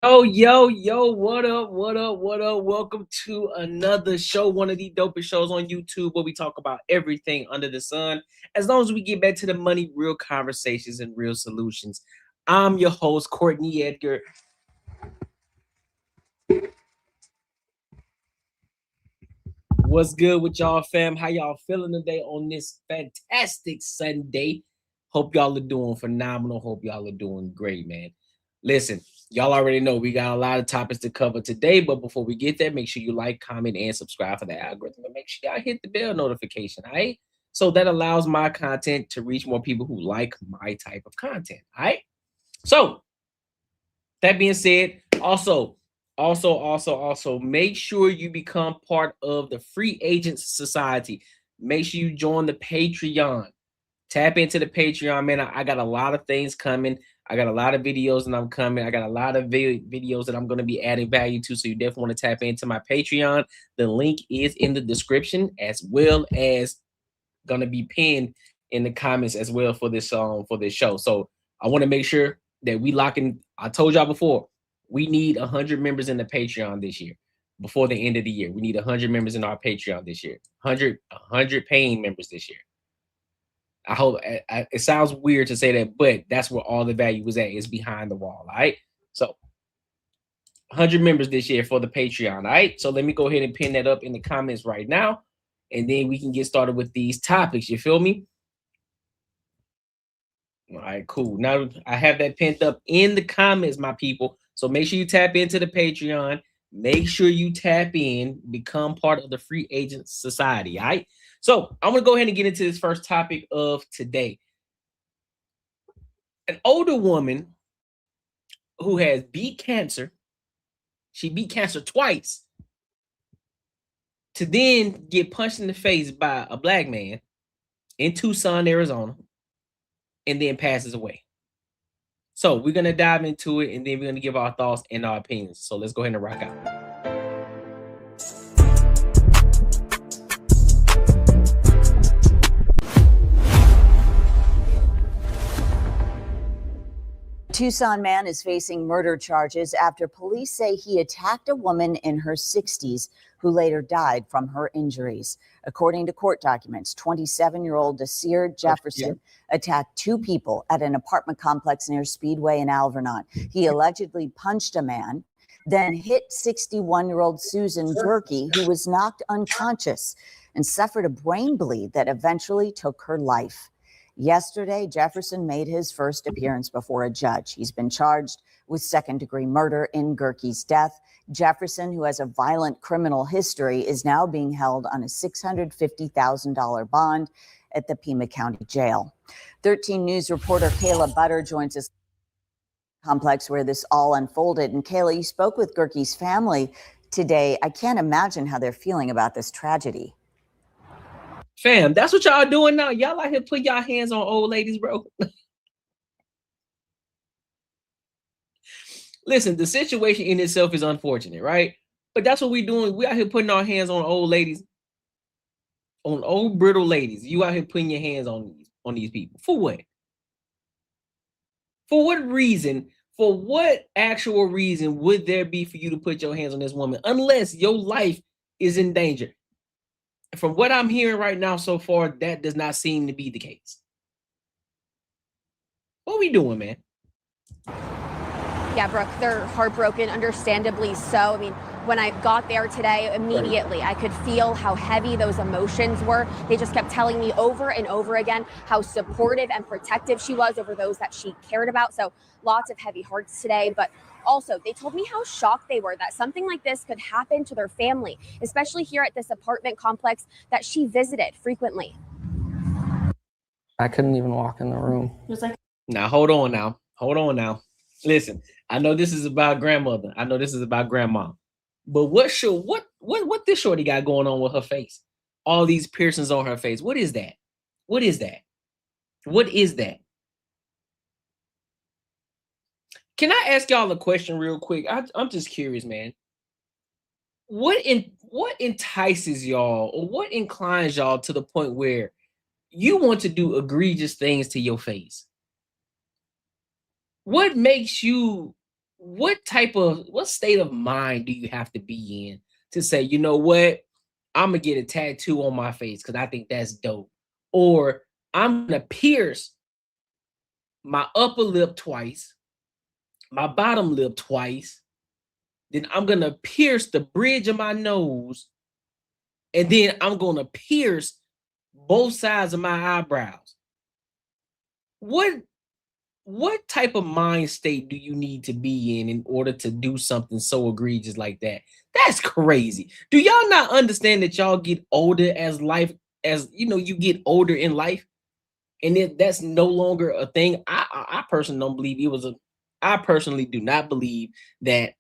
Yo, what up, what up, what up? Welcome to another show, one of the dopest shows on YouTube where we talk about everything under the sun. As long as we get back to the money, real conversations and real solutions. I'm your host, Courtnee Edgar. What's good with y'all, fam? How y'all feeling today on this fantastic Sunday? Hope y'all are doing phenomenal. Hope y'all are doing great, man. Listen, y'all already know we got a lot of topics to cover today, but before we get there, make sure you like, comment, and subscribe for the algorithm. And make sure y'all hit the bell notification, all right? So that allows my content to reach more people who like my type of content, all right? So, that being said, also, make sure you become part of the Free Agents Society. Make sure you join the Patreon. Tap into the Patreon, man. I got a lot of things coming. I got a lot of videos that I'm coming. I got a lot of videos that I'm going to be adding value to. So you definitely want to tap into my Patreon. The link is in the description, as well as going to be pinned in the comments as well for this show. So I want to make sure that we lock in. I told y'all before, we need 100 members in the Patreon this year. Before the end of the year, we need 100 members in our Patreon this year. 100 paying members this year. I hope it sounds weird to say that, but that's where all the value is at, is behind the wall. All right. So 100 members this year for the Patreon. All right. So let me go ahead and pin that up in the comments right now. And then we can get started with these topics. You feel me? All right, cool. Now I have that pinned up in the comments, my people. So make sure you tap into the Patreon. Make sure you tap in, become part of the Free Agent Society. All right. So I'm going to go ahead and get into this first topic of today. An older woman who has beat cancer, she beat cancer twice, to then get punched in the face by a black man in Tucson, Arizona, and then passes away. So we're going to dive into it, and then we're going to give our thoughts and our opinions. So let's go ahead and rock out. Tucson man is facing murder charges after police say he attacked a woman in her 60s who later died from her injuries. According to court documents, 27-year-old Desir Jefferson attacked two people at an apartment complex near Speedway in Alvernon. He allegedly punched a man, then hit 61-year-old Susan Durkee, who was knocked unconscious and suffered a brain bleed that eventually took her life. Yesterday, Jefferson made his first appearance before a judge. He's been charged with second-degree murder in Durkee's death. Jefferson, who has a violent criminal history, is now being held on a $650,000 bond at the Pima County Jail. 13 News reporter Kayla Butter joins us complex where this all unfolded. And Kayla, you spoke with Durkee's family today. I can't imagine how they're feeling about this tragedy. Fam, that's what y'all doing now. Y'all out here put y'all hands on old ladies, bro. Listen, the situation in itself is unfortunate, right? But that's what we're doing. We out here putting our hands on old ladies, on old brittle ladies. You out here putting your hands on these people. For what? For what reason? For what actual reason would there be for you to put your hands on this woman unless your life is in danger? From what I'm hearing right now so far, that does not seem to be the case. What are we doing, man? Yeah, Brooke, they're heartbroken, understandably so. I mean, when I got there today, immediately I could feel how heavy those emotions were. They just kept telling me over and over again how supportive and protective she was over those that she cared about. So lots of heavy hearts today. But also, they told me how shocked they were that something like this could happen to their family, especially here at this apartment complex that she visited frequently. I couldn't even walk in the room. It was like, now, hold on now. Listen, I know this is about grandmother. I know this is about grandma. But what this shorty got going on with her face? All these piercings on her face. What is that? What is that? What is that? Can I ask y'all a question real quick? I'm just curious, man. What entices y'all, or what inclines y'all to the point where you want to do egregious things to your face? What makes you what state of mind do you have to be in to say, you know what, I'm gonna get a tattoo on my face because I think that's dope, or I'm gonna pierce my upper lip twice, my bottom lip twice, then I'm gonna pierce the bridge of my nose, and then I'm gonna pierce both sides of my eyebrows. What type of mind state do you need to be in order to do something so egregious like that? That's crazy. Do y'all not understand that y'all get older as you get older in life, and that's no longer a thing? I personally don't believe it was a. I personally do not believe that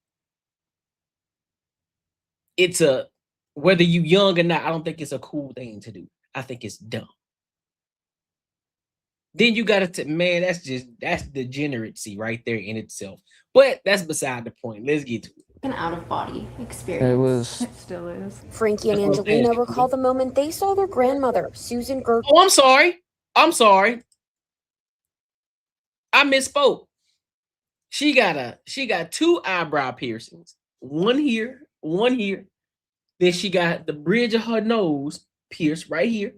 it's a, whether you young or not. I don't think it's a cool thing to do. I think it's dumb. Then you got to, man, that's degeneracy right there in itself. But that's beside the point. Let's get to it. An out-of-body experience. It Still is. Frankie and Angelina recall the moment they saw their grandmother, Susan Gerke. Oh, I'm sorry. I misspoke. She got two eyebrow piercings. One here, one here. Then she got the bridge of her nose pierced right here.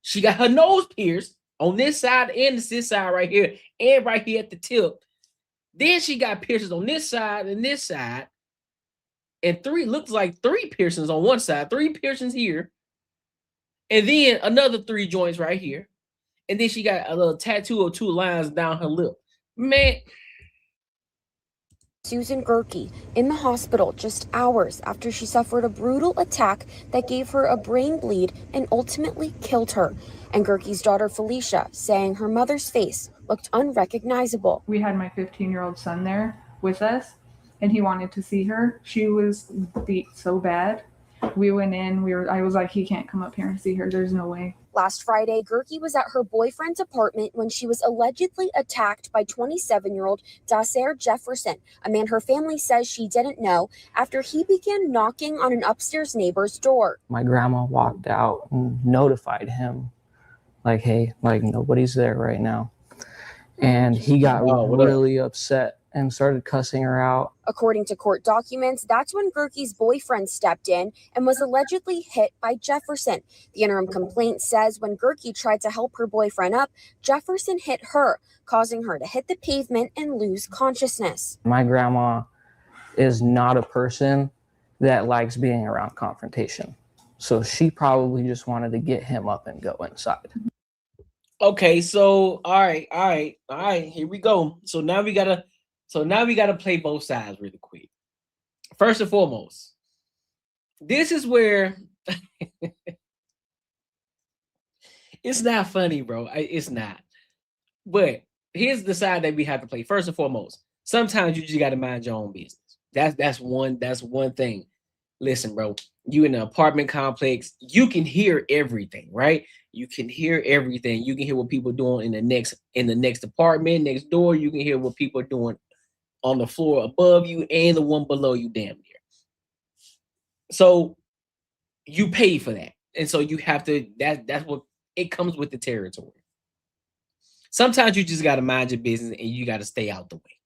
She got her nose pierced on this side and this side right here, and right here at the tip. Then she got piercings on this side and this side. And looks like three piercings on one side, three piercings here. And then another 3 joints right here. And then she got a little tattoo of 2 lines down her lip. Man. Susan Gerke in the hospital just hours after she suffered a brutal attack that gave her a brain bleed and ultimately killed her. And Gerke's daughter Felicia saying her mother's face looked unrecognizable. We had my 15-year-old son there with us, and he wanted to see her. She was beat so bad. We went in, I was like, he can't come up here and see her. There's no way. Last Friday, Gerke was at her boyfriend's apartment when she was allegedly attacked by 27-year-old Daser Jefferson, a man her family says she didn't know, after he began knocking on an upstairs neighbor's door. My grandma walked out and notified him, like, hey, like, nobody's there right now. And he got really upset and started cussing her out. According to court documents, that's when Gerke's boyfriend stepped in and was allegedly hit by Jefferson. The interim complaint says when Gerke tried to help her boyfriend up, Jefferson hit her, causing her to hit the pavement and lose consciousness. My grandma is not a person that likes being around confrontation. So she probably just wanted to get him up and go inside. Okay, so all right, here we go. So now we gotta play both sides really quick. First and foremost, this is where it's not funny, bro. It's not. But here's the side that we have to play. First and foremost, sometimes you just gotta mind your own business. That's one thing. Listen, bro, you in an apartment complex, you can hear everything, right? You can hear everything. You can hear what people are doing in the next apartment, next door. You can hear what people are doing on the floor above you and the one below you, damn near. So you pay for that. And so you have to, that's what it comes with the territory. Sometimes you just got to mind your business and you got to stay out the way.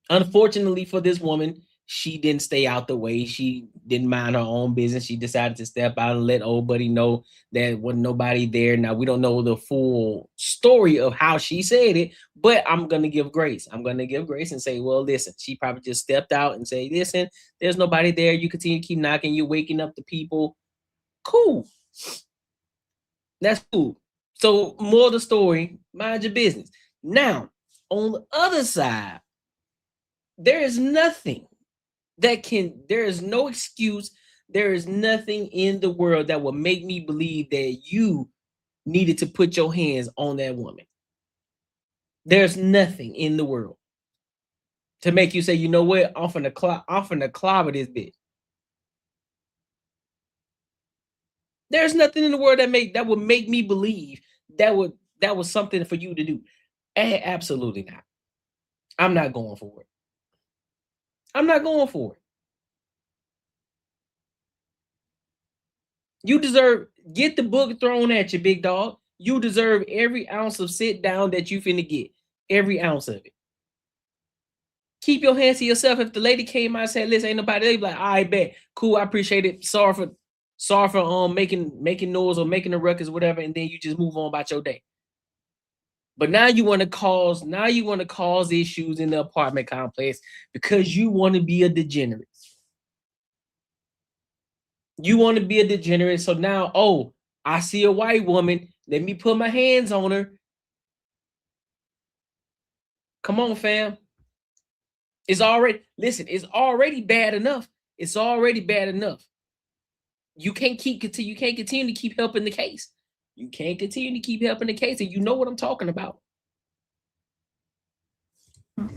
Unfortunately for this woman, she didn't stay out the way. She didn't mind her own business. She decided to step out and let old buddy know that wasn't nobody there. Now, we don't know the full story of how she said it, but I'm going to give grace. I'm going to give grace and say, well, listen, she probably just stepped out and say, listen, there's nobody there. You continue to keep knocking. You're waking up the people. Cool. That's cool. So more of the story, mind your business. Now, on the other side, there is nothing there is no excuse. There is nothing in the world that will make me believe that you needed to put your hands on that woman. There's nothing in the world to make you say, you know what, I'm finna clobber this bitch. There's nothing in the world that would make me believe that was something for you to do. Absolutely not. I'm not going for it. I'm not going for it. You deserve, get the book thrown at you, big dog. You deserve every ounce of sit down that you finna get. Every ounce of it. Keep your hands to yourself. If the lady came out and said, listen, ain't nobody, they be like, I bet. Cool, I appreciate it. Sorry for making noise or making a ruckus, whatever, and then you just move on about your day. But now you want to cause issues in the apartment complex because you want to be a degenerate. You want to be a degenerate. So now, oh, I see a white woman. Let me put my hands on her. Come on, fam. It's already bad enough. It's already bad enough. You can't continue to keep helping the case. You can't continue to keep helping the case, and you know what I'm talking about.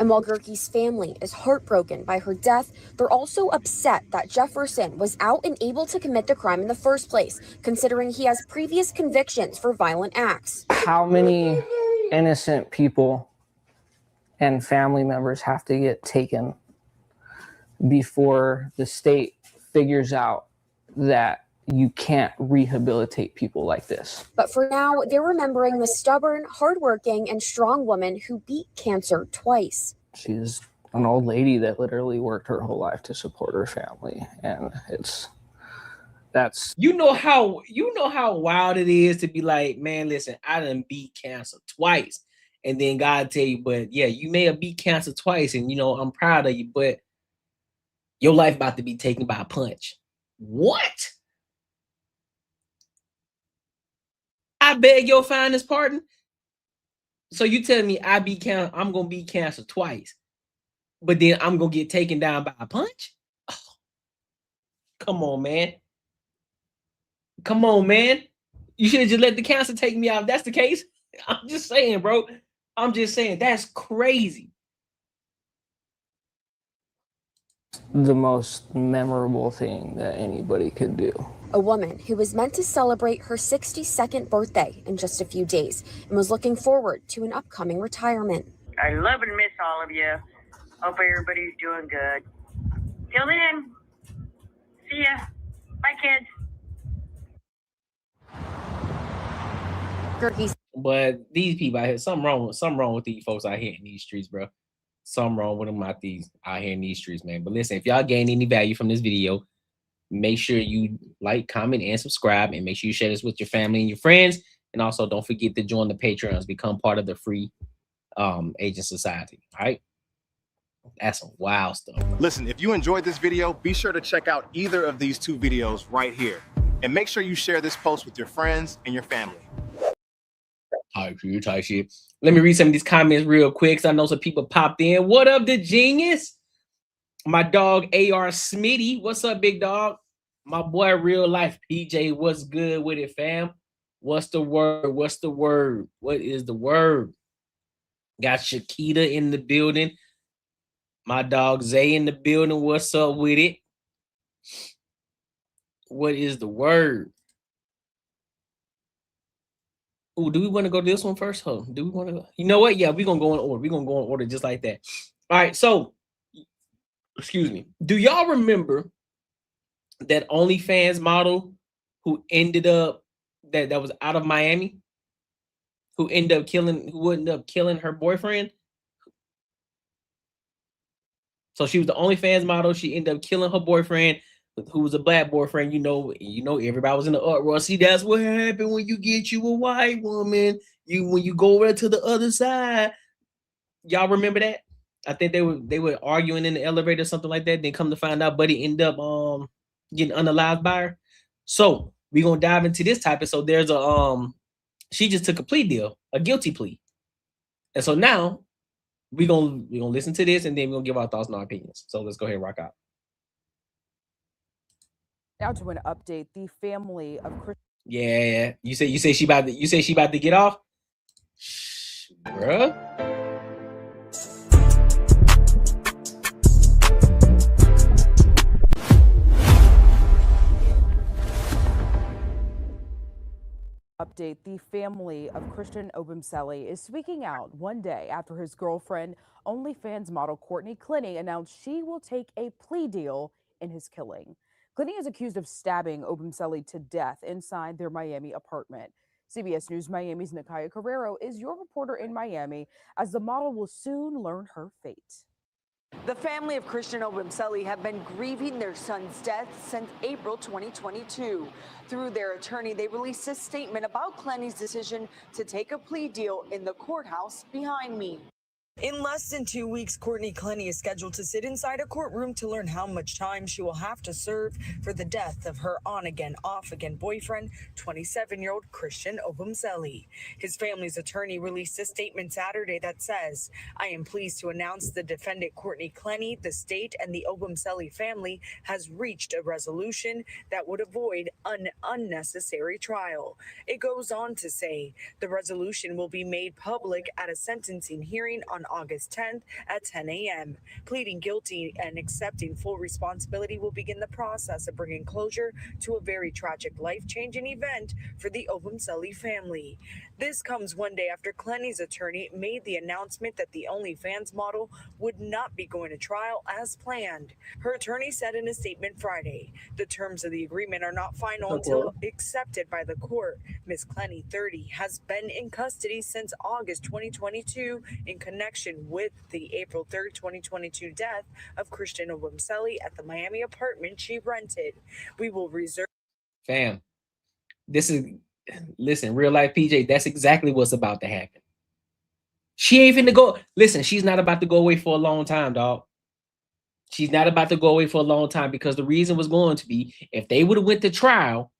And while Gerke's family is heartbroken by her death, they're also upset that Jefferson was out and able to commit the crime in the first place, considering he has previous convictions for violent acts. How many innocent people and family members have to get taken before the state figures out that you can't rehabilitate people like this? But for now, they're remembering the stubborn, hardworking, and strong woman who beat cancer twice. She's an old lady that literally worked her whole life to support her family, and that's you know how wild it is to be like, man, listen, I done beat cancer twice, and then God tell you, but yeah, you may have beat cancer twice, and I'm proud of you, but your life about to be taken by a punch. What? I beg your finest pardon. So you tell me I'm gonna beat cancer twice, but then I'm gonna get taken down by a punch? Oh, come on, man. Come on, man. You should have just let the cancer take me out. If that's the case, I'm just saying, bro. I'm just saying, that's crazy. The most memorable thing that anybody could do. A woman who was meant to celebrate her 62nd birthday in just a few days and was looking forward to an upcoming retirement. I love and miss all of you. Hope everybody's doing good. Till then, see ya. Bye, kids. But these people out here, something wrong with these folks out here in these streets, bro. Something wrong with them out here in these streets, man. But listen, if y'all gain any value from this video, make sure you like, comment, and subscribe, and make sure you share this with your family and your friends. And also, don't forget to join the Patreons, become part of the free agent society. All right, that's some wild stuff. Listen, if you enjoyed this video, be sure to check out either of these two videos right here, and make sure you share this post with your friends and your family. Type shit. Let me read some of these comments real quick, because I know some people popped in. What up, the genius? My dog AR Smitty. What's up, big dog? My boy Real Life PJ. What's good with it, fam? What's the word? What's the word? What is the word? Got Shakita in the building. My dog Zay in the building. What's up with it? What is the word? Oh, do we want to go to this one first? Huh? Do we want to? You know what? Yeah, we're gonna go in order. We're gonna go in order just like that. All right. So, excuse me. Do y'all remember that OnlyFans model who ended up that was out of Miami, who ended up killing her boyfriend? So she was the OnlyFans model. She ended up killing her boyfriend, who was a black boyfriend. You know, everybody was in the uproar. See, that's what happened when you get you a white woman. When you go over to the other side. Y'all remember that? I think they were arguing in the elevator or something like that. Then come to find out, Buddy ended up getting unalived by her. So we're gonna dive into this topic. So there's she just took a plea deal, a guilty plea. And so now we're gonna listen to this, and then we're gonna give our thoughts and our opinions. So let's go ahead and rock out. Now to an update, the family of Chris. Yeah. You say she about to get off? Bruh. Update, the family of Christian Obumseli is speaking out one day after his girlfriend, OnlyFans model Courtnee Edgar, announced she will take a plea deal in his killing. Edgar is accused of stabbing Obumseli to death inside their Miami apartment. CBS News Miami's Nakaya Carrero is your reporter in Miami, as the model will soon learn her fate. The family of Christian Obumseli have been grieving their son's death since April 2022. Through their attorney, they released a statement about Courtnee's decision to take a plea deal in the courthouse behind me. In less than 2 weeks, Courtnee is scheduled to sit inside a courtroom to learn how much time she will have to serve for the death of her on-again, off-again boyfriend, 27-year-old Christian Obumseli. His family's attorney released a statement Saturday that says, "I am pleased to announce the defendant Courtnee, the state, and the Obumseli family has reached a resolution that would avoid an unnecessary trial." It goes on to say, the resolution will be made public at a sentencing hearing on August 10th at 10 a.m. Pleading guilty and accepting full responsibility will begin the process of bringing closure to a very tragic, life-changing event for the Obumseli family. This comes one day after Courtnee's attorney made the announcement that the OnlyFans model would not be going to trial as planned. Her attorney said in a statement Friday, the terms of the agreement are not final until accepted by the court. Ms. Courtnee, 30, has been in custody since August 2022 in connection with the April 3rd, 2022 death of Christian Obumseli at the Miami apartment she rented. We will reserve. Fam, this is, listen, real life PJ, that's exactly what's about to happen. She ain't finna go. Listen, she's not about to go away for a long time, dog. She's not about to go away for a long time, because the reason was going to be, if they would have went to trial,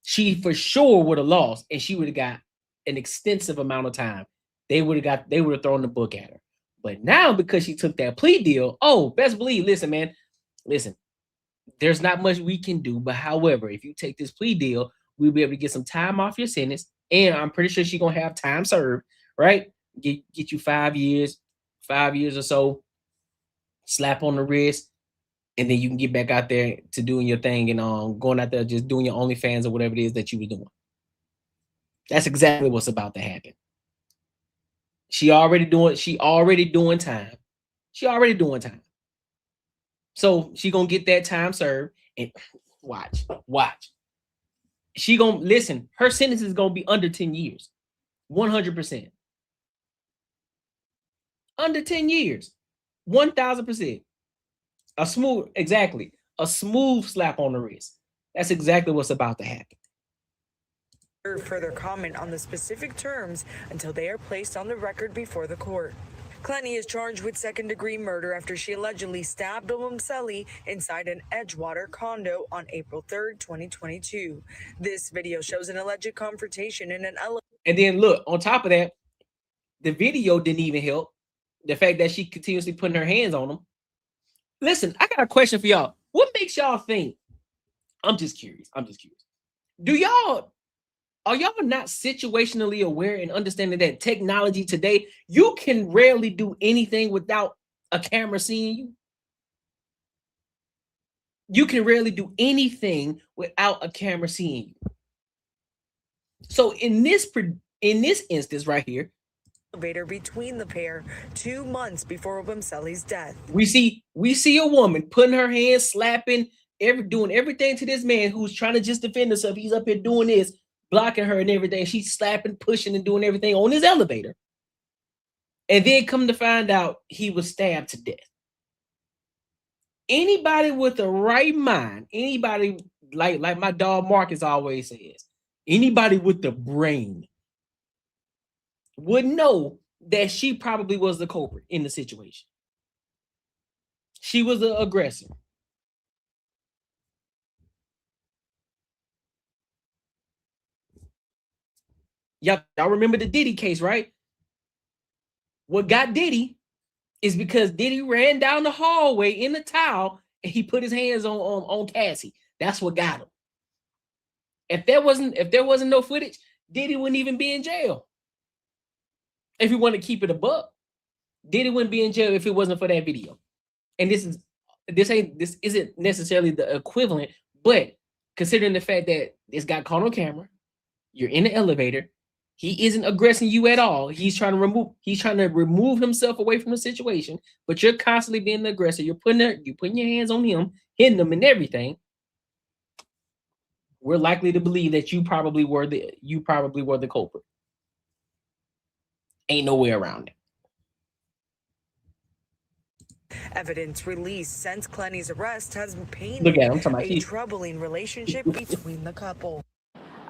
she for sure would have lost, and she would have got an extensive amount of time. They would have thrown the book at her. But now, because she took that plea deal, oh, best believe, listen, man, listen, there's not much we can do. But however, if you take this plea deal, we'll be able to get some time off your sentence. And I'm pretty sure she's gonna have time served, right? Get you 5 years or so, slap on the wrist, and then you can get back out there to doing your thing and going out there just doing your OnlyFans or whatever it is that you were doing. That's exactly what's about to happen. She already doing time. She already doing time. So she gonna get that time served, and watch. She gonna listen. Her sentence is gonna be under 10 years, 100%. Under 10 years, 1000%. A smooth slap on the wrist. That's exactly what's about to happen. Further comment on the specific terms until they are placed on the record before the court. Courtnee is charged with second-degree murder after she allegedly stabbed Obumseli inside an Edgewater condo on April 3rd, 2022. This video shows an alleged confrontation in an elevator. And then look, on top of that, the video didn't even help. The fact that she continuously putting her hands on him. Listen, I got a question for y'all. What makes y'all think? I'm just curious. Are y'all not situationally aware and understanding that technology today, you can rarely do anything without a camera seeing you? You can rarely do anything without a camera seeing you. So in this instance right here, Elevator between the pair 2 months before Obumseli's death. we see a woman putting her hands, slapping, doing everything to this man who's trying to just defend himself. He's up here doing this, blocking her and everything. She's slapping, pushing, and doing everything on his elevator. And then come to find out he was stabbed to death. Anybody with the right mind, anybody like my dog Marcus always says, anybody with the brain would know that she probably was the culprit in the situation. She was the aggressor. Y'all remember the Diddy case, right? What got Diddy is because Diddy ran down the hallway in the towel and he put his hands on Cassie. That's what got him. If there wasn't no footage, Diddy wouldn't even be in jail. If you want to keep it a buck, Diddy wouldn't be in jail if it wasn't for that video. And this isn't necessarily the equivalent, but considering the fact that this got caught on camera, you're in the elevator, he isn't aggressing you at all. He's trying to remove himself away from the situation, but you're constantly being the aggressor. You're putting your hands on him, hitting him and everything. We're likely to believe that you probably were the culprit. Ain't no way around it. Evidence released since Courtnee's arrest has painted Look at him, I'm talking about a he- troubling relationship between the couple.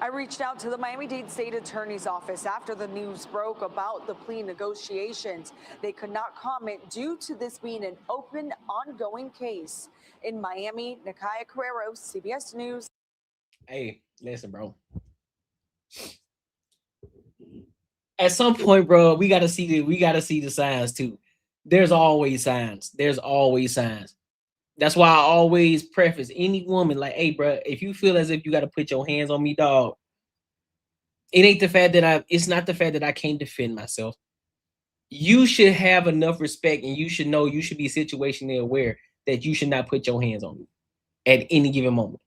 I reached out to the Miami-Dade State Attorney's Office after the news broke about the plea negotiations. They could not comment due to this being an open, ongoing case. In Miami, Nakaya Carrero, CBS News. Hey, listen, bro. At some point, bro, we gotta see the signs too. There's always signs. There's always signs. That's why I always preface any woman like, hey, bro, if you feel as if you got to put your hands on me, dog, it ain't the fact that it's not the fact that I can't defend myself. You should have enough respect and you should know you should be situationally aware that you should not put your hands on me at any given moment.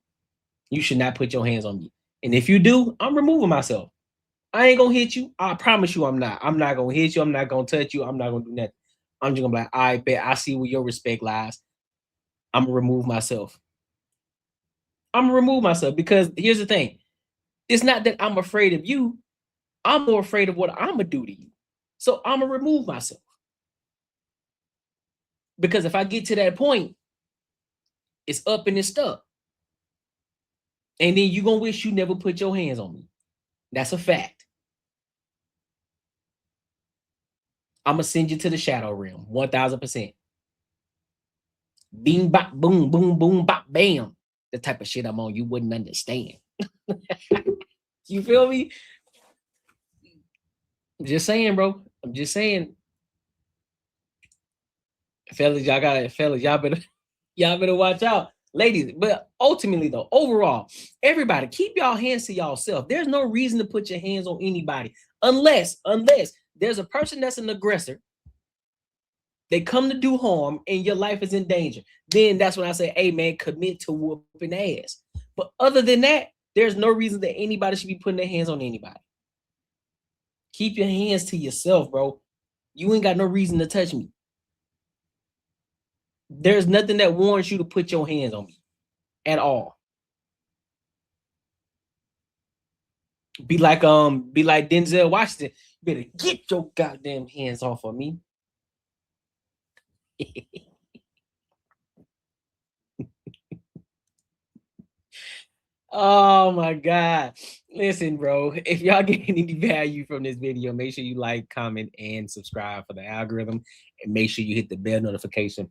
You should not put your hands on me. And if you do, I'm removing myself. I ain't gonna hit you. I promise you I'm not. I'm not gonna hit you. I'm not gonna touch you. I'm not gonna do nothing. I'm just gonna be like, I bet I see where your respect lies. I'm gonna remove myself. I'm gonna remove myself because here's the thing. It's not that I'm afraid of you. I'm more afraid of what I'm gonna do to you. So I'm gonna remove myself. Because if I get to that point, it's up and it's stuck. And then you're gonna wish you never put your hands on me. That's a fact. I'm gonna send you to the shadow realm, 1000%. Bing, bop, boom, boom, boom, bop, bam. The type of shit I'm on, you wouldn't understand. You feel me? I'm just saying, bro. I'm just saying. Fellas, y'all better watch out. Ladies, but ultimately though, overall, everybody keep y'all hands to yourself. There's no reason to put your hands on anybody unless there's a person that's an aggressor. They come to do harm and your life is in danger. Then that's when I say, hey man, commit to whooping ass. But other than that, there's no reason that anybody should be putting their hands on anybody. Keep your hands to yourself, bro. You ain't got no reason to touch me. There's nothing that warrants you to put your hands on me at all. Be like Denzel Washington. You better get your goddamn hands off of me. Oh my God. Listen, bro, if y'all get any value from this video, make sure you like, comment, and subscribe for the algorithm. And make sure you hit the bell notification.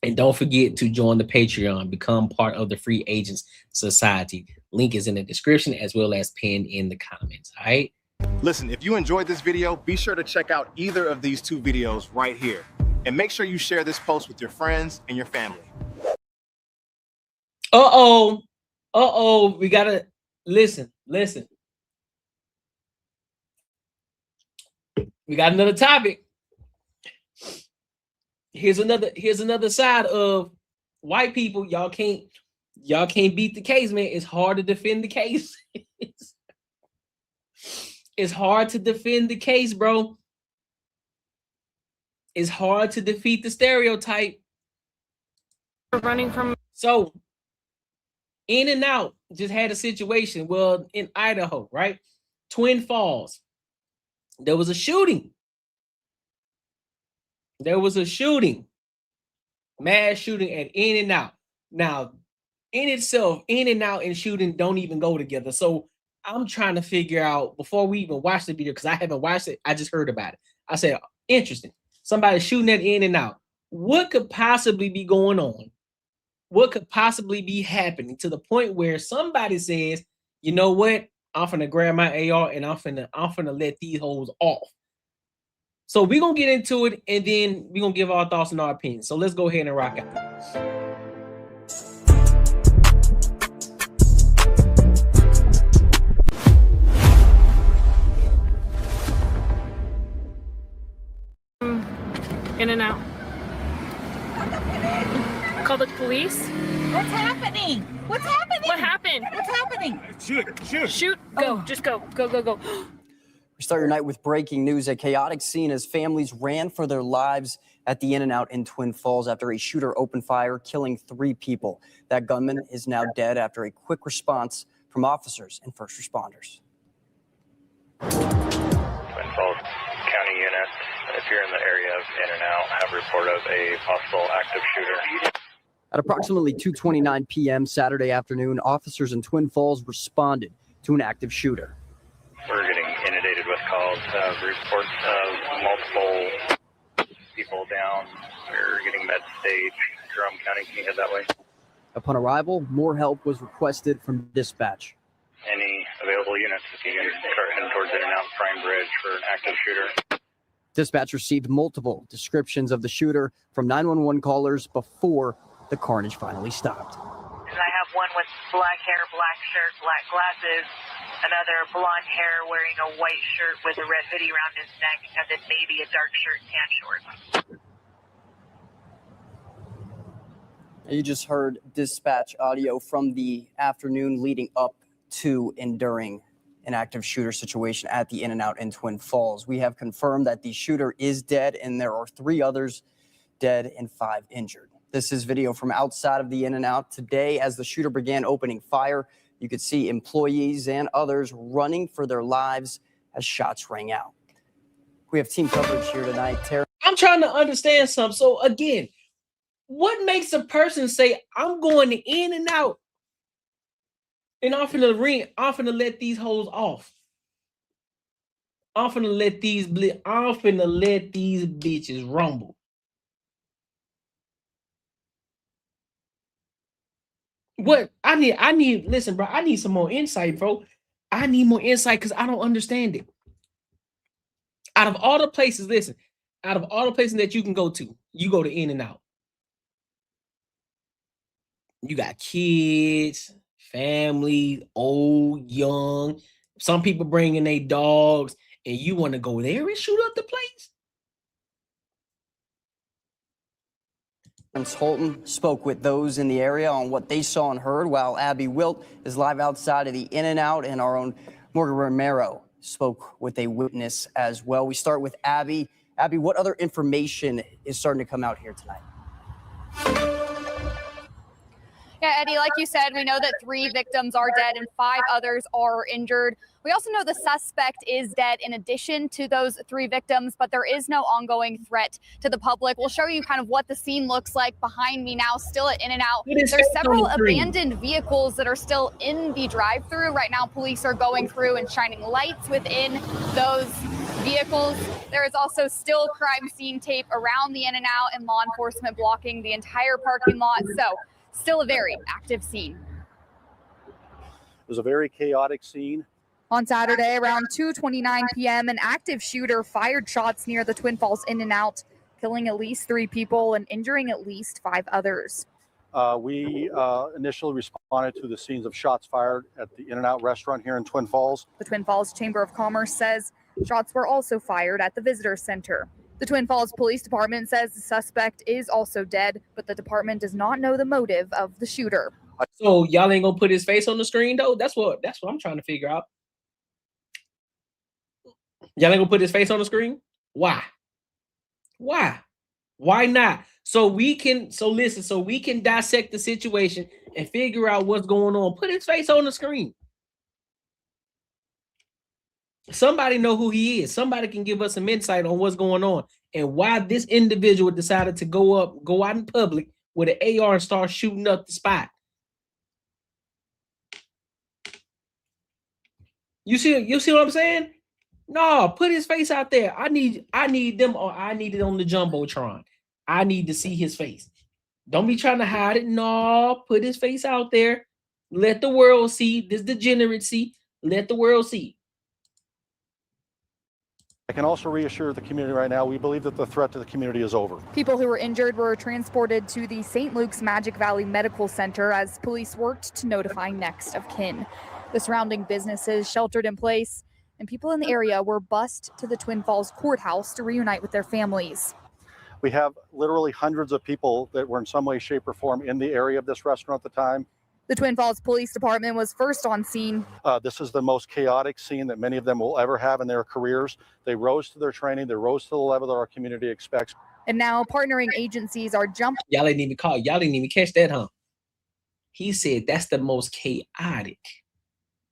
And don't forget to join the Patreon, become part of the Free Agents Society. Link is in the description as well as pinned in the comments. All right. Listen, if you enjoyed this video, be sure to check out either of these two videos right here. And make sure you share this post with your friends and your family. We gotta listen. We got another topic. Here's another side of white people. Y'all can't beat the case, man. It's hard to defend the case. It's hard to defend the case, bro. It's hard to defeat the stereotype. Running from so In and Out just had a situation. Well, in Idaho, right? Twin Falls. There was a shooting. Mass shooting at In and Out. Now, in itself, In and Out and shooting don't even go together. So I'm trying to figure out before we even watch the video, because I haven't watched it, I just heard about it. I said, interesting. Somebody shooting at In and Out. What could possibly be going on? What could possibly be happening to the point where somebody says, you know what? I'm finna grab my AR and I'm finna let these hoes off. So we're gonna get into it and then we're gonna give our thoughts and our opinions. So let's go ahead and rock out. In and Out. Call the police. What's happening? What's happening? What happened? What's happening? Shoot. Go. Just go. Go. We start your night with breaking news. A chaotic scene as families ran for their lives at the In and Out in Twin Falls after a shooter opened fire, killing 3 people. That gunman is now dead after a quick response from officers and first responders. Twin Falls County unit, if you're in the area of In-N-Out have report of a possible active shooter. At approximately 2:29 p.m. Saturday afternoon, officers in Twin Falls responded to an active shooter. We're getting inundated with calls, reports of multiple people down. We're getting med stage. Jerome County, can you head that way? Upon arrival, more help was requested from dispatch. Any available units if you can start heading towards In-N-Out Prime Bridge for an active shooter. Dispatch received multiple descriptions of the shooter from 911 callers before the carnage finally stopped. And I have one with black hair, black shirt, black glasses, another blonde hair wearing a white shirt with a red hoodie around his neck, and then maybe a dark shirt, tan shorts. You just heard dispatch audio from the afternoon leading up to and during an active shooter situation at the In-N-Out in Twin Falls. We have confirmed that the shooter is dead and there are 3 others dead and 5 injured. This is video from outside of the In-N-Out today. As the shooter began opening fire, you could see employees and others running for their lives as shots rang out. We have team coverage here tonight. Tara. I'm trying to understand something. So again, what makes a person say, I'm going to In-N-Out and I'm finna let these hoes off? I'm finna let these bitches rumble. What I need, listen, bro, I need some more insight, bro. I need more insight because I don't understand it. Out of all the places, listen, out of all the places that you can go to, you go to In-N-Out. You got kids, family, old, young. Some people bringing their dogs, and you want to go there and shoot up the place? Holton spoke with those in the area on what they saw and heard, while Abby Wilt is live outside of the In-N-Out, and our own Morgan Romero spoke with a witness as well. We start with Abby. Abby, what other information is starting to come out here tonight? Yeah, Eddie, like you said, we know that 3 victims are dead and 5 others are injured. We also know the suspect is dead in addition to those 3 victims, but there is no ongoing threat to the public. We'll show you kind of what the scene looks like behind me now, still at In-N-Out. There's several abandoned vehicles that are still in the drive-thru. Right now, police are going through and shining lights within those vehicles. There is also still crime scene tape around the In-N-Out and law enforcement blocking the entire parking lot. So still a very active scene. It was a very chaotic scene. On Saturday, around 2:29 p.m., an active shooter fired shots near the Twin Falls In-N-Out, killing at least 3 people and injuring at least 5 others. We initially responded to the scenes of shots fired at the In-N-Out restaurant here in Twin Falls. The Twin Falls Chamber of Commerce says shots were also fired at the visitor center. The Twin Falls Police Department says the suspect is also dead, but the department does not know the motive of the shooter. So y'all ain't gonna put his face on the screen though? That's what I'm trying to figure out. Y'all ain't gonna put his face on the screen? Why? Why? Why not? So we can dissect the situation and figure out what's going on. Put his face on the screen. Somebody know who he is. Somebody can give us some insight on what's going on and why this individual decided to go out in public with an AR and start shooting up the spot. You see what I'm saying? No, put his face out there. I need them, or I need it on the Jumbotron. I need to see his face. Don't be trying to hide it. No, put his face out there. Let the world see this degeneracy. Let the world see. I can also reassure the community right now, we believe that the threat to the community is over. People who were injured were transported to the St. Luke's Magic Valley Medical Center as police worked to notify next of kin. The surrounding businesses sheltered in place, and people in the area were bused to the Twin Falls courthouse to reunite with their families. We have literally hundreds of people that were in some way, shape, or form in the area of this restaurant at the time. The Twin Falls Police Department was first on scene. This is the most chaotic scene that many of them will ever have in their careers. They rose to their training. They rose to the level that our community expects. And now partnering agencies are jumping. Y'all didn't even catch that, huh? He said that's the most chaotic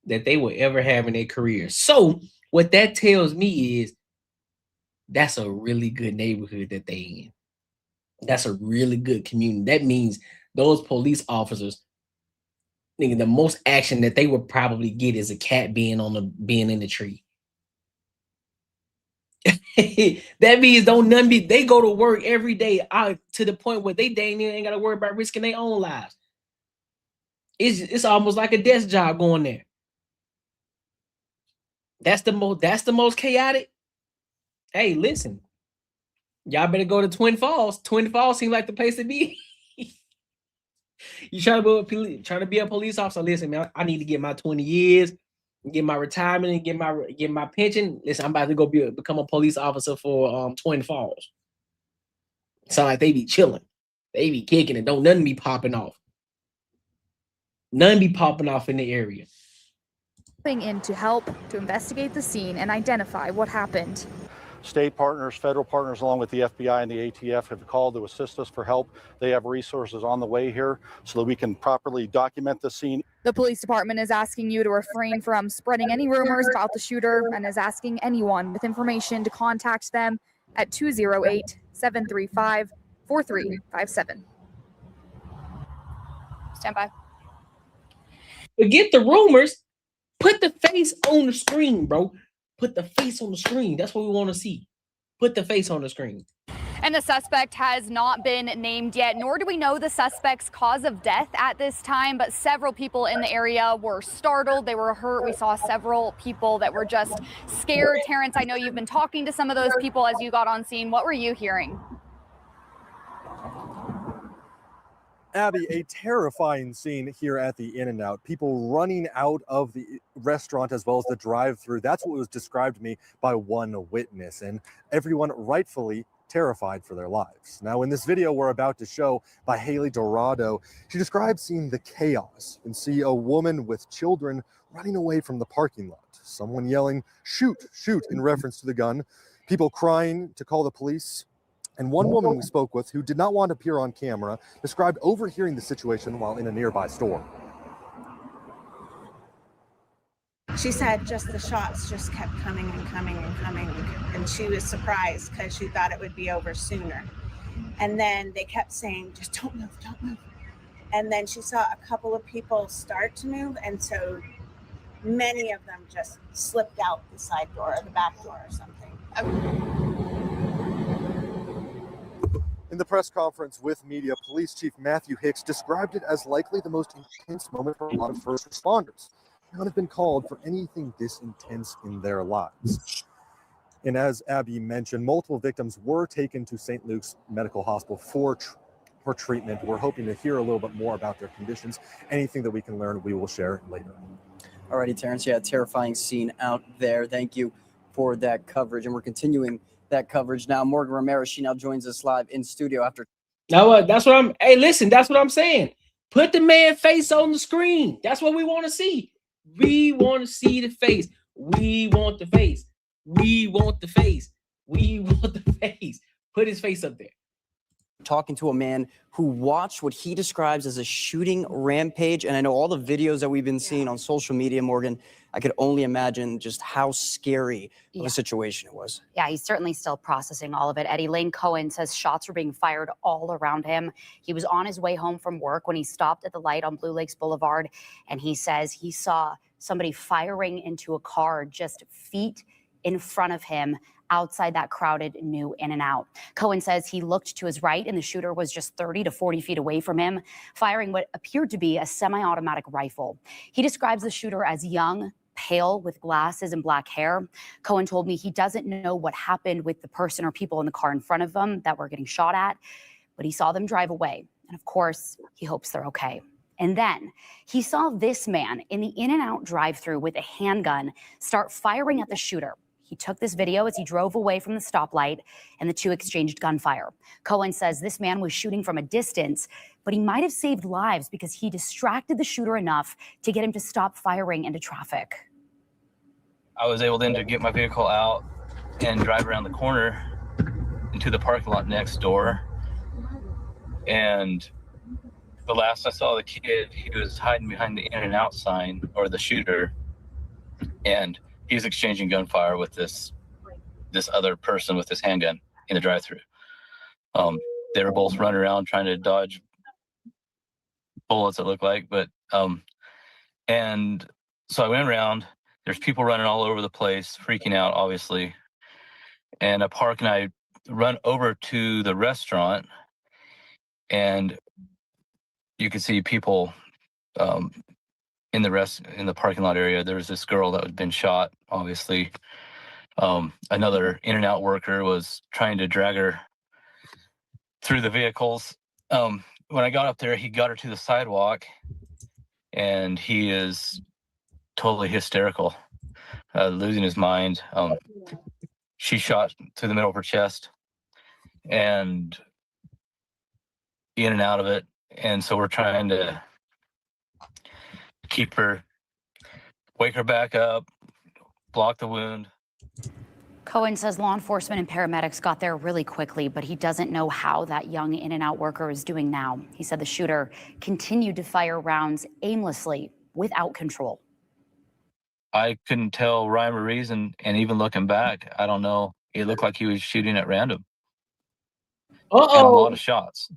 that they will ever have in their career. So what that tells me is That's a really good neighborhood that they in. That's a really good community. That means those police officers, nigga, the most action that they would probably get is a cat being in the tree. That means they go to work every day to the point where they dang near ain't gotta worry about risking their own lives. It's almost like a desk job going there. That's the most chaotic. Hey, listen, y'all better go to Twin Falls. Twin Falls seems like the place to be. You trying to be a police officer? Listen, man, I need to get my 20 years, get my retirement, and get my pension. Listen, I'm about to go become a police officer for Twin Falls. Sound like they be chilling, they be kicking it. Don't nothing be popping off. None be popping off in the area. In to help to investigate the scene and identify what happened. State partners, federal partners, along with the FBI and the ATF have called to assist us for help. They have resources on the way here so that we can properly document the scene. The police department is asking you to refrain from spreading any rumors about the shooter and is asking anyone with information to contact them at 208-735-4357. Stand by. Forget the rumors. Put the face on the screen, bro. Put the face on the screen. That's what we want to see. Put the face on the screen. And the suspect has not been named yet, nor do we know the suspect's cause of death at this time, but several people in the area were startled. They were hurt. We saw several people that were just scared. Terrence, I know you've been talking to some of those people as you got on scene. What were you hearing? Abby, a terrifying scene here at the In-N-Out. People running out of the restaurant as well as the drive-thru. That's what was described to me by one witness, and everyone rightfully terrified for their lives. Now, in this video we're about to show by Haley Dorado, she describes seeing the chaos and see a woman with children running away from the parking lot. Someone yelling, "Shoot, shoot," in reference to the gun. People crying to call the police. And one woman we spoke with, who did not want to appear on camera, described overhearing the situation while in a nearby store. She said just the shots just kept coming and coming and coming, and she was surprised because she thought it would be over sooner. And then they kept saying, just don't move, don't move. And then she saw a couple of people start to move, and so many of them just slipped out the side door or the back door or something. In the press conference with media, Police Chief Matthew Hicks described it as likely the most intense moment for a lot of first responders. None have been called for anything this intense in their lives. And as Abby mentioned, multiple victims were taken to St. Luke's Medical Hospital for treatment. We're hoping to hear a little bit more about their conditions. Anything that we can learn, we will share later. Alrighty, Terrence. Yeah, terrifying scene out there. Thank you for that coverage. And we're continuing that coverage now. Morgan Ramirez, she now joins us live in studio after. Now, that's what I'm. Hey, listen, that's what I'm saying. Put the man face on the screen. That's what we want to see. We want to see the face. We want the face. We want the face. We want the face. Put his face up there. Talking to a man who watched what he describes as a shooting rampage. And I know all the videos that we've been seeing on social media, Morgan, I could only imagine just how scary of a situation it was. Yeah, he's certainly still processing all of it. Eddie, Lane Cohen says shots were being fired all around him. He was on his way home from work when he stopped at the light on Blue Lakes Boulevard, and he says he saw somebody firing into a car just feet in front of him outside that crowded new In-N-Out. Cohen says he looked to his right and the shooter was just 30 to 40 feet away from him, firing what appeared to be a semi-automatic rifle. He describes the shooter as young, pale, with glasses and black hair. Cohen told me he doesn't know what happened with the person or people in the car in front of him that were getting shot at, but he saw them drive away. And of course, he hopes they're okay. And then he saw this man in the In-N-Out drive-thru with a handgun start firing at the shooter. He took this video as he drove away from the stoplight, and the two exchanged gunfire. Cohen says this man was shooting from a distance, but he might have saved lives because he distracted the shooter enough to get him to stop firing into traffic. I was able then to get my vehicle out and drive around the corner into the parking lot next door. And the last I saw the kid, he was hiding behind the In-N-Out sign, or the shooter, and he was exchanging gunfire with this this other person with this handgun in the drive-thru. They were both running around trying to dodge bullets, it looked like, but and so I went around. There's people running all over the place, freaking out, obviously. And I park and I run over to the restaurant, and you can see people in the parking lot area. There was this girl that had been shot, obviously. Another In-N-Out worker was trying to drag her through the vehicles. When I got up there, he got her to the sidewalk, and he is totally hysterical, losing his mind. She shot through the middle of her chest and in and out of it. And so we're trying to keep her, wake her back up, block the wound. Cohen says law enforcement and paramedics got there really quickly, but he doesn't know how that young In-N-Out worker is doing now. He said the shooter continued to fire rounds aimlessly without control. I couldn't tell rhyme or reason, and even looking back, I don't know. It looked like he was shooting at random. And a lot of shots.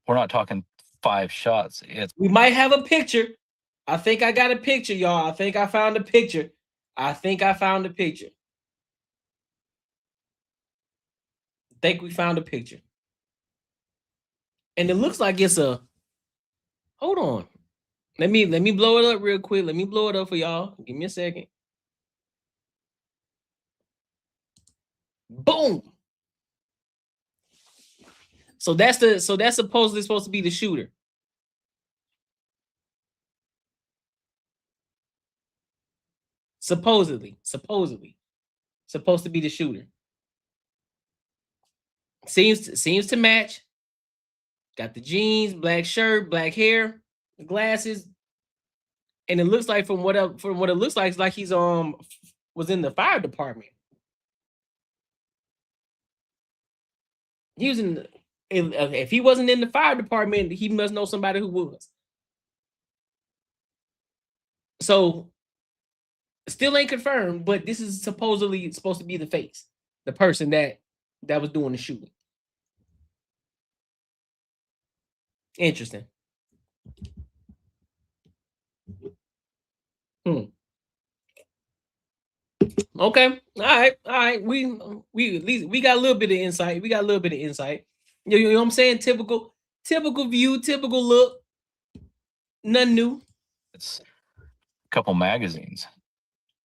We're not talking 5 shots. We might have a picture. I think I got a picture, y'all. I think I found a picture. I think we found a picture. And it looks like it's a, hold on. Let me blow it up real quick. Let me blow it up for y'all. Give me a second. Boom. So that's supposedly supposed to be the shooter. Supposedly supposed to be the shooter. Seems to match. Got the jeans, black shirt, black hair, glasses, and it looks like from what it looks like, it's like he's was in the fire department. He was in. If he wasn't in the fire department, he must know somebody who was. So, still ain't confirmed, but this is supposedly supposed to be the face, the person that was doing the shooting. Interesting. Okay. All right. We at least we got a little bit of insight. You know what I'm saying? Typical view, typical look. Nothing new. It's a couple magazines.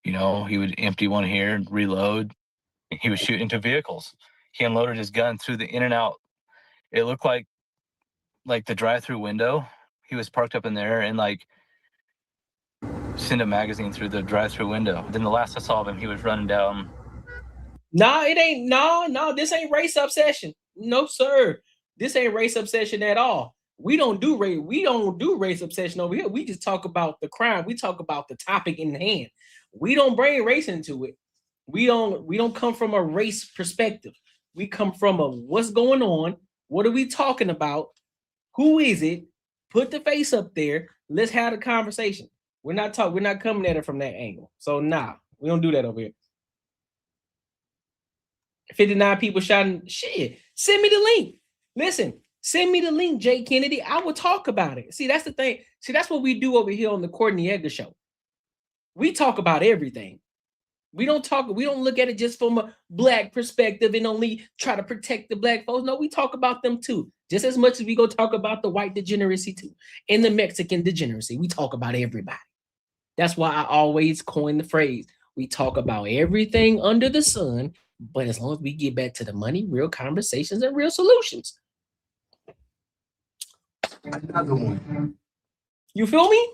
You know, he would empty one here and reload. He was shooting into vehicles. He unloaded his gun through the In-N-Out. It looked like the drive-through window. He was parked up in there and send a magazine through the drive-through window. Then the last I saw of him, he was running down. No, it ain't. No, this ain't race obsession. No, sir. This ain't race obsession at all. We don't do race obsession over here. We just talk about the crime. We talk about the topic in hand. We don't bring race into it. We don't come from a race perspective. We come from a what's going on? What are we talking about? Who is it? Put the face up there. Let's have a conversation. We're not coming at it from that angle. So nah, we don't do that over here. 59 people shot in shit. Send me the link. Listen, send me the link, Jay Kennedy. I will talk about it. See, that's the thing. See, that's what we do over here on the Courtnee Edgar Show. We talk about everything. We don't look at it just from a black perspective and only try to protect the black folks. No, we talk about them too. Just as much as we go talk about the white degeneracy too. And the Mexican degeneracy. We talk about everybody. That's why I always coin the phrase. We talk about everything under the sun, but as long as we get back to the money, real conversations, and real solutions. Another one. You feel me?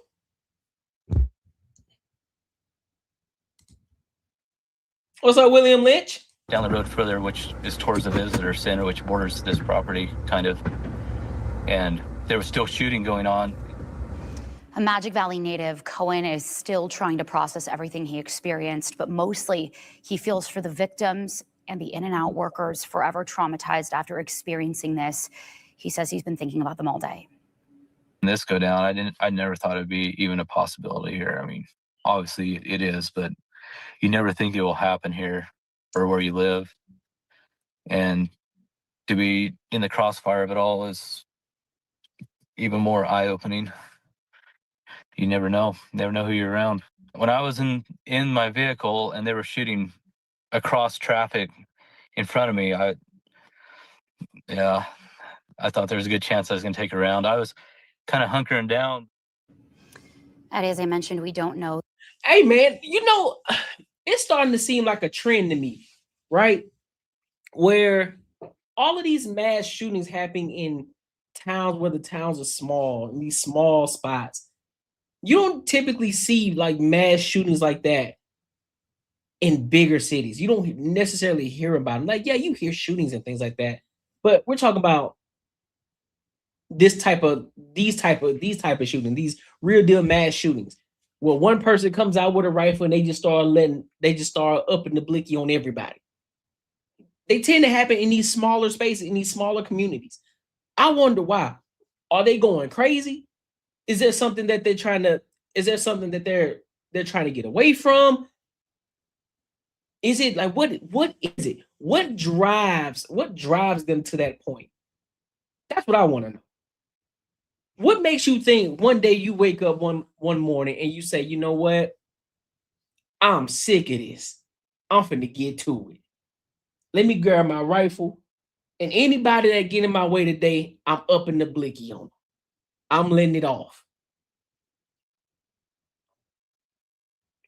What's up, William Lynch? Down the road further, which is towards the visitor center, which borders this property, kind of. And there was still shooting going on. A Magic Valley native, Cohen is still trying to process everything he experienced, but mostly he feels for the victims and the In-N-Out workers forever traumatized after experiencing this. He says he's been thinking about them all day. When this go down, I never thought it'd be even a possibility here. I mean, obviously it is, but you never think it will happen here. or where you live. And to be in the crossfire of it all is even more eye-opening. You never know who you're around. When I was in my vehicle and they were shooting across traffic in front of me, I thought there was a good chance I was going to take a round. I was kind of hunkering down. Eddie, as I mentioned, we don't know. Hey, man, it's starting to seem like a trend to me, right? Where all of these mass shootings happening in towns where the towns are small, in these small spots. You don't typically see like mass shootings like that in bigger cities. You don't necessarily hear about them. Like, yeah, you hear shootings and things like that, but we're talking about these type of shooting, these real deal mass shootings, where one person comes out with a rifle and they just start upping the blicky on everybody. They tend to happen in these smaller spaces, in these smaller communities. I wonder why. Are they going crazy? Is there something that they're trying to get away from? Is it like what is it? What drives them to that point? That's what I want to know. What makes you think one day you wake up one morning and you say, you know what? I'm sick of this. I'm finna get to it. Let me grab my rifle, and anybody that get in my way today, I'm upping the blicky on them. I'm letting it off.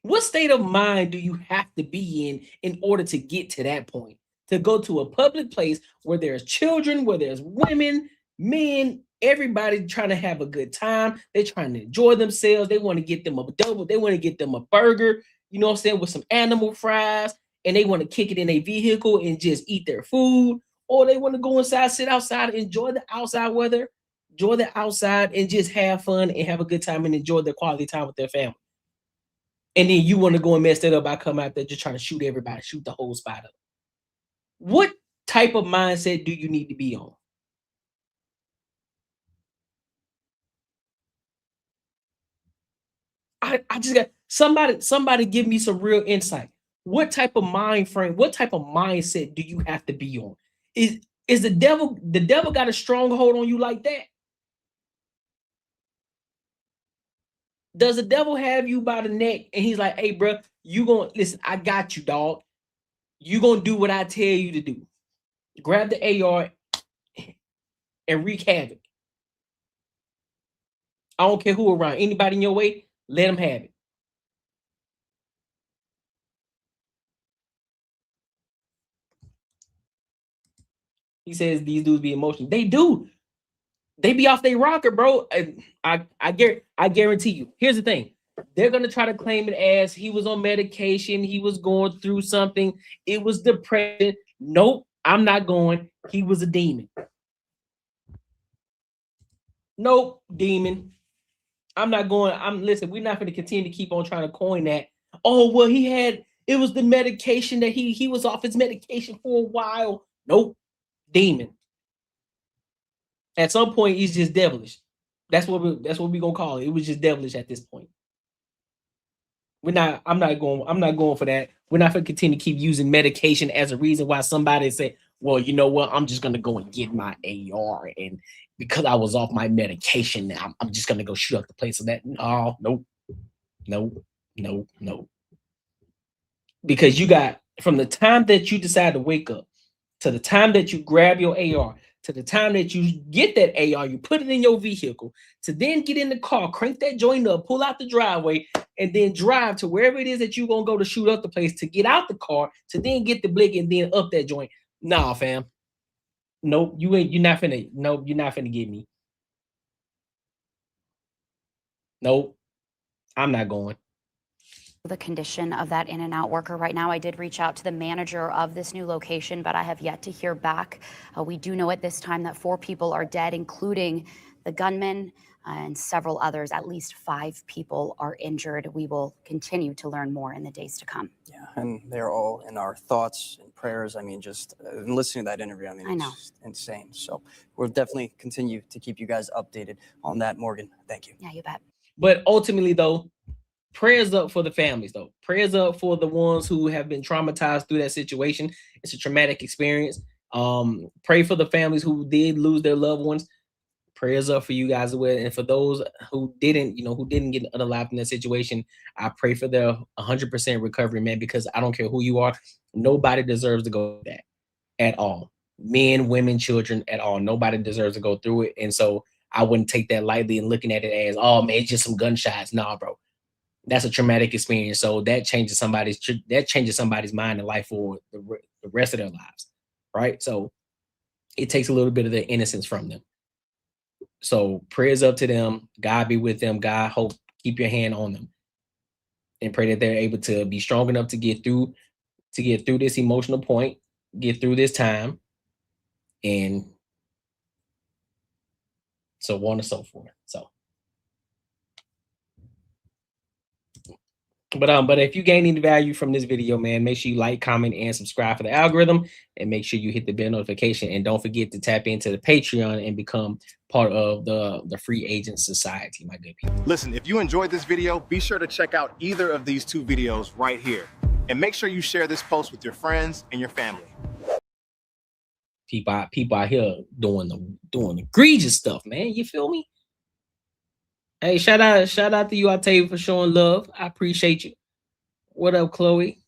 What state of mind do you have to be in order to get to that point? To go to a public place where there's children, where there's women, men, everybody trying to have a good time. They're trying to enjoy themselves. They want to get them a double. They want to get them a burger, you know what I'm saying, with some animal fries, and they want to kick it in a vehicle and just eat their food. Or they want to go inside, sit outside, enjoy the outside weather, enjoy the outside, and just have fun and have a good time and enjoy their quality time with their family. And then you want to go and mess that up by coming out there just trying to shoot everybody, shoot the whole spot up. What type of mindset do you need to be on? I just got somebody give me some real insight. What type of mind frame, what type of mindset do you have to be on? Is the devil got a stronghold on you like that? Does the devil have you by the neck and he's like, hey, bro, you gonna listen, I got you, dog. You gonna do what I tell you to do. Grab the AR and wreak havoc. I don't care who around. Anybody in your way, let them have it. He says these dudes be emotional. They do. They be off their rocker, bro. I guarantee you. Here's the thing. They're gonna try to claim it as he was on medication, he was going through something, it was depression. Nope, I'm not going. He was a demon. Nope, demon. I'm not going. Listen, we're not going to continue to keep on trying to coin that. Oh, well, it was the medication that he was off his medication for a while. Nope, demon. At some point, he's just devilish. That's what we're gonna call it. It was just devilish at this point. I'm not going for that. We're not going to continue to keep using medication as a reason why somebody say, well, you know what? I'm just going to go and get my AR, and because I was off my medication now, I'm just going to go shoot up the place of that. No, nope. Because you got, from the time that you decide to wake up to the time that you grab your AR, to the time that you get that AR, you put it in your vehicle, to then get in the car, crank that joint up, pull out the driveway, and then drive to wherever it is that you're going to go to shoot up the place, to get out the car, to then get the blick and then up that joint. Nah, fam. Nope, you're not finna get me. Nope, I'm not going. The condition of that In-N-Out worker right now. I did reach out to the manager of this new location, but I have yet to hear back. We do know at this time that 4 people are dead, including the gunman and several others. At least 5 people are injured. We will continue to learn more in the days to come. Yeah, and they're all in our thoughts and prayers. I mean, just listening to that interview, I mean, it's just insane. So we'll definitely continue to keep you guys updated on that, Morgan. Thank you. Yeah, you bet. But ultimately, though, prayers up for the families, though. Prayers up for the ones who have been traumatized through that situation. It's a traumatic experience. Pray for the families who did lose their loved ones. Prayers up for you guys as well. And for those who didn't, who didn't get unalived in that situation, I pray for their 100% recovery, man, because I don't care who you are. Nobody deserves to go through that at all. Men, women, children, at all. Nobody deserves to go through it. And so I wouldn't take that lightly and looking at it as, oh man, it's just some gunshots. Nah, bro. That's a traumatic experience. So that changes somebody's mind and life for the rest of their lives. Right. So it takes a little bit of the innocence from them. So prayers up to them. God be with them. God, keep your hand on them, and pray that they're able to be strong enough to get through this emotional point, get through this time, and so on and so forth. So, but if you gain any value from this video, man, make sure you like, comment, and subscribe for the algorithm, and make sure you hit the bell notification, and don't forget to tap into the Patreon and become part of the Free Agent Society, my good people. Listen, if you enjoyed this video, be sure to check out either of these 2 videos right here, and make sure you share this post with your friends and your family. People out here doing egregious stuff, man. You feel me? Hey, shout out to you, Octavia, for showing love. I appreciate you. What up, Chloe?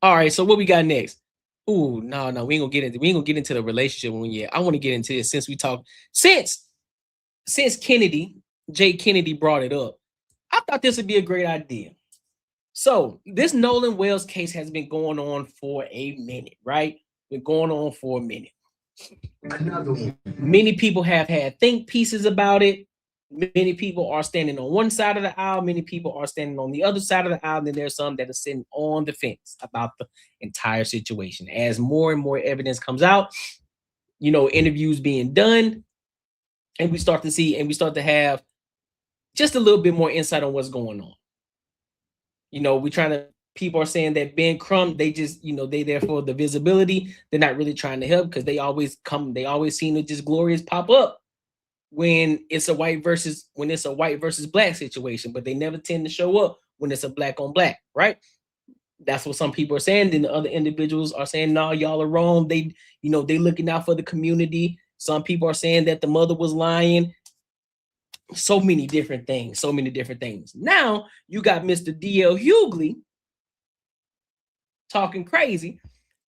All right, so what we got next? Ooh, no, we ain't gonna get into the relationship one yet. I want to get into it since Kennedy, Jake Kennedy brought it up. I thought this would be a great idea. So this Nolan Wells case has been going on for a minute, right? Been going on for a minute. Many people have had think pieces about it. Many people are standing on one side of the aisle. Many people are standing on the other side of the aisle. And there's some that are sitting on the fence about the entire situation. As more and more evidence comes out, interviews being done, and we start to have just a little bit more insight on what's going on. People are saying that Ben Crump, they just, they there for the visibility. They're not really trying to help because they always seem to just glorious pop up when it's a white versus black situation, but they never tend to show up when it's a black on black, right? That's what some people are saying. Then the other individuals are saying, no, y'all are wrong. They looking out for the community. Some people are saying that the mother was lying. So many different things. Now you got Mr. D.L. Hughley talking crazy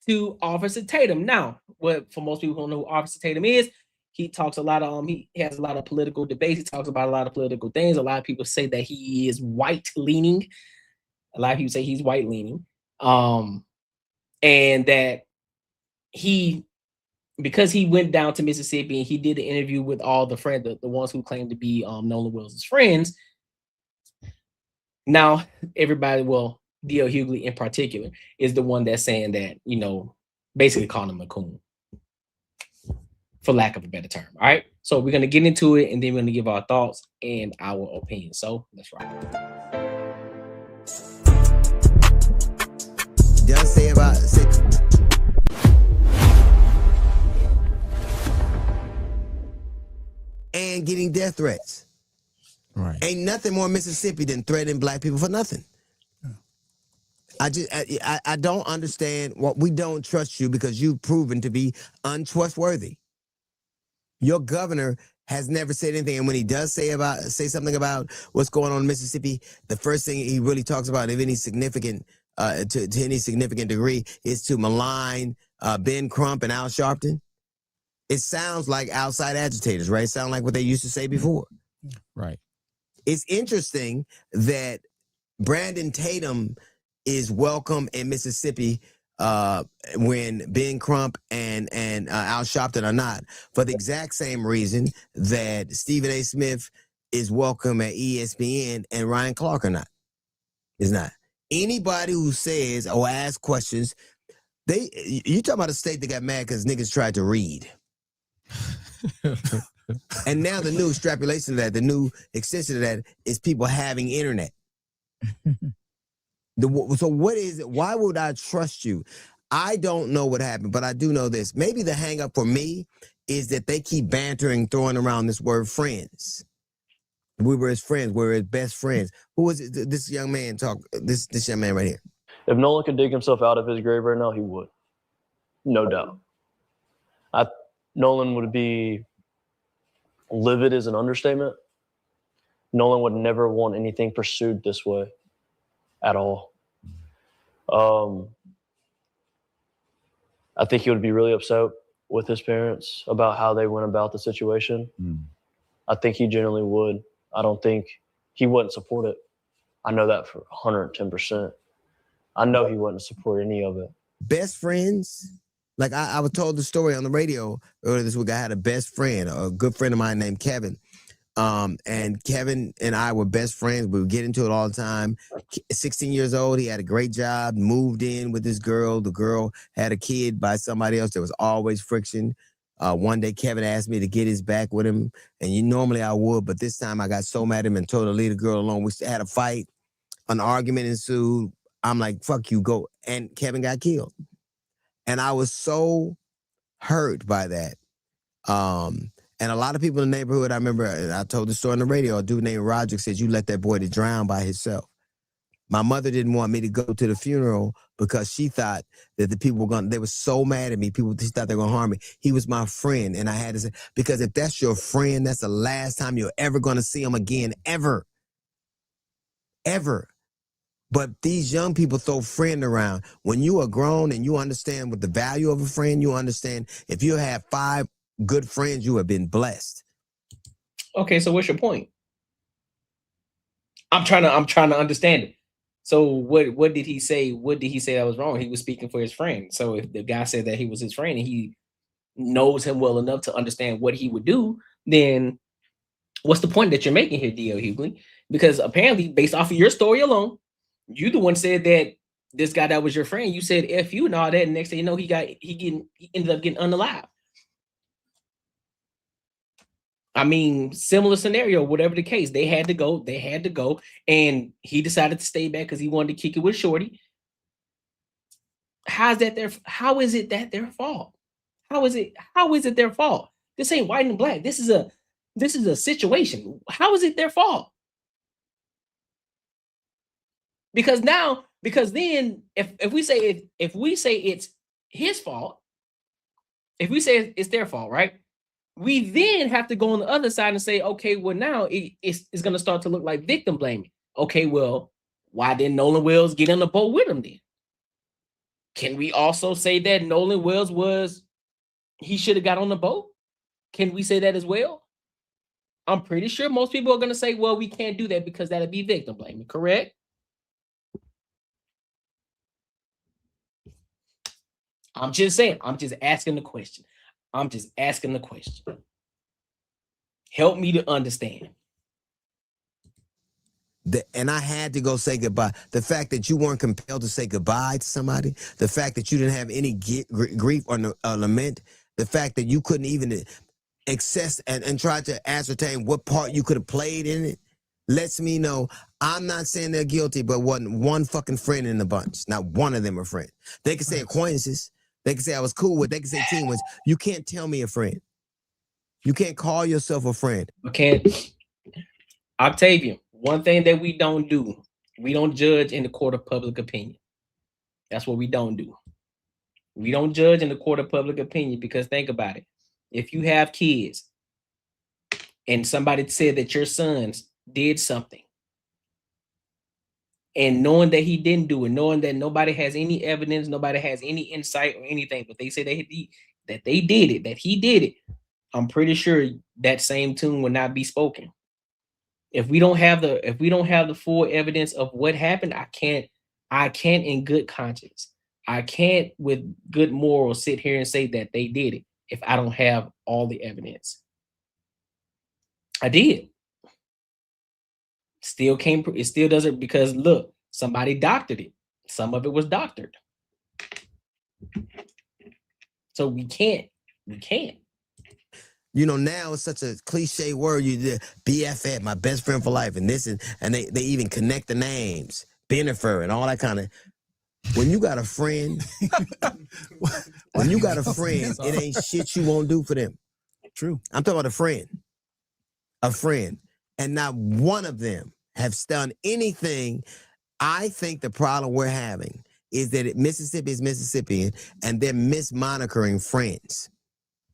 to Officer Tatum. Now, for most people who don't know who Officer Tatum is, he talks a lot of he has a lot of political debates. He talks about a lot of political things. A lot of people say that he is white leaning. And that because he went down to Mississippi and he did an interview with all the friends, the ones who claim to be Nolan Wells' friends. Now everybody, D.L. Hughley in particular, is the one that's saying that, basically calling him a coon, for lack of a better term. All right. So we're going to get into it, and then we're going to give our thoughts and our opinions. So let's rock. Just say about 6. And getting death threats. Right. Ain't nothing more Mississippi than threatening black people for nothing. I don't understand what we don't trust you because you've proven to be untrustworthy. Your governor has never said anything, and when he does say something about what's going on in Mississippi, the first thing he really talks about, if any significant to any significant degree, is to malign Ben Crump and Al Sharpton. It sounds like outside agitators, right? It sounds like what they used to say before. Right. It's interesting that Brandon Tatum is welcome in Mississippi when Ben Crump and Al Sharpton are not, for the exact same reason that Stephen A. Smith is welcome at ESPN and Ryan Clark are not. Is not. Anybody who says or asks questions, you talking about a state that got mad because niggas tried to read. And now the new extrapolation of that, the new extension of that is people having internet. So what is it? Why would I trust you? I don't know what happened, but I do know this. Maybe the hang up for me is that they keep bantering, throwing around this word friends. We were his friends. We were his best friends. Who was it? This young man this young man right here. If Nolan could dig himself out of his grave right now, he would. No doubt. Nolan would be livid is an understatement. Nolan would never want anything pursued this way at all. I think he would be really upset with his parents about how they went about the situation. I think he genuinely would. I don't think he wouldn't support it. I know that for 110%. I know he wouldn't support any of it. Best friends? Like I was told the story on the radio earlier this week. I had a best friend, a good friend of mine named Kevin. And Kevin and I were best friends. We would get into it all the time. 16 years old, he had a great job, moved in with this girl. The girl had a kid by somebody else. There was always friction. One day, Kevin asked me to get his back with him. And normally I would, but this time I got so mad at him and told her to leave the girl alone. We had a fight. An argument ensued. I'm like, fuck you, go. And Kevin got killed. And I was so hurt by that. And a lot of people in the neighborhood, I remember, I told the story on the radio, a dude named Roger said, you let that boy to drown by himself. My mother didn't want me to go to the funeral because she thought that the people were they were so mad at me. She thought they were going to harm me. He was my friend. And I had to say, because if that's your friend, that's the last time you're ever going to see him again, ever. Ever. But these young people throw friend around. When you are grown and you understand what the value of a friend, you understand if you have 5 good friends, you have been blessed. Okay, so what's your point? I'm trying to understand it. So what did he say? What did he say that was wrong? He was speaking for his friend. So if the guy said that he was his friend and he knows him well enough to understand what he would do, then what's the point that you're making here, D.L. Hughley? Because apparently, based off of your story alone, you the one said that this guy that was your friend, you said F you and all that, and next thing you know, he ended up getting unalive. I mean, similar scenario, whatever the case, they had to go, and he decided to stay back because he wanted to kick it with Shorty. How is it that their fault? How is it their fault? This ain't white and black. This is a situation. How is it their fault? Because then if we say it's his fault, if we say it's their fault, right? We then have to go on the other side and say, okay, well now it's going to start to look like victim blaming. Okay, well, why didn't Nolan Wells get on the boat with him then? Can we also say that Nolan Wells he should have got on the boat? Can we say that as well? I'm pretty sure most people are going to say, well, we can't do that because that'd be victim blaming, correct? I'm just saying, I'm just asking the question. Help me to understand. And I had to go say goodbye. The fact that you weren't compelled to say goodbye to somebody, the fact that you didn't have any grief or lament, the fact that you couldn't even access and try to ascertain what part you could have played in it, lets me know I'm not saying they're guilty, but wasn't one fucking friend in the bunch. Not one of them are friends. They can say acquaintances. They can say I was cool with. They can say team was. You can't tell me a friend. You can't call yourself a friend. Okay. Octavian, one thing that we don't do, we don't judge in the court of public opinion. That's what we don't do. We don't judge in the court of public opinion because think about it. If you have kids and somebody said that your sons did something, and knowing that he didn't do it, knowing that nobody has any evidence, nobody has any insight or anything, but they say that they did it, that he did it, I'm pretty sure that same tune will not be spoken. If we don't have the full evidence of what happened, I can't in good conscience, I can't with good morals sit here and say that they did it if I don't have all the evidence. I did. It still doesn't, because look, somebody doctored it. Some of it was doctored. So we can't. You know, now it's such a cliche word. You did BFF, my best friend for life, and this and they even connect the names, Bennifer and all that kind of. When you got a friend, it ain't shit you won't do for them. True. I'm talking about a friend. and not one of them have done anything. I think the problem we're having is that Mississippi is Mississippian, and they're mismonitoring friends.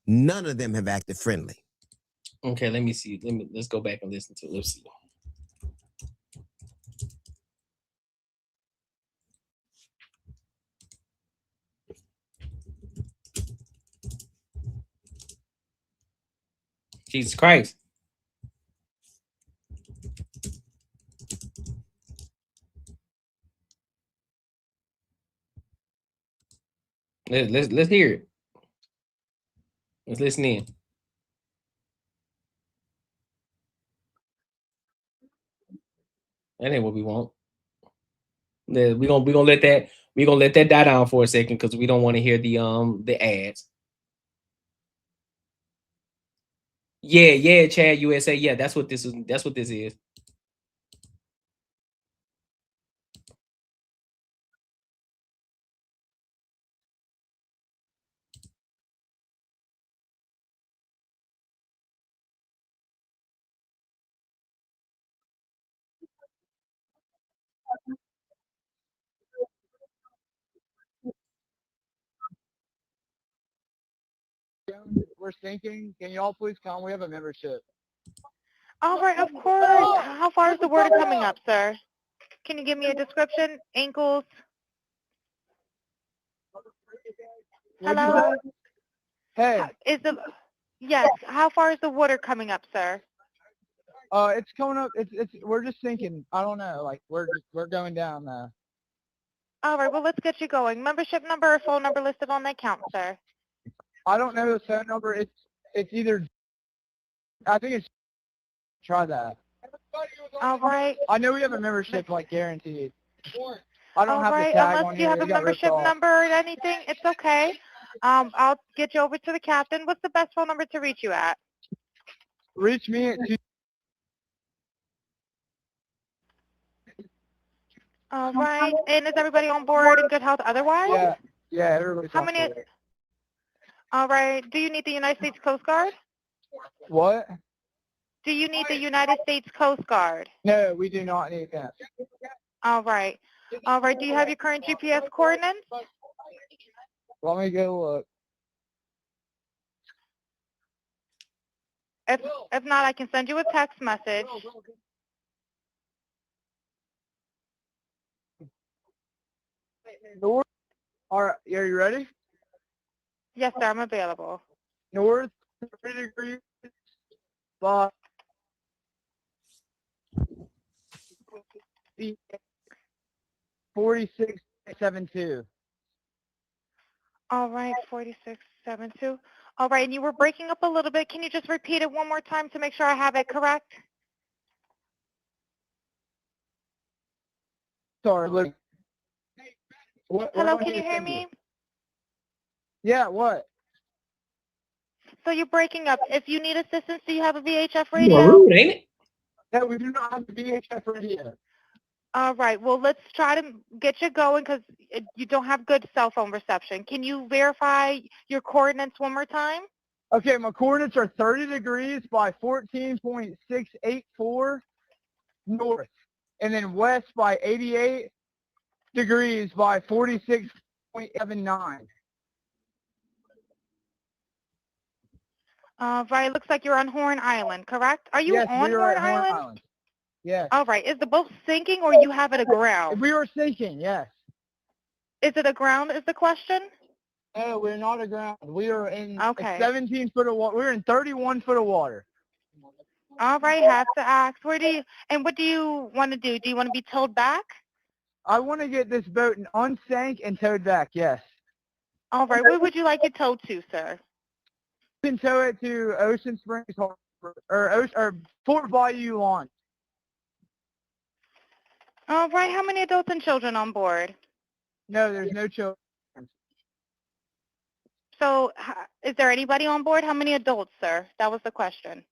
None of them have acted friendly. Okay, let me see. Let's go back and listen to it. Let's see. Jesus Christ. Let's hear it. Let's listen in. That ain't what we want. We're gonna let that die down for a second because we don't want to hear the ads. Yeah, Chad USA. Yeah, that's what this is. That's what this is. We're sinking. Can y'all please come? We have a membership. All right, of course. How far is the water coming up, sir? Can you give me a description? Ankles? Hello? Hey. Yes, how far is the water coming up, sir? It's coming up. We're just sinking. I don't know. Like we're going down now. All right, well, let's get you going. Membership number or phone number listed on the account, sir? I don't know the phone number. It's either. I think it's. Try that. All right. I know we have a membership, like guaranteed. I don't All have right, the tag unless on you here. have a It got ripped membership off. number or anything, it's okay. I'll get you over to the captain. What's the best phone number to reach you at? Reach me at All right, and is everybody on board in good health otherwise? Yeah, everybody's How on many? board. All right, do you need the United States Coast Guard? What? Do you need the United States Coast Guard? No, we do not need that. All right. All right, do you have your current GPS coordinates? Let me go look. If not, I can send you a text message. North. All right, are you ready? Yes, sir, I'm available. North 30 degrees. By 4672. All right, 4672. All right, and you were breaking up a little bit. Can you just repeat it one more time to make sure I have it correct? Sorry, look. Hello, can you hear me? Yeah, what? So you're breaking up. If you need assistance, do you have a VHF You are radio? rude, ain't it? No, we do not have the VHF radio. All right, well, let's try to get you going because you don't have good cell phone reception. Can you verify your coordinates one more time? Okay, my coordinates are 30 degrees by 14.684 north, and then west by 88 degrees by 46.79. Right, looks like you're on Horn Island, correct? Are you Yes, on we are Horn at Horn Island? Island. Yes. All right, is the boat sinking or you have it aground? We are sinking, yes. Is it aground is the question? No, we're not aground. We are in Okay. 17 foot of water. We're in 31 foot of water. All right, have to ask. What do you want to do? Do you want to be towed back? I want to get this boat unsank and towed back, yes. All right, where would you like it towed to, sir? You can tow it to Ocean Springs Harbor, or Fort Bayou Launch. All right, how many adults and children on board? No, there's no children. So is there anybody on board? How many adults, sir? That was the question.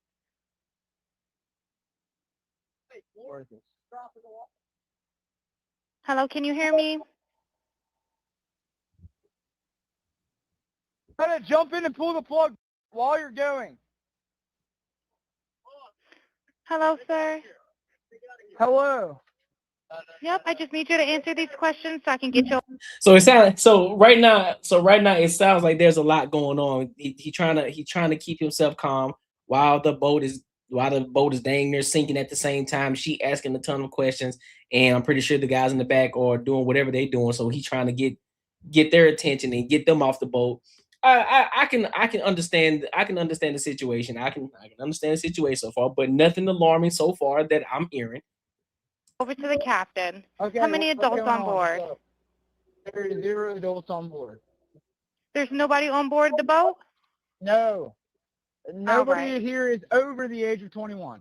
Hello, can you hear me? Try to jump in and pull the plug while you're going. Hello, sir. Hello. Yep, I just need you to answer these questions so I can get you. So it sounds right now it sounds like there's a lot going on. He trying to keep himself calm while the boat is dang near sinking at the same time. She asking a ton of questions, and I'm pretty sure the guys in the back are doing whatever they're doing. So he's trying to get their attention and get them off the boat. I can understand the situation. I can understand the situation so far, but nothing alarming so far that I'm hearing. Over to the captain. Okay. How many adults on board? So, there are 0 adults on board. There's nobody on board the boat? No. Nobody right. here is over the age of 21.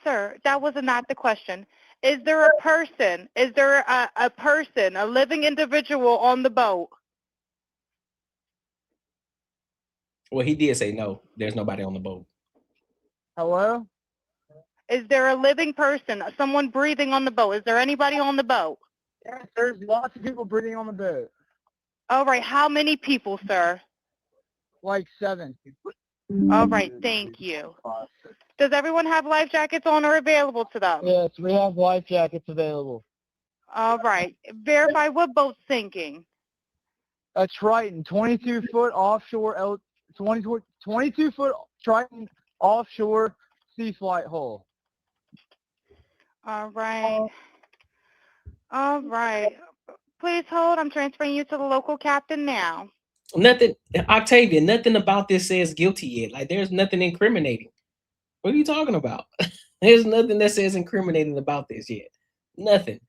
Sir, that was not the question. Is there a person? Is there a person, a living individual on the boat? Well, he did say no. There's nobody on the boat. Hello? Is there a living person, someone breathing on the boat? Is there anybody on the boat? Yes, there's lots of people breathing on the boat. All right. How many people, sir? Like 7. All right. Thank you. Does everyone have life jackets on or available to them? Yes, we have life jackets available. All right. Verify what boat's sinking. A Triton, 22-foot offshore, 22-foot Triton offshore sea flight hull. All right. All right. Please hold. I'm transferring you to the local captain now. Nothing, Octavia, nothing about this says guilty yet. Like, there's nothing incriminating. What are you talking about? There's nothing that says incriminating about this yet. Nothing.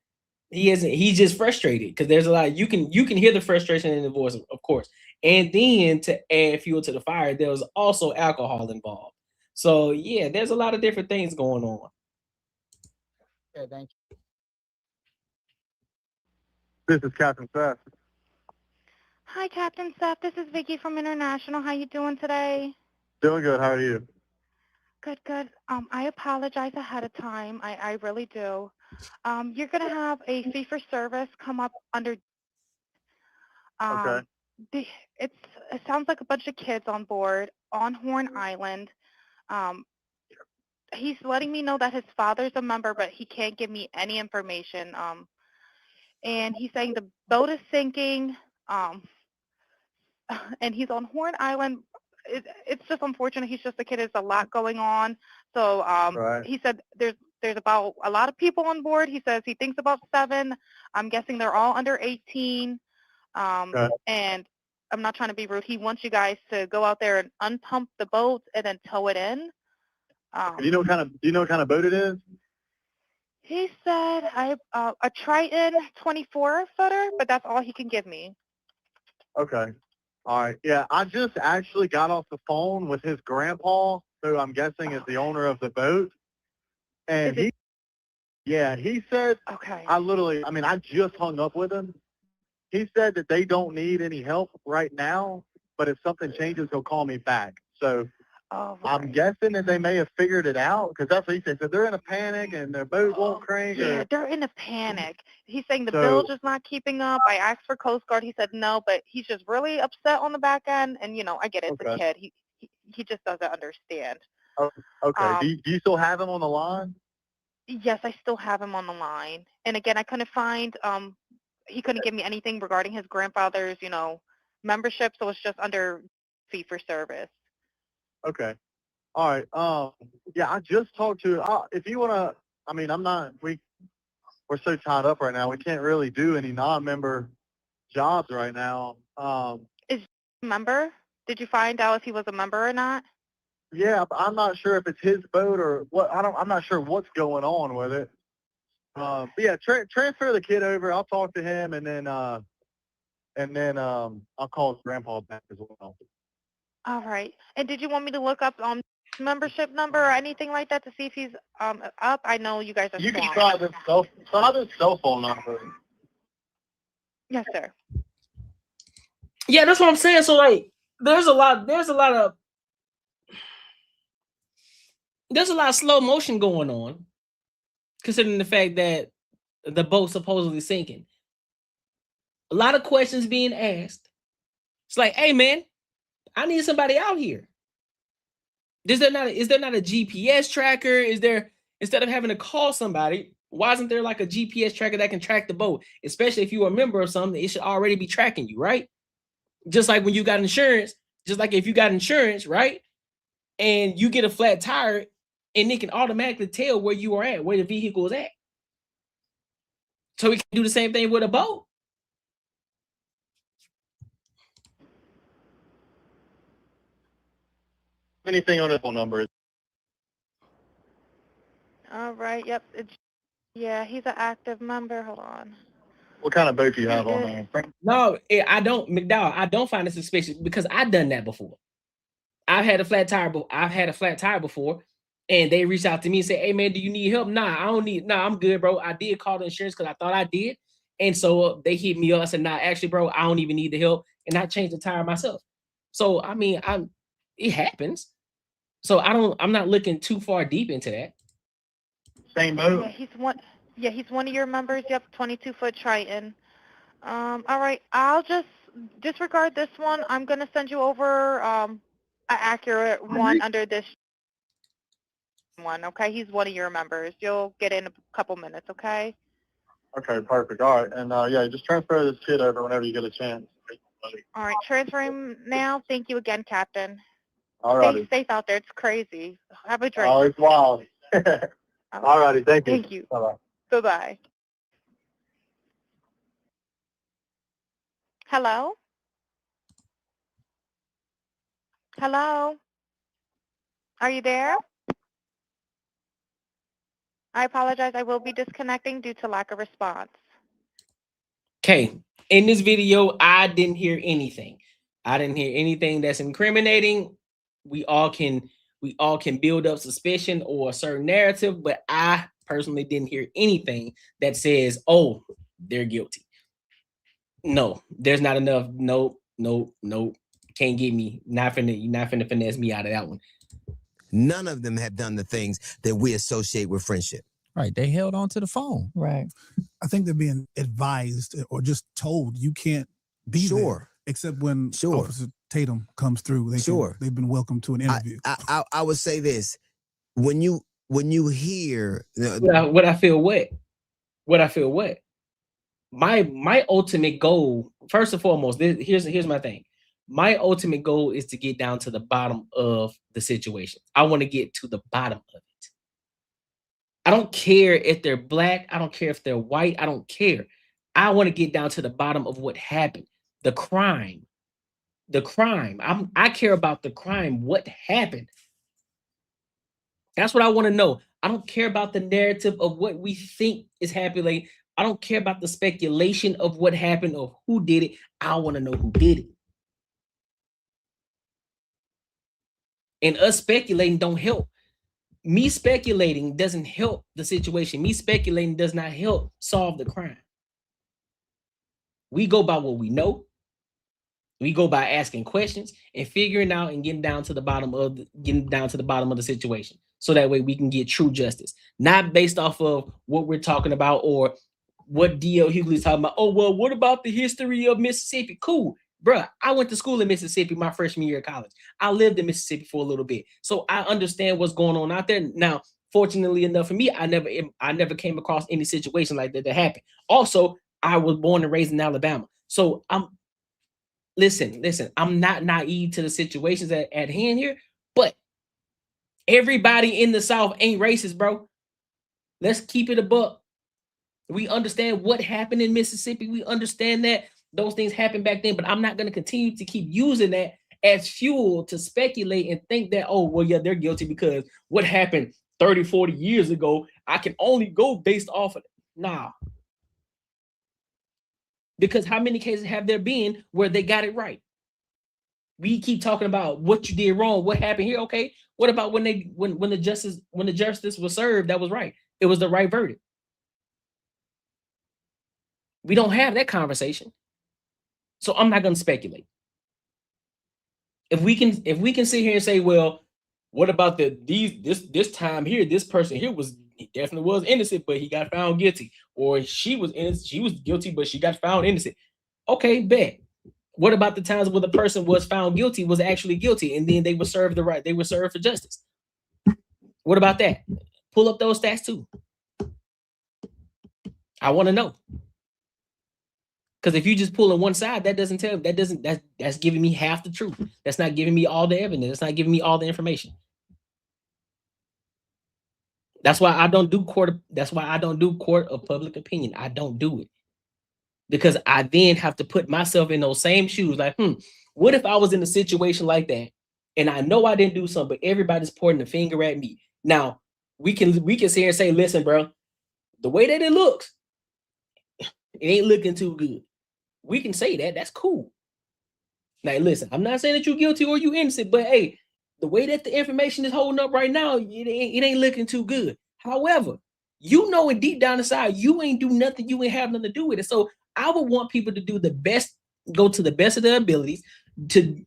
He isn't. He's just frustrated because there's a lot. You can hear the frustration in the voice, of course. And then to add fuel to the fire, there was also alcohol involved. So yeah, there's a lot of different things going on. Okay, thank you. This is Captain Seth. Hi, Captain Seth. This is Vicky from International. How you doing today? Doing good. How are you? Good, good. I apologize ahead of time. I really do. You're going to have a fee for service come up under. Okay. It sounds like a bunch of kids on board on Horn Island. He's letting me know that his father's a member, but he can't give me any information. And he's saying the boat is sinking. And he's on Horn Island. It's just unfortunate. He's just a kid. There's a lot going on. So Right. he said there's about a lot of people on board. He says he thinks about 7. I'm guessing they're all under 18. Okay. And I'm not trying to be rude. He wants you guys to go out there and unpump the boat and then tow it in. Do you know what kind of boat it is? He said a Triton 24-footer, but that's all he can give me. Okay. All right. Yeah, I just actually got off the phone with his grandpa, who I'm guessing is the owner of the boat. And he said, okay. I just hung up with him. He said that they don't need any help right now, but if something changes, he'll call me back. So I'm guessing that they may have figured it out, because that's what he said. So they're in a panic and their boat won't crank. Yeah, they're in a panic. He's saying the bilge is not keeping up. I asked for Coast Guard. He said no, but he's just really upset on the back end. And, I get it. It's a kid. He just doesn't understand. Oh, okay. Do you still have him on the line? Yes, I still have him on the line. And again, I couldn't find, he couldn't give me anything regarding his grandfather's, membership. So it's just under fee for service. Okay. All right. Yeah, I just talked to, if you want to, we're so tied up right now. We can't really do any non-member jobs right now. Is he a member? Did you find out if he was a member or not? Yeah, but I'm not sure if it's his boat or what. I'm not sure what's going on with it. But yeah, transfer the kid over. I'll talk to him, and then I'll call his grandpa back as well. All right. And did you want me to look up membership number or anything like that to see if he's up? I know you guys are. You can try this cell phone number. Yes, sir. Yeah, that's what I'm saying. So like, there's a lot of slow motion going on, considering the fact that the boat's supposedly sinking. A lot of questions being asked. It's like, hey man, I need somebody out here. Is there not a GPS tracker? Is there, instead of having to call somebody, why isn't there like a GPS tracker that can track the boat? Especially if you're a member of something, it should already be tracking you, right? Just like when you got insurance, just like if you got insurance, right? And you get a flat tire, and it can automatically tell where you are at, where the vehicle is at. So we can do the same thing with a boat. Anything on his phone number? All right. Yep. Yeah, he's an active member. Hold on. What kind of boat do you have on there? No, I don't, McDowell. I don't find it suspicious because I've done that before. I've had a flat tire before, and they reached out to me and said, "Hey man, do you need help?" Nah, I don't need. Nah, I'm good, bro. I did call the insurance because I thought I did, and so they hit me up. I said, "Nah, actually, bro, I don't even need the help," and I changed the tire myself. So I mean, it happens. So I'm not looking too far deep into that. Same boat. Yeah, he's one of your members. Yep, 22-foot Triton. All right, I'll just disregard this one. I'm gonna send you over an accurate one under this one. Okay, he's one of your members. You'll get in a couple minutes. Okay. Okay, perfect. All right, and yeah, just transfer this kid over whenever you get a chance. All right, transfer him now. Thank you again, Captain. All righty. Stay safe out there. It's crazy. Have a drink. Oh, it's wild. All righty, thank you. Thank you. Bye-bye. Bye-bye. Hello? Hello? Are you there? I apologize. I will be disconnecting due to lack of response. Okay, in this video, I didn't hear anything. I didn't hear anything that's incriminating. We all can build up suspicion or a certain narrative, but I personally didn't hear anything that says, "Oh, they're guilty." No, there's not enough. Nope. Can't get me. You're not finna finesse me out of that one. None of them have done the things that we associate with friendship. Right. They held on to the phone. Right. I think they're being advised or just told you can't be there. Except when Officer Tatum comes through, they've been welcomed to an interview. I would say this: when you hear what I feel wet. My ultimate goal, first and foremost, here's my thing. My ultimate goal is to get down to the bottom of the situation. I want to get to the bottom of it. I don't care if they're black. I don't care if they're white. I don't care. I want to get down to the bottom of what happened. The crime. I care about the crime. What happened? That's what I want to know. I don't care about the narrative of what we think is happening. I don't care about the speculation of what happened or who did it. I want to know who did it. And us speculating don't help. Me speculating doesn't help the situation. Me speculating does not help solve the crime. We go by what we know. We go by asking questions and figuring out and getting down to the bottom of the situation. So that way we can get true justice. Not based off of what we're talking about or what D.L. Hughley's talking about. Oh, well, what about the history of Mississippi? Cool. Bruh, I went to school in Mississippi my freshman year of college. I lived in Mississippi for a little bit. So I understand what's going on out there. Now, fortunately enough for me, I never came across any situation like that happened. Also, I was born and raised in Alabama. So listen, I'm not naive to the situations at hand here, but everybody in the South ain't racist, bro. Let's keep it a buck. We understand what happened in Mississippi. We understand that those things happened back then, but I'm not going to continue to keep using that as fuel to speculate and think that, oh, well, yeah, they're guilty because what happened 30, 40 years ago, I can only go based off of it. Nah. Because how many cases have there been where they got it right? We keep talking about what you did wrong, what happened here. Okay, what about when the justice was served, that was right? It was the right verdict. We don't have that conversation. So I'm not going to speculate. If we can sit here and say, well, what about this time here? This person here he definitely was innocent, but he got found guilty, or she was innocent, she was guilty, but she got found innocent. Okay, bet. What about the times where the person was found guilty, was actually guilty, and then they were served they were served for justice? What about that? Pull up those stats too. I want to know. Because if you just pull on one side, that's giving me half the truth. That's not giving me all the evidence. That's not giving me all the information. That's why I don't do court of public opinion. I don't do it. Because I then have to put myself in those same shoes. Like, what if I was in a situation like that and I know I didn't do something, but everybody's pointing the finger at me? Now, we can sit here and say, listen, bro, the way that it looks, it ain't looking too good. We can say that. That's cool. Now, listen, I'm not saying that you're guilty or you innocent, but hey, the way that the information is holding up right now, it ain't looking too good. However, you know it deep down inside, you ain't do nothing, you ain't have nothing to do with it. So I would want people to do the best, go to the best of their abilities, to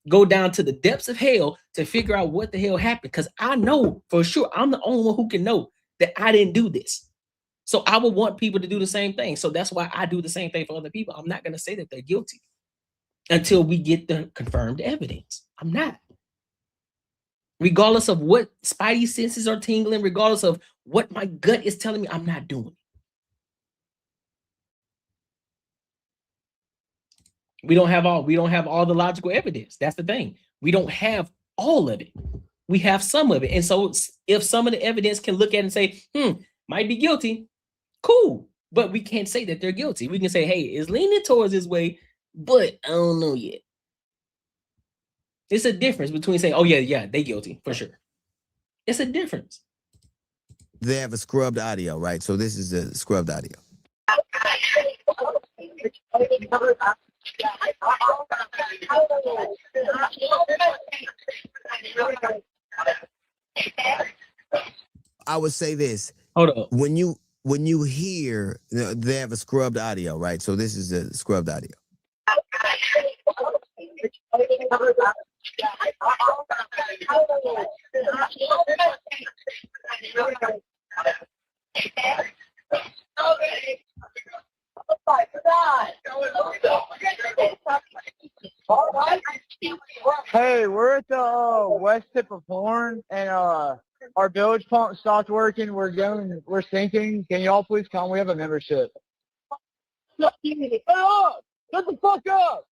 go down to the depths of hell to figure out what the hell happened. Because I know for sure I'm the only one who can know that I didn't do this. So I would want people to do the same thing. So that's why I do the same thing for other people. I'm not going to say that they're guilty until we get the confirmed evidence. I'm not. Regardless of what spidey senses are tingling, regardless of what my gut is telling me, I'm not doing it. We don't have all the logical evidence. That's the thing. We don't have all of it. We have some of it. And so if some of the evidence can look at it and say, might be guilty, cool. But we can't say that they're guilty. We can say, hey, it's leaning towards this way, but I don't know yet. It's a difference between saying, oh, yeah, they guilty for sure. It's a difference. They have a scrubbed audio, right? So this is a scrubbed audio. I would say this. Hold up. When you hear, they have a scrubbed audio, right? So this is a scrubbed audio. Hey, we're at the west tip of Horn, and our bilge pump stopped working. We're sinking. Can y'all please come? We have a membership. Shut the fuck up!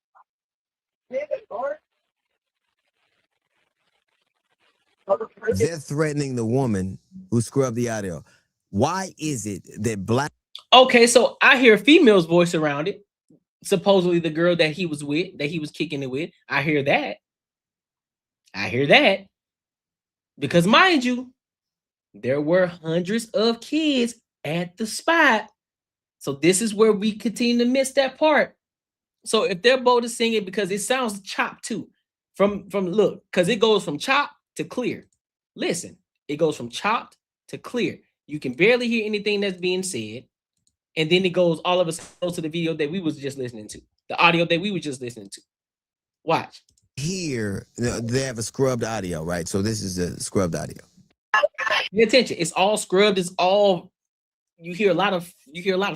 They're threatening the woman who scrubbed the audio. Why is it that black? Okay, so I hear a female's voice around it. Supposedly the girl that he was with, that he was kicking it with. I hear that. Because mind you, there were hundreds of kids at the spot. So this is where we continue to miss that part. So if they're both singing, because it sounds chopped too. From look, because it goes from chopped to clear. Listen, it goes from chopped to clear. You can barely hear anything that's being said. And then it goes all of a sudden to the video that we was just listening to. The audio that we were just listening to. Watch. Here, they have a scrubbed audio, right? So this is a scrubbed audio. Pay attention. It's all scrubbed. It's all, you hear a lot of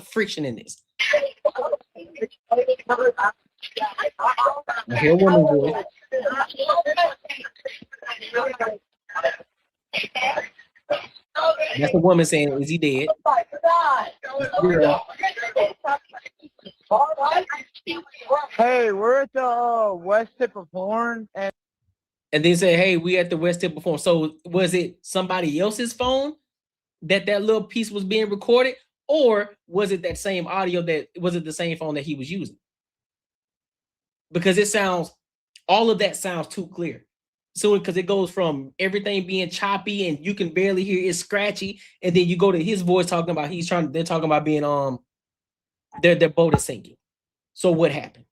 friction in this. I hear a woman's voice. That's the woman saying, is he dead? Yeah. Hey, we're at the west tip of Horn, and then say, hey, we at the west tip of Horn. So was it somebody else's phone that little piece was being recorded? Or was it that same audio was it the same phone that he was using? Because all of that sounds too clear. So because it goes from everything being choppy and you can barely hear it scratchy, and then you go to his voice talking about they're talking about being their boat is sinking. So what happened?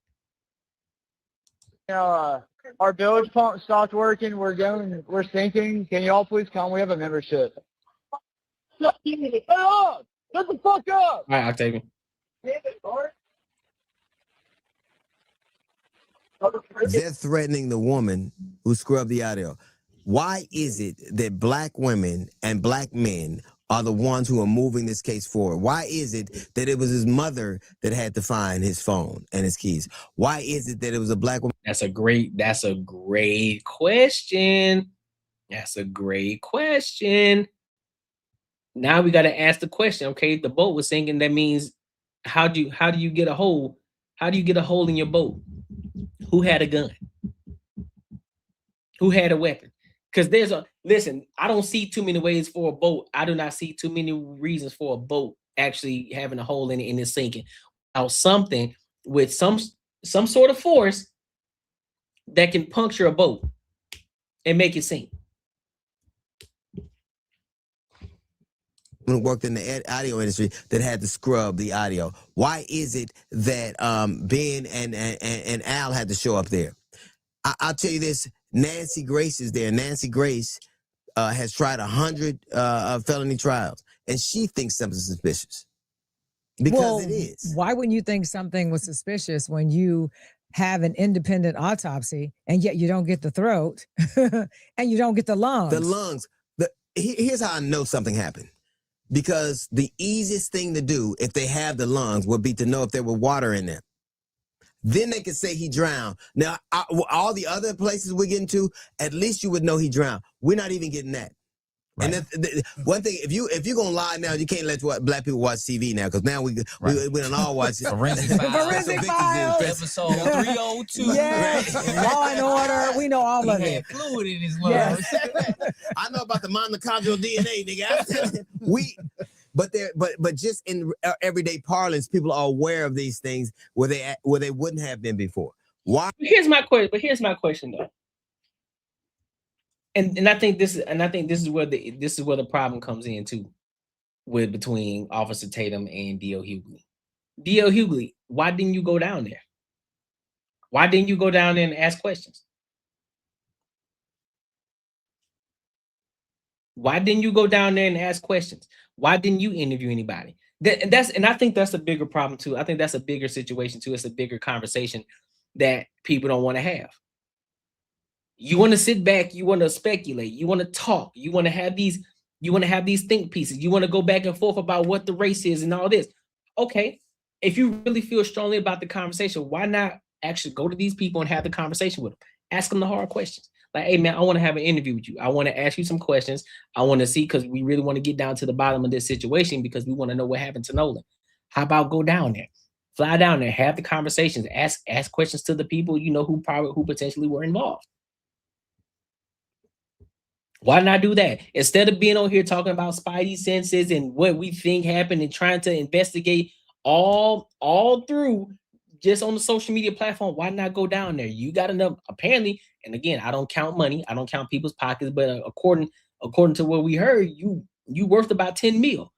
our bilge pump stopped working. We're sinking. Can y'all please come? We have a membership. Shut the fuck up! All right, Octavian. They're threatening the woman who scrubbed the audio. Why is it that black women and black men are the ones who are moving this case forward? Why is it that it was his mother that had to find his phone and his keys? Why is it that it was a black woman? That's a great question. That's a great question. Now we got to ask the question. Okay, the boat was sinking. That means how do you get a hole? How do you get a hole in your boat? Who had a gun? Who had a weapon? Because listen, I don't see too many ways for a boat. I do not see too many reasons for a boat actually having a hole in it and it's sinking. Without something with some sort of force that can puncture a boat and make it sink. Who worked in the audio industry that had to scrub the audio. Why is it that Ben and Al had to show up there? I'll tell you this. Nancy Grace is there. Nancy Grace has tried 100 felony trials, and she thinks something's suspicious because it is. Why wouldn't you think something was suspicious when you have an independent autopsy and yet you don't get the throat and you don't get the lungs? The lungs. Here's how I know something happened. Because the easiest thing to do if they have the lungs would be to know if there were water in them. Then they could say he drowned. Now, all the other places we're getting to, at least you would know he drowned. We're not even getting that. Right. And one thing, if you're gonna lie now, you can't let black people watch TV now, because now we don't all watch Forensic Files. Episode 302. Yes. Law and Order. We know all of it. Fluid in his lungs. Yes. I know about the mitochondrial DNA, nigga. But just in everyday parlance, people are aware of these things where they wouldn't have been before. Why? Here's my question though. And I think this is where the problem comes in too, between Officer Tatum and D.L. Hughley. D.L. Hughley, why didn't you go down there? Why didn't you go down there and ask questions? Why didn't you go down there and ask questions? Why didn't you interview anybody? And I think that's a bigger problem too. I think that's a bigger situation too. It's a bigger conversation that people don't want to have. You want to sit back, you want to speculate, you want to talk, you want to have these think pieces, you want to go back and forth about what the race is and all this. Okay, if you really feel strongly about the conversation, why not actually go to these people and have the conversation with them? Ask them the hard questions. Like, hey man, I want to have an interview with you. I want to ask you some questions. I want to see, because we really want to get down to the bottom of this situation, because we want to know what happened to Nolan. How about go down there? Fly down there, have the conversations, ask questions to the people you know who potentially were involved. Why not do that? Instead of being on here talking about spidey senses and what we think happened and trying to investigate all through just on the social media platform, why not go down there? You got enough, apparently, and again, I don't count money, I don't count people's pockets, but according to what we heard, you worth about 10 mil.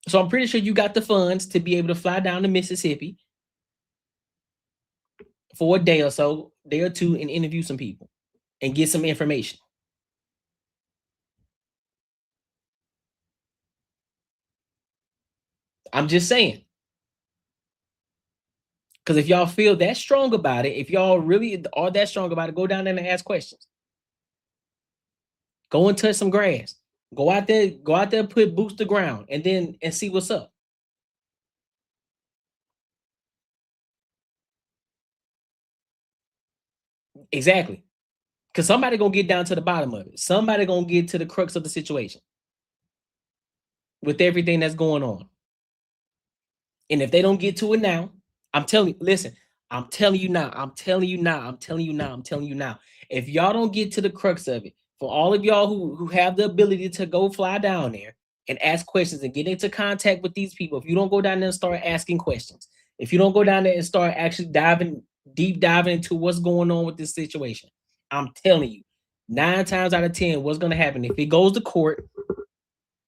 So I'm pretty sure you got the funds to be able to fly down to Mississippi for a day or two, and interview some people and get some information. I'm just saying. Because if y'all feel that strong about it, if y'all really are that strong about it, go down there and ask questions. Go and touch some grass. Go out there, put boots to ground, and see what's up. Exactly. Because somebody gonna get down to the bottom of it. Somebody gonna get to the crux of the situation with everything that's going on. And if they don't get to it now, I'm telling you now. If y'all don't get to the crux of it, for all of y'all who have the ability to go fly down there and ask questions and get into contact with these people, if you don't go down there and start asking questions, if you don't go down there and start actually deep diving into what's going on with this situation, I'm telling you, 9 times out of 10, what's going to happen if it goes to court,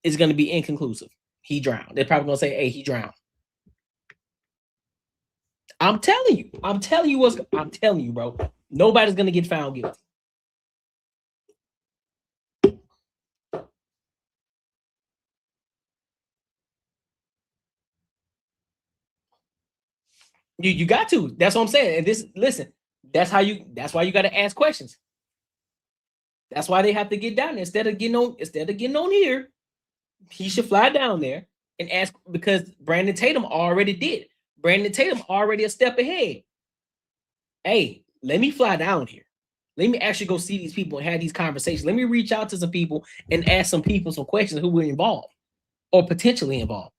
it's going to be inconclusive. He drowned. They're probably going to say, hey, he drowned. I'm telling you, bro. Nobody's gonna get found guilty. You got to. That's what I'm saying. And that's why you got to ask questions. That's why they have to get down there instead of getting on here he should fly down there and ask, because Brandon Tatum already did. Brandon Tatum already a step ahead. Hey, let me fly down here. Let me actually go see these people and have these conversations. Let me reach out to some people and ask some people some questions who were involved or potentially involved.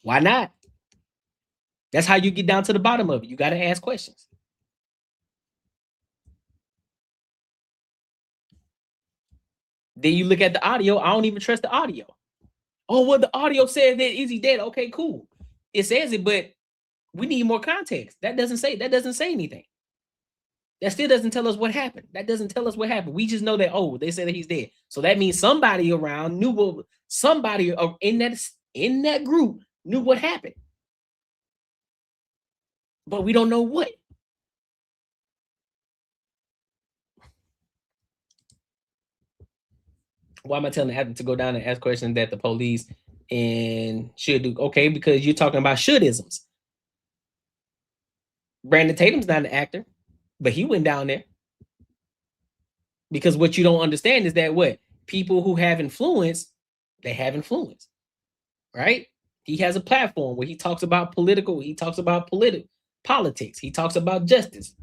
Why not? That's how you get down to the bottom of it. You got to ask questions. Then you look at the audio. I don't even trust the audio. Oh, well, the audio says that is he dead? Okay, cool. It says it, but we need more context. That doesn't say anything. That still doesn't tell us what happened. That doesn't tell us what happened. We just know that, oh, they said that he's dead. So that means somebody around knew what, somebody in that group knew what happened. But we don't know what. Why am I telling Adam to go down and ask questions that the police and should do? Okay, because you're talking about should-isms. Brandon Tatum's not an actor, but he went down there. Because what you don't understand is that what? People who have influence, they have influence, right? He has a platform where he talks about politics, he talks about justice.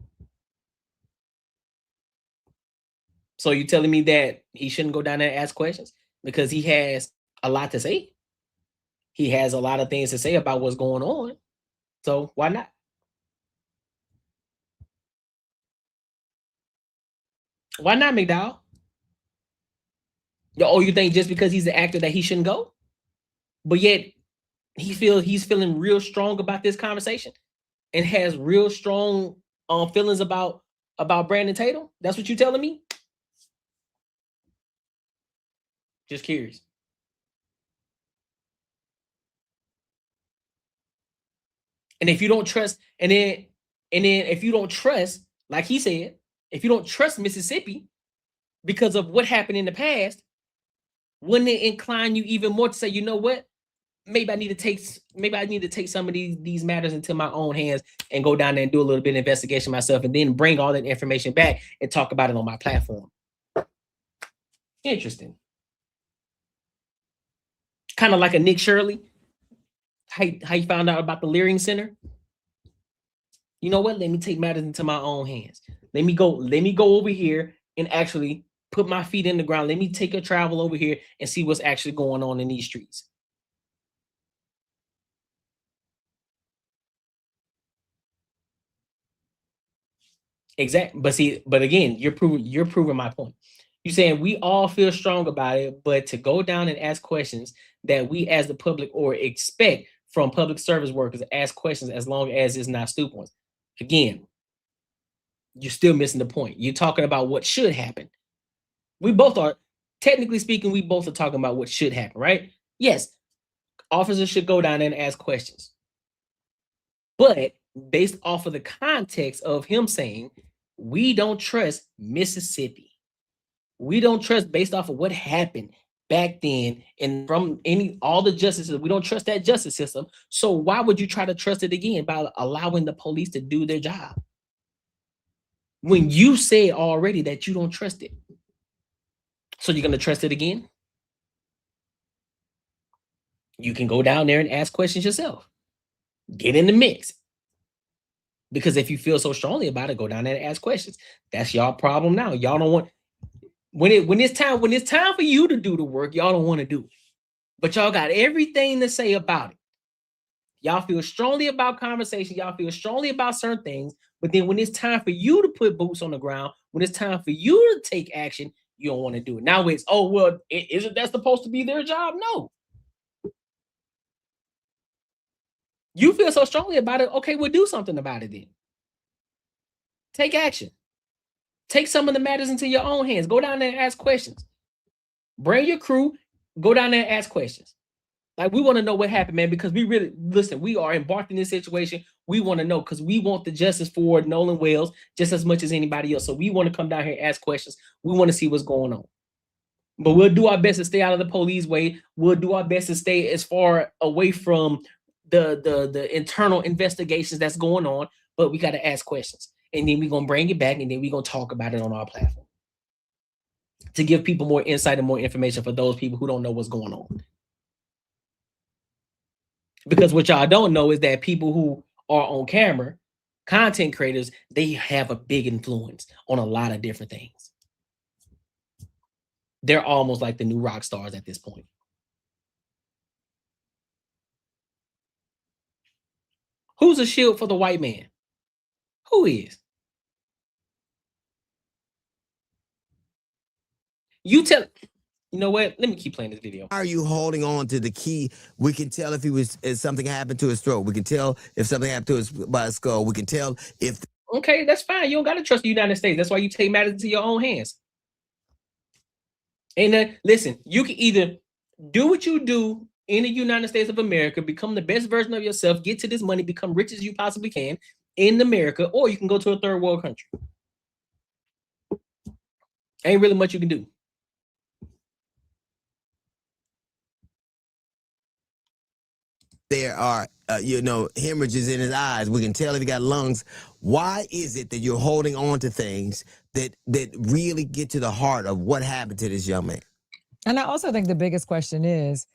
So you're telling me that he shouldn't go down there and ask questions because he has a lot to say? He has a lot of things to say about what's going on. So why not? Why not, McDowell? Oh, you think just because he's the actor that he shouldn't go? But yet he's feeling real strong about this conversation and has real strong feelings about Brandon Tatum? That's what you're telling me? Just curious. And if you don't trust, and then if you don't trust, like he said, if you don't trust Mississippi because of what happened in the past, wouldn't it incline you even more to say, you know what? Maybe I need to take some of these matters into my own hands and go down there and do a little bit of investigation myself and then bring all that information back and talk about it on my platform. Interesting. Kind of like a Nick Shirley. How you found out about the Leering Center? You know what? Let me take matters into my own hands. Let me go over here and actually put my feet in the ground. Let me take a travel over here and see what's actually going on in these streets. Exactly. But again, you're proving my point. You're saying we all feel strong about it, but to go down and ask questions that we as the public or expect from public service workers ask questions as long as it's not stupid ones. Again, you're still missing the point. You're talking about what should happen. We both are, technically speaking, we both are talking about what should happen, right? Yes, officers should go down there and ask questions. But based off of the context of him saying, we don't trust Mississippi. We don't trust based off of what happened back then and from all the justices. We don't trust that justice system. So why would you try to trust it again by allowing the police to do their job? When you said already that you don't trust it. So you're going to trust it again? You can go down there and ask questions yourself. Get in the mix. Because if you feel so strongly about it, go down there and ask questions. That's y'all problem now. Y'all don't want, when it's time for you to do the work, y'all don't want to do it. But y'all got everything to say about it. Y'all feel strongly about conversation. Y'all feel strongly about certain things. But then when it's time for you to put boots on the ground, when it's time for you to take action, you don't want to do it. Now it's, oh, well, isn't that supposed to be their job? No. You feel so strongly about it. Okay, we'll do something about it then. Take action. Take some of the matters into your own hands. Go down there and ask questions. Bring your crew. Go down there and ask questions. Like, we want to know what happened, man, because we really, listen, we are embarked in this situation. We want to know because we want the justice for Nolan Wells just as much as anybody else. So we want to come down here and ask questions. We want to see what's going on. But we'll do our best to stay out of the police way. We'll do our best to stay as far away from the internal investigations that's going on. But we got to ask questions. And then we're going to bring it back and then we're going to talk about it on our platform. to give people more insight and more information for those people who don't know what's going on. Because what y'all don't know is that people who are on camera, content creators, they have a big influence on a lot of different things. They're almost like the new rock stars at this point. Who's a shield for the white man? Who is? You tell. You know what? Let me keep playing this video. Why are you holding on to the key? We can tell if something happened to his throat. We can tell if something happened to his skull. We can tell if. Okay, that's fine. You don't got to trust the United States. That's why you take matters into your own hands. And listen, you can either do what you do in the United States of America, become the best version of yourself, get to this money, become rich as you possibly can in America, or you can go to a third world country. Ain't really much you can do. There are, hemorrhages in his eyes. We can tell if he got lungs. Why is it that you're holding on to things that really get to the heart of what happened to this young man? And I also think the biggest question is,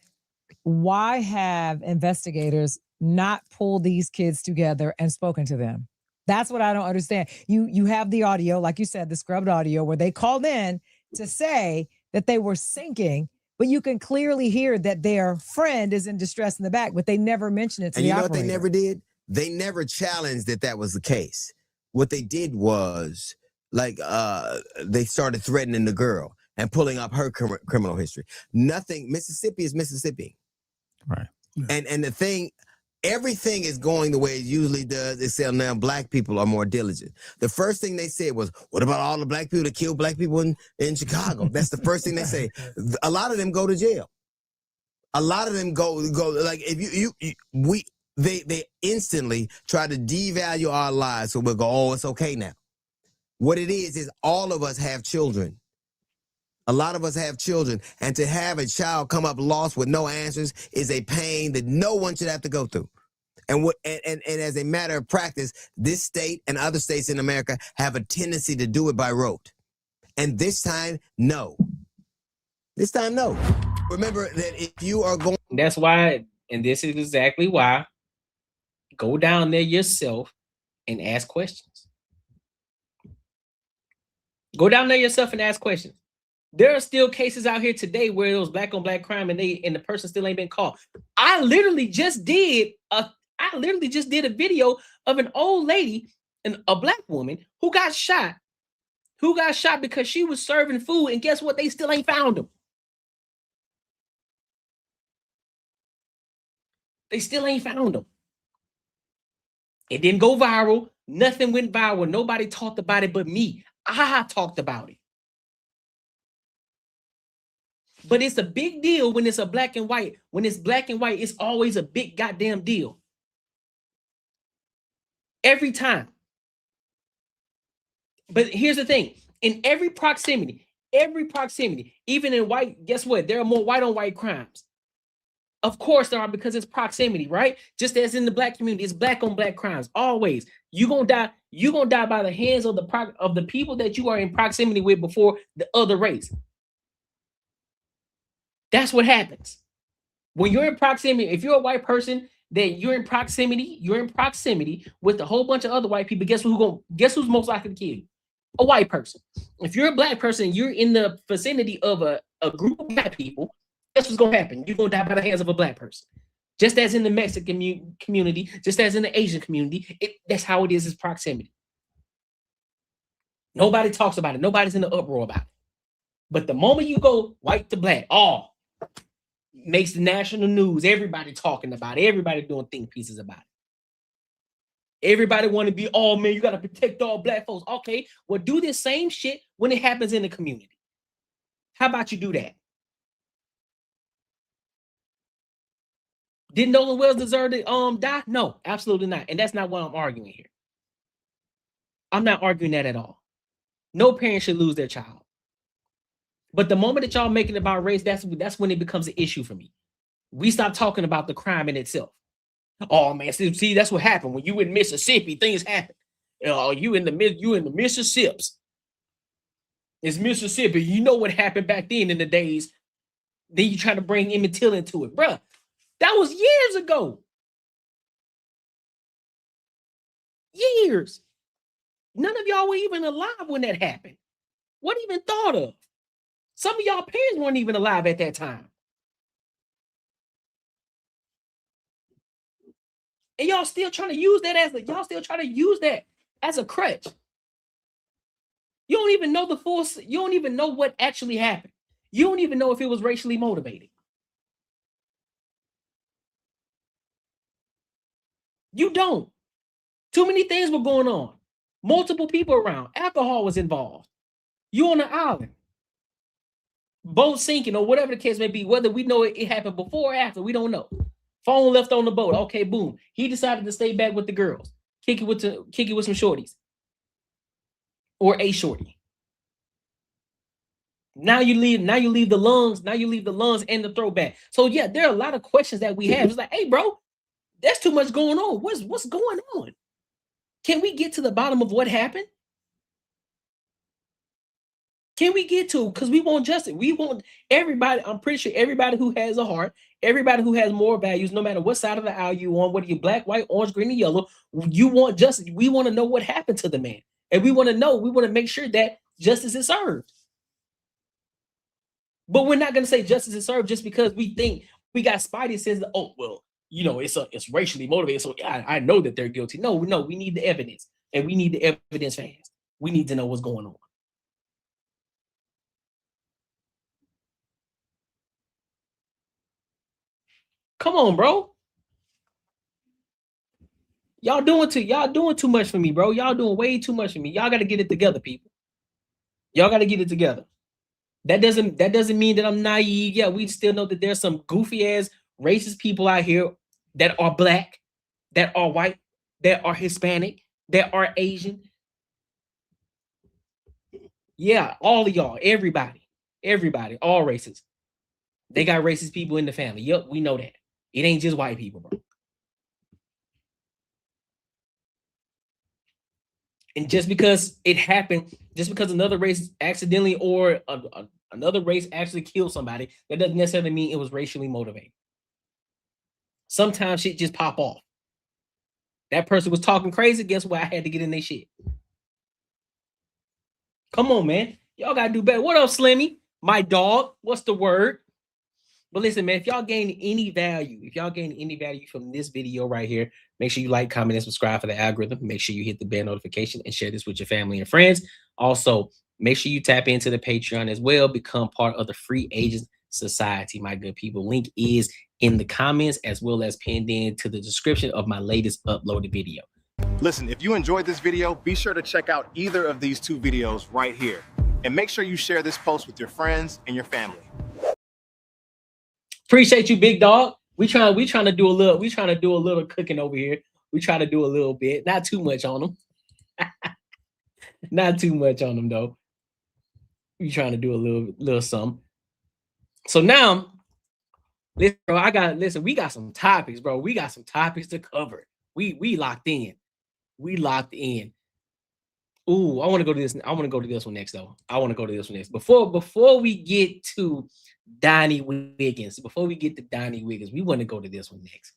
why have investigators not pulled these kids together and spoken to them? That's what I don't understand. You have the audio, like you said, the scrubbed audio, where they called in to say that they were sinking, but you can clearly hear that their friend is in distress in the back, but they never mentioned it to the operator. And you know what they never did? They never challenged that was the case. What they did was, they started threatening the girl and pulling up her criminal history. Nothing. Mississippi is Mississippi. Right. And the thing, everything is going the way it usually does. They say now black people are more diligent. The first thing they said was, what about all the black people that killed black people in Chicago? That's the first thing they say. A lot of them go to jail. A lot of them go like if they instantly try to devalue our lives. So we'll go, oh, it's okay now. What it is all of us have children. A lot of us have children, and to have a child come up lost with no answers is a pain that no one should have to go through. And as a matter of practice, this state and other states in America have a tendency to do it by rote. And this time, no. This time, no. Remember that if you are going... That's why, and this is exactly why, go down there yourself and ask questions. Go down there yourself and ask questions. There are still cases out here today where it was black on black crime and the person still ain't been caught. I literally just did a video of an old lady and a black woman who got shot because she was serving food, and guess what? They still ain't found them. They still ain't found them. It didn't go viral. Nothing went viral. Nobody talked about it but me. I talked about it. But it's a big deal when it's a black and white. When it's black and white, it's always a big goddamn deal. Every time. But here's the thing. In every proximity, even in white, guess what? There are more white on white crimes. Of course there are, because it's proximity, right? Just as in the black community, it's black on black crimes. Always. You're gonna die by the hands of the people that you are in proximity with before the other race. That's what happens. When you're in proximity, if you're a white person, then you're in proximity with a whole bunch of other white people. Guess who's most likely to kill you? A white person. If you're a black person, you're in the vicinity of a group of black people, guess what's gonna happen? You're gonna die by the hands of a black person. Just as in the Mexican community, just as in the Asian community, that's how it is proximity. Nobody talks about it. Nobody's in the uproar about it. But the moment you go white to black, makes the national news. Everybody talking about it. Everybody doing think pieces about it. Everybody want to be, oh man, you got to protect all black folks. Okay, well, do this same shit when it happens in the community. How about you do that? Did Nolan Wells deserve to die? No, absolutely not. And that's not what I'm arguing here. I'm not arguing that at all. No parent should lose their child. But the moment that y'all make it about race, that's when it becomes an issue for me. We stop talking about the crime in itself. Oh man, see, that's what happened when you in Mississippi. Things happen. You in the Mississippis. It's Mississippi. You know what happened back then in the days. Then you try to bring Emmett Till into it. Bruh, that was years ago. Years. None of y'all were even alive when that happened. What even thought of? Some of y'all parents weren't even alive at that time. And y'all still trying to use that as a crutch. You don't even know the force. You don't even know what actually happened. You don't even know if it was racially motivated. You don't. Too many things were going on. Multiple people around. Alcohol was involved. You on the island. Boat sinking or whatever the case may be. Whether we know it happened before or after, we don't know. Phone left on the boat. Okay, boom. He decided to stay back with the girls. Kick it with some shorties. Or a shorty. Now you leave the lungs. Now you leave the lungs and the throwback. So yeah, there are a lot of questions that we have. It's like, hey, bro, there's too much going on. What's going on? Can we get to the bottom of what happened? Can we get to? Because we want justice. We want everybody. I'm pretty sure everybody who has a heart, everybody who has moral values, no matter what side of the aisle you on, whether you're black, white, orange, green, or yellow, you want justice. We want to know what happened to the man. And we want to make sure that justice is served. But we're not going to say justice is served just because we think we got Spidey says, oh, well, you know, it's racially motivated. So yeah, I know that they're guilty. No, we need the evidence. And we need the evidence fast. We need to know what's going on. Come on, bro. Y'all doing too much for me, bro. Y'all doing way too much for me. Y'all got to get it together, people. Y'all got to get it together. That doesn't mean that I'm naive. Yeah, we still know that there's some goofy ass racist people out here that are black, that are white, that are Hispanic, that are Asian. Yeah, all of y'all, everybody, all races. They got racist people in the family. Yep, we know that. It ain't just white people, bro. And just because it happened, just because another race accidentally or another race actually killed somebody, that doesn't necessarily mean it was racially motivated. Sometimes shit just pop off. That person was talking crazy. Guess what? I had to get in their shit. Come on, man. Y'all gotta do better. What up, Slimmy? My dog. What's the word? But listen, man, if y'all gain any value from this video right here, make sure you like, comment, and subscribe for the algorithm. Make sure you hit the bell notification and share this with your family and friends. Also, make sure you tap into the Patreon as well. Become part of the Free Agents Society, my good people. Link is in the comments as well as pinned into the description of my latest uploaded video. Listen, if you enjoyed this video, be sure to check out either of these two videos right here. And make sure you share this post with your friends and your family. Appreciate you, big dog. We trying to do a little cooking over here. We try to do a little bit, not too much on them. Not too much on them though. We trying to do a little something. So now, listen, bro, we got some topics, bro. We got some topics to cover. We locked in. We locked in. Ooh, I want to go to this. I want to go to this one next, though. Before we get to Donnie Wiggins, we want to go to this one next.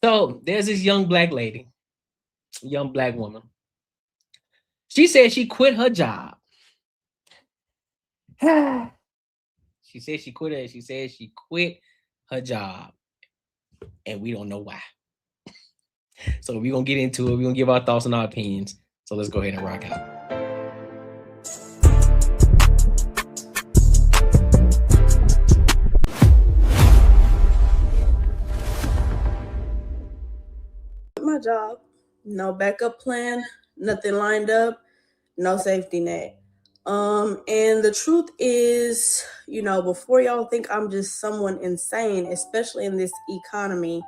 So there's this young black lady, young black woman. She said she quit her job. She said she quit her job, and we don't know why. So we're gonna get into it. We're gonna give our thoughts and our opinions. So let's go ahead and rock out. My job, no backup plan, nothing lined up, no safety net. And the truth is, before y'all think I'm just someone insane, especially in this economy,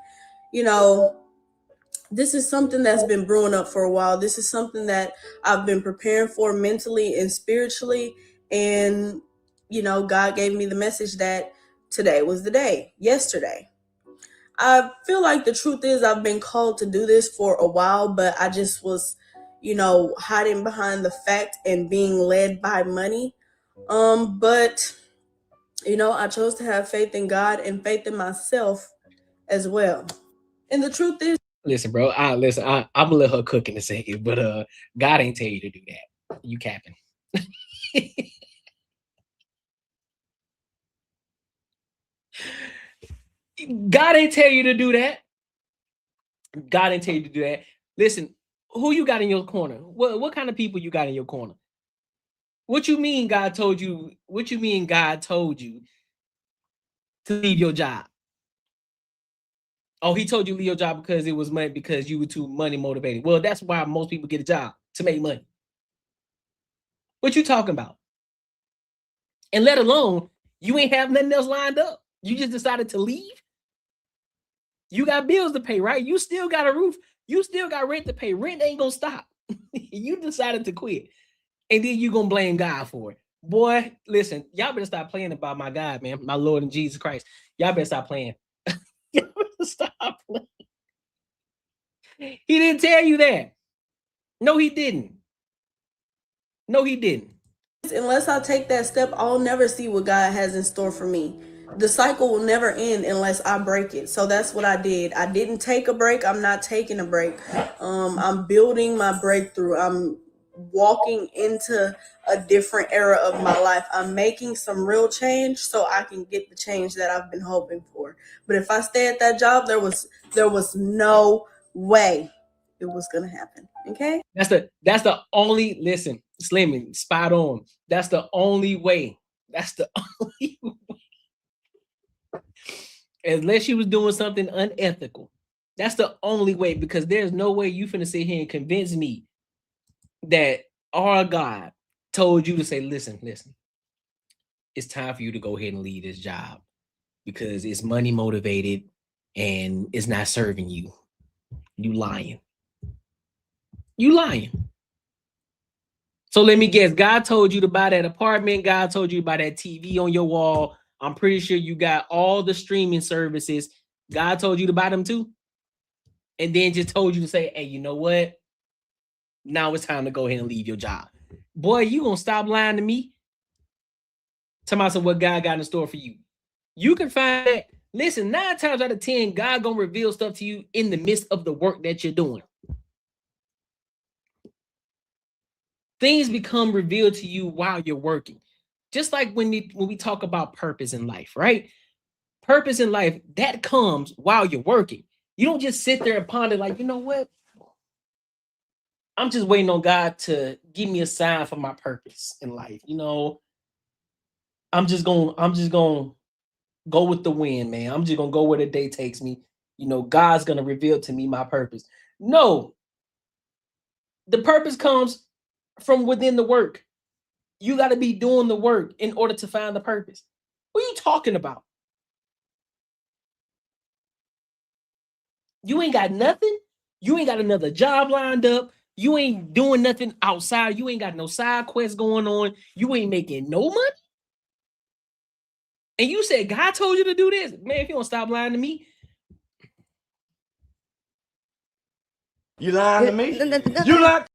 this is something that's been brewing up for a while. This is something that I've been preparing for mentally and spiritually. And, God gave me the message that today was the day, yesterday. I feel like the truth is I've been called to do this for a while, but I just was, hiding behind the fact and being led by money. But I chose to have faith in God and faith in myself as well. And the truth is, listen, bro. I'm gonna let her cook in a second, but God ain't tell you to do that. You capping. God ain't tell you to do that. God ain't tell you to do that. Listen, who you got in your corner? What kind of people you got in your corner? What you mean God told you? What you mean God told you to leave your job? Oh, he told you to leave your job because it was money, because you were too money motivated. Well, that's why most people get a job, to make money. What you talking about? And let alone, you ain't have nothing else lined up. You just decided to leave. You got bills to pay, right? You still got a roof. You still got rent to pay. Rent ain't gonna stop. You decided to quit. And then you gonna blame God for it. Boy, listen, y'all better stop playing about my God, man. My Lord and Jesus Christ. Y'all better stop playing. Y'all better stop playing. He didn't tell you that. No, he didn't. No, he didn't. unless I take that step, I'll never see what God has in store for me. The cycle will never end unless I break it. So that's what I did. I didn't take a break. I'm not taking a break. I'm building my breakthrough. I'm walking into a different era of my life. I'm making some real change so I can get the change that I've been hoping for. But if I stay at that job, there was no way it was gonna happen. Okay? That's the only, listen, Slimmy, spot on. That's the only way. That's the only way. Unless she was doing something unethical. That's the only way, because there's no way you finna sit here and convince me that our God told you to say, listen, it's time for you to go ahead and leave this job because it's money motivated and it's not serving you. You lying. You lying. So let me guess, God told you to buy that apartment. God told you to buy that TV on your wall. I'm pretty sure you got all the streaming services. God told you to buy them too. And then just told you to say, hey, you know what? Now it's time to go ahead and leave your job. Boy, you gonna stop lying to me? Tell me what God got in store for you. You can find that. Listen, 9 times out of 10, God gonna reveal stuff to you in the midst of the work that you're doing. Things become revealed to you while you're working. Just like when we talk about purpose in life, right? Purpose in life, that comes while you're working. You don't just sit there and ponder like, you know what? I'm just waiting on God to give me a sign for my purpose in life. I'm just gonna go with the wind, man. I'm just gonna go where the day takes me. God's gonna reveal to me my purpose. No, the purpose comes from within the work. You got to be doing the work in order to find the purpose. What are you talking about? You ain't got nothing. You ain't got another job lined up. You ain't doing nothing outside. You ain't got no side quests going on. You ain't making no money. And you said God told you to do this. Man, if you don't stop lying to me. You lying to me? You lying?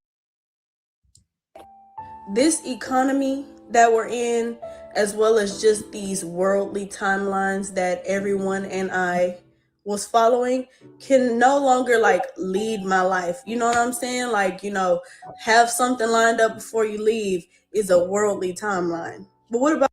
This economy that we're in, as well as just these worldly timelines that everyone and I was following, can no longer lead my life. You know what I'm saying? Have something lined up before you leave is a worldly timeline. But what about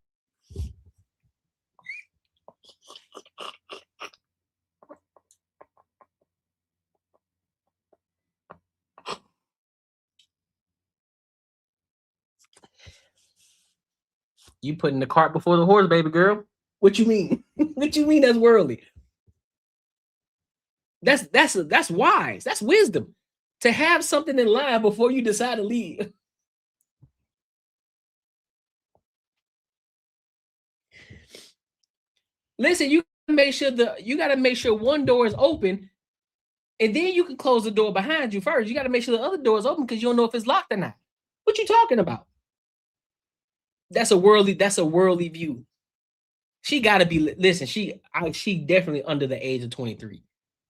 you putting the cart before the horse, baby girl? What you mean? What you mean that's worldly? That's wise. That's wisdom. To have something in line before you decide to leave. Listen, you gotta make sure one door is open, and then you can close the door behind you first. You gotta make sure the other door is open because you don't know if it's locked or not. What you talking about? That's a worldly view. She gotta be, listen, she definitely under the age of 23.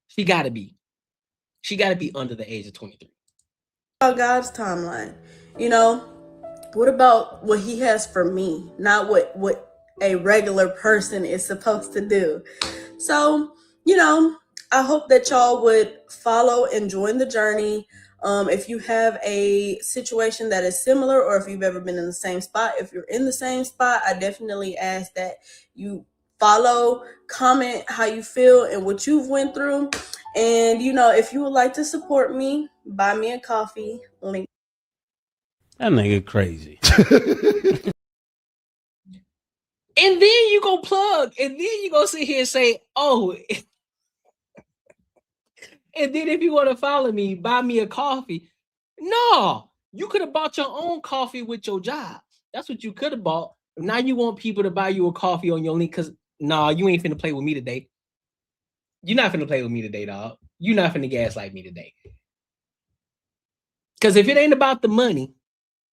She gotta be under the age of 23. about God's timeline? You know, what about what he has for me, not what a regular person is supposed to do? So, you know, I hope that y'all would follow and join the journey. If you have a situation that is similar, or if you've ever been in the same spot, if you're in the same spot, I definitely ask that you follow, comment how you feel and what you've went through. And, you know, if you would like to support me, buy me a coffee, link. That nigga crazy. And then you go plug, and then you go sit here and say, oh, and then if you want to follow me, buy me a coffee. No, you could have bought your own coffee with your job. That's what you could have bought. Now you want people to buy you a coffee on your link because, nah, you ain't finna play with me today. You're not finna play with me today, dog. You're not finna gaslight me today. Because if it ain't about the money,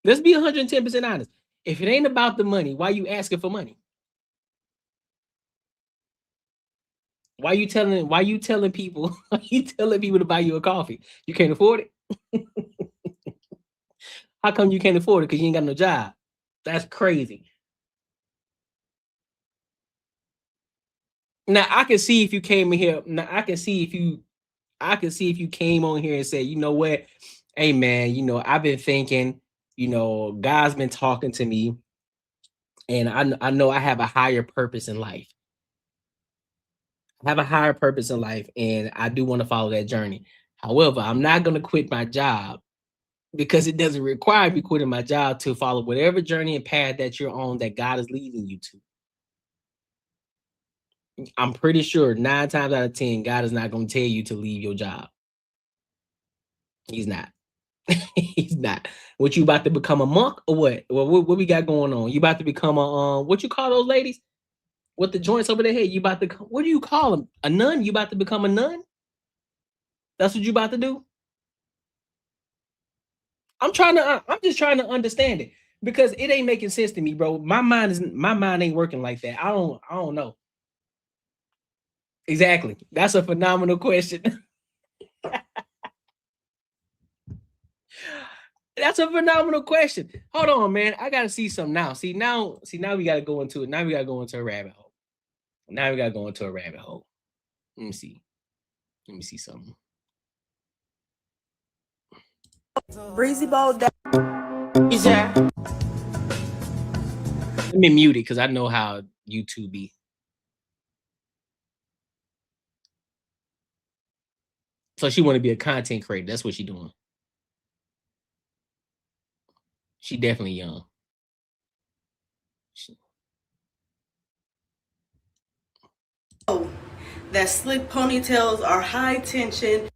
let's be 110% honest. If it ain't about the money, why you asking for money? Why you telling people to buy you a coffee? You can't afford it? How come you can't afford it? Because you ain't got no job. That's crazy. Now I can see if you came in here. Now I can see if you came on here and said, you know what, hey man, you know, I've been thinking, you know, God's been talking to me, and I know I have a higher purpose in life. I have a higher purpose in life, and I do want to follow that journey. However, I'm not going to quit my job because it doesn't require me quitting my job to follow whatever journey and path that you're on that God is leading you to. I'm pretty sure 9 times out of 10, God is not going to tell you to leave your job. He's not. He's not. What, you about to become a monk or what? Well, what we got going on? You about to become a what you call those ladies with the joints over their head? You about to, what do you call them? A nun? You about to become a nun? That's what you about to do? I'm just trying to understand it, because it ain't making sense to me, bro. My mind ain't working like that. I don't know. Exactly. That's a phenomenal question. That's a phenomenal question. Hold on, man. I gotta see something now. See now we gotta go into it. Now we gotta go into a rabbit hole. Let me see. Let me see something. Breezy Ball. Is that? Let me mute it because I know how YouTube be. So she want to be a content creator. That's what she doing. She definitely young. That slick ponytails are high tension.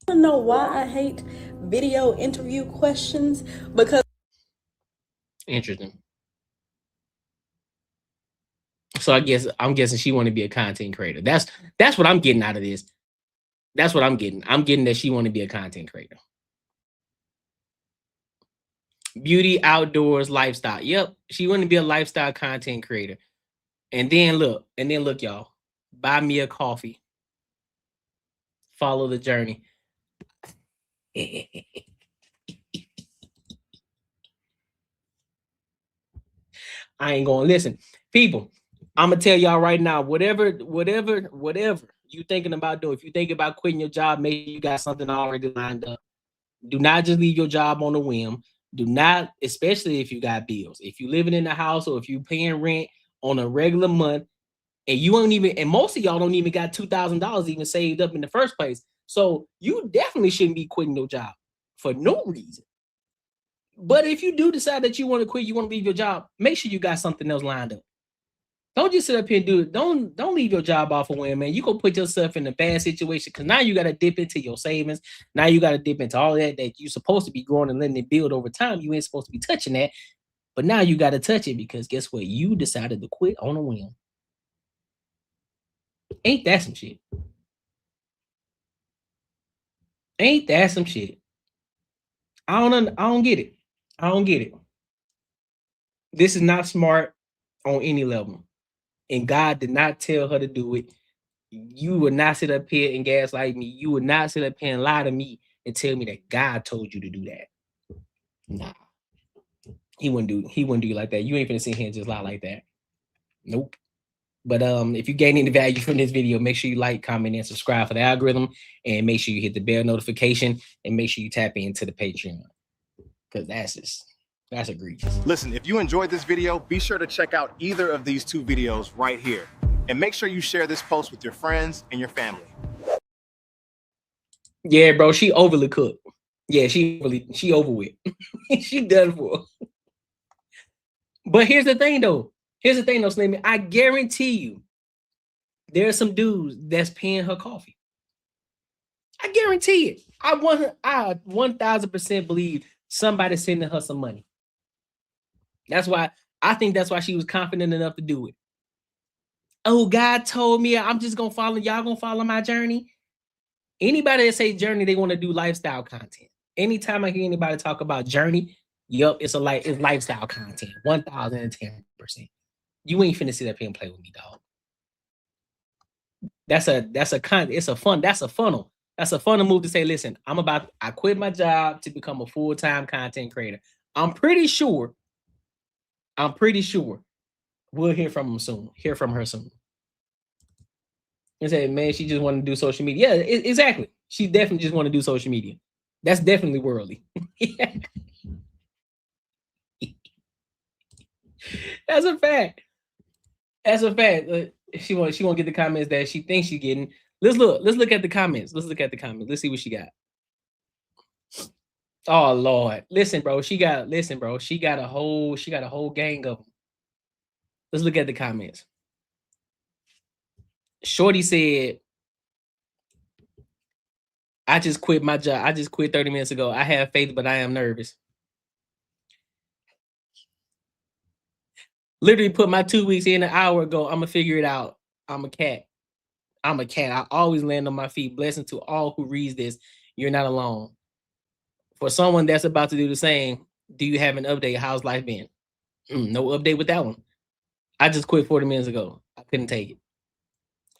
I don't know why I hate video interview questions, because Interesting. So I'm guessing she want to be a content creator. That's what I'm getting out of this. That's what I'm getting. I'm getting that she want to be a content creator. Beauty, outdoors, lifestyle. Yep, she want to be a lifestyle content creator. And then look, y'all. Buy me a coffee. Follow the journey. I ain't gonna listen. People, I'm gonna tell y'all right now, whatever you thinking about doing, if you think about quitting your job, maybe you got something already lined up. Do not just leave your job on a whim. Do not, especially if you got bills. If you living in the house or if you paying rent on a regular month, and you don't even, and most of y'all don't even got $2,000 even saved up in the first place. So you definitely shouldn't be quitting your job for no reason. But if you do decide that you want to quit, you want to leave your job, make sure you got something else lined up. Don't just sit up here and do it. Don't leave your job off a whim, man. You gonna put yourself in a bad situation, because now you got to dip into your savings. Now you got to dip into all that you're supposed to be growing and letting it build over time. You ain't supposed to be touching that, but now you got to touch it because guess what? You decided to quit on a whim. Ain't that some shit? Ain't that some shit? I don't get it. I don't get it. This is not smart. on any level. And God did not tell her to do it. You would not sit up here and gaslight me. You would not sit up here and lie to me and tell me that God told you to do that. Nah. He wouldn't do you like that. You ain't finna sit here and just lie like that. Nope. But if you gain any value from this video, make sure you like, comment, and subscribe for the algorithm. And make sure you hit the bell notification and make sure you tap into the Patreon. Because that's egregious. Listen, if you enjoyed this video, be sure to check out either of these two videos right here. And make sure you share this post with your friends and your family. Yeah, bro, she overly cooked. Yeah, she over with. She done for. But here's the thing, though. Slimmy. I guarantee you, there's some dudes that's paying her coffee. I guarantee it. I 1000% believe somebody's sending her some money. I think that's why she was confident enough to do it. Oh, God told me I'm just gonna follow, y'all gonna follow my journey. Anybody that say journey, they want to do lifestyle content. Anytime I hear anybody talk about journey, yup, it's lifestyle content. 1010%. You ain't finna sit up here and play with me, dog. That's a funnel. That's a funnel move to say, listen, I quit my job to become a full-time content creator. I'm pretty sure we'll hear from her soon. And say, man, she just want to do social media. Yeah, exactly. She definitely just want to do social media. That's definitely worldly. That's a fact. She won't get the comments that she thinks she's getting. Let's look at the comments. Let's see what she got. Oh Lord. Listen, bro. She got a whole gang of them. Let's look at the comments. Shorty said, I just quit my job. I just quit 30 minutes ago. I have faith, but I am nervous. Literally put my 2 weeks in an hour ago. I'm going to figure it out. I'm a cat. I always land on my feet. Blessing to all who reads this. You're not alone. For someone that's about to do the same, do you have an update? How's life been? No update with that one. I just quit 40 minutes ago. I couldn't take it.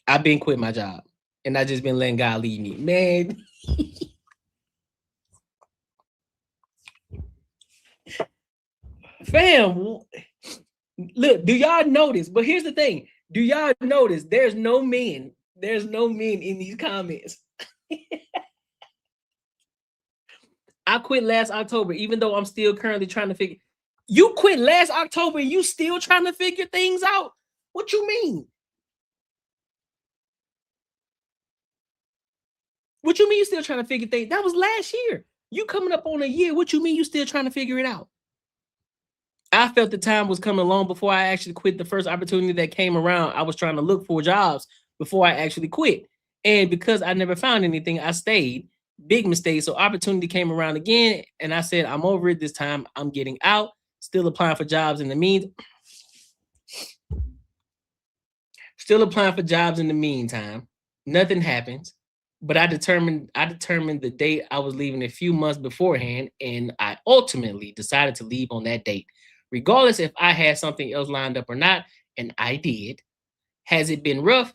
I've been quit my job. And I just been letting God lead me. Man. Fam. Look, do y'all notice? But here's the thing. Do y'all notice there's no men in these comments? I quit last October, even though I'm still currently trying to figure. You quit last October and you still trying to figure things out? What you mean? What you mean you still trying to figure things? That was last year. You coming up on a year. What you mean you still trying to figure it out? I felt the time was coming along before I actually quit. The first opportunity that came around, I was trying to look for jobs before I actually quit. And because I never found anything, I stayed. Big mistake. So opportunity came around again. And I said, I'm over it this time. I'm getting out. Still applying for jobs in the meantime. Nothing happens. But I determined the date I was leaving a few months beforehand. And I ultimately decided to leave on that date, regardless if I had something else lined up or not. And I did. Has it been rough?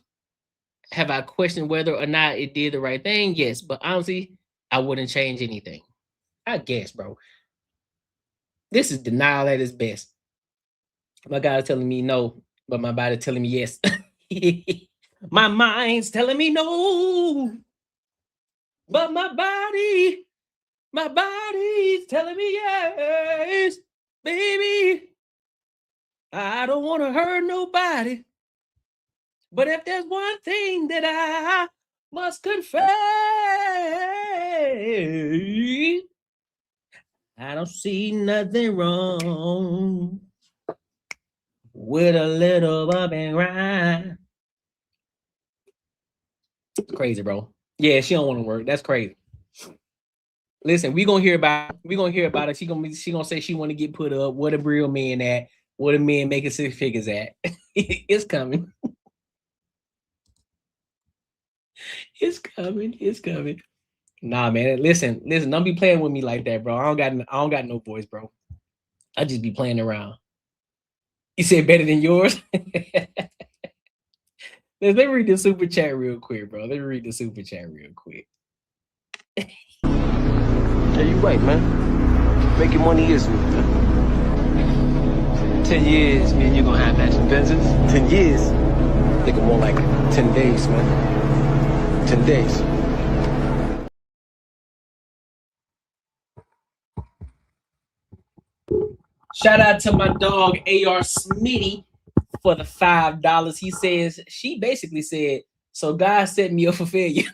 Have I questioned whether or not it did the right thing? Yes. But honestly, I wouldn't change anything. I guess, bro. This is denial at its best. My God's telling me no, but my body's telling me yes. My mind's telling me no, but my body's telling me yes, baby. I don't want to hurt nobody. But if there's one thing that I must confess, I don't see nothing wrong with a little bump and grind. Crazy, bro. Yeah, she don't want to work. That's crazy. Listen, we gonna hear about it. She gonna say she want to get put up. What a real man at? What a man making 6 figures at? It's coming. It's coming. Nah, man. Listen. Don't be playing with me like that, bro. I don't got no voice, bro. I just be playing around. You said better than yours? Let me read the super chat real quick, bro. Let me read the super chat real quick. Yeah, you right, man. Making money is 10 years, me and you gonna have matching Benzes? 10 years. Thinking more like 10 days, man. 10 days. Shout out to my dog AR Smitty for the $5. He says, she basically said, so God set me up for failure.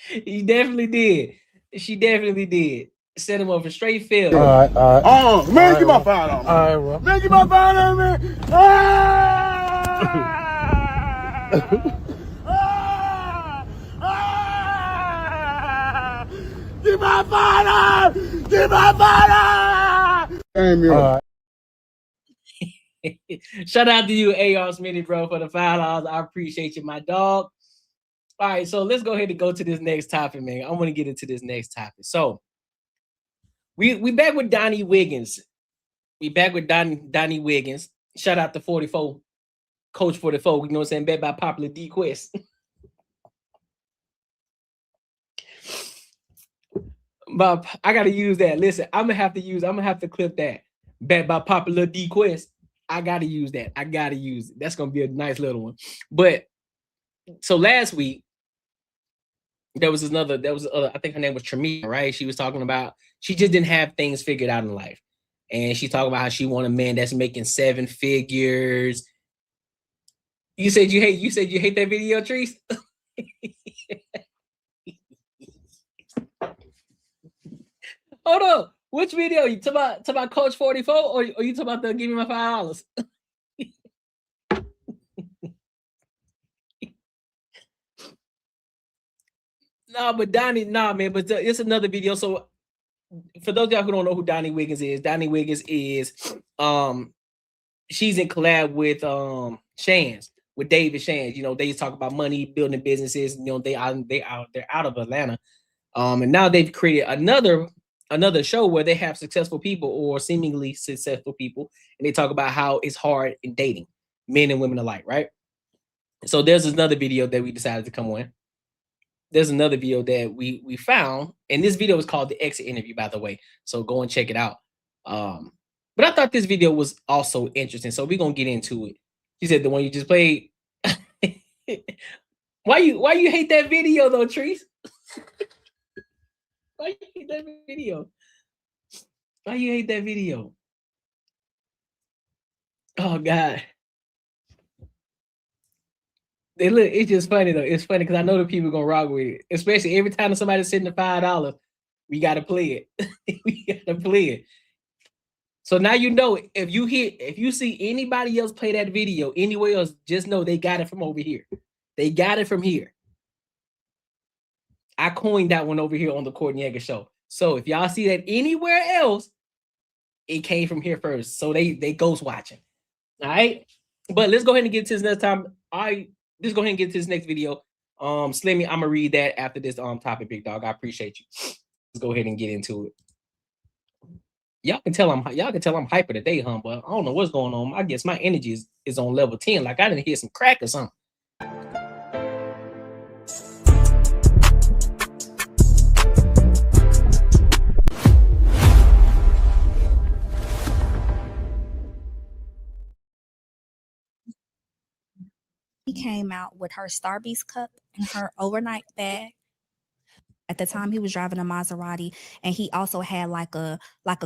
He definitely did. She definitely did. Set him up for straight failure. All right. Oh, man, All get right, my $5. All right, bro. Man, get my $5, man. Get my $5. Get my $5. Damn, All right. Shout out to you, AR Smitty, bro, for the $5. I appreciate you, my dog. All right, so let's go ahead and go to this next topic, man. I want to get into this next topic. So we back with Donnie Wiggins. We back with Donnie Wiggins. Shout out to 44, Coach 44. You know what I'm saying? Bet by popular DQuest. But I gotta use that. Listen, I'm gonna have to clip that. Bet by popular DQuest. I gotta use that. I gotta use it. That's gonna be a nice little one. But so last week, there was I think her name was Tremia, right? She was talking about she just didn't have things figured out in life. And she talked about how she want a man that's making 7 figures. You said you hate that video, Treese? Hold on. Which video? You talk about Coach 44 or you talk about the give me my $5? No, but Donnie, man, but it's another video. So for those of y'all who don't know who Donnie Wiggins is she's in collab with Shands, with David Shands. You know, they talk about money, building businesses. You know, they're out of Atlanta. And now they've created another show where they have successful people or seemingly successful people, and they talk about how it's hard in dating, men and women alike, right? So there's another video that we decided to come on. There's another video that we found, and this video is called the exit interview, by the way. So go and check it out. But I thought this video was also interesting, so we're gonna get into it. She said the one you just played. Why you hate that video though, Treese? Why you hate that video? Why you hate that video? Oh God. It's just funny though. It's funny because I know the people gonna rock with it. Especially every time somebody's sitting the $5, we gotta play it. We gotta play it. So now you know if you see anybody else play that video anywhere else, just know they got it from over here. They got it from here. I coined that one over here on the Courtnee Edgar Show. So if y'all see that anywhere else, it came from here first. So they ghost watching. All right. But let's go ahead and get to this next time. Let's go ahead and get to this next video. Slimmy, I'm gonna read that after this topic, big dog. I appreciate you. Let's go ahead and get into it. Y'all can tell I'm hyper today, huh? But I don't know what's going on. I guess my energy is on level 10. Like I didn't hear some crack or something. He came out with her Starbucks cup and her overnight bag. At the time, he was driving a Maserati, and he also had like a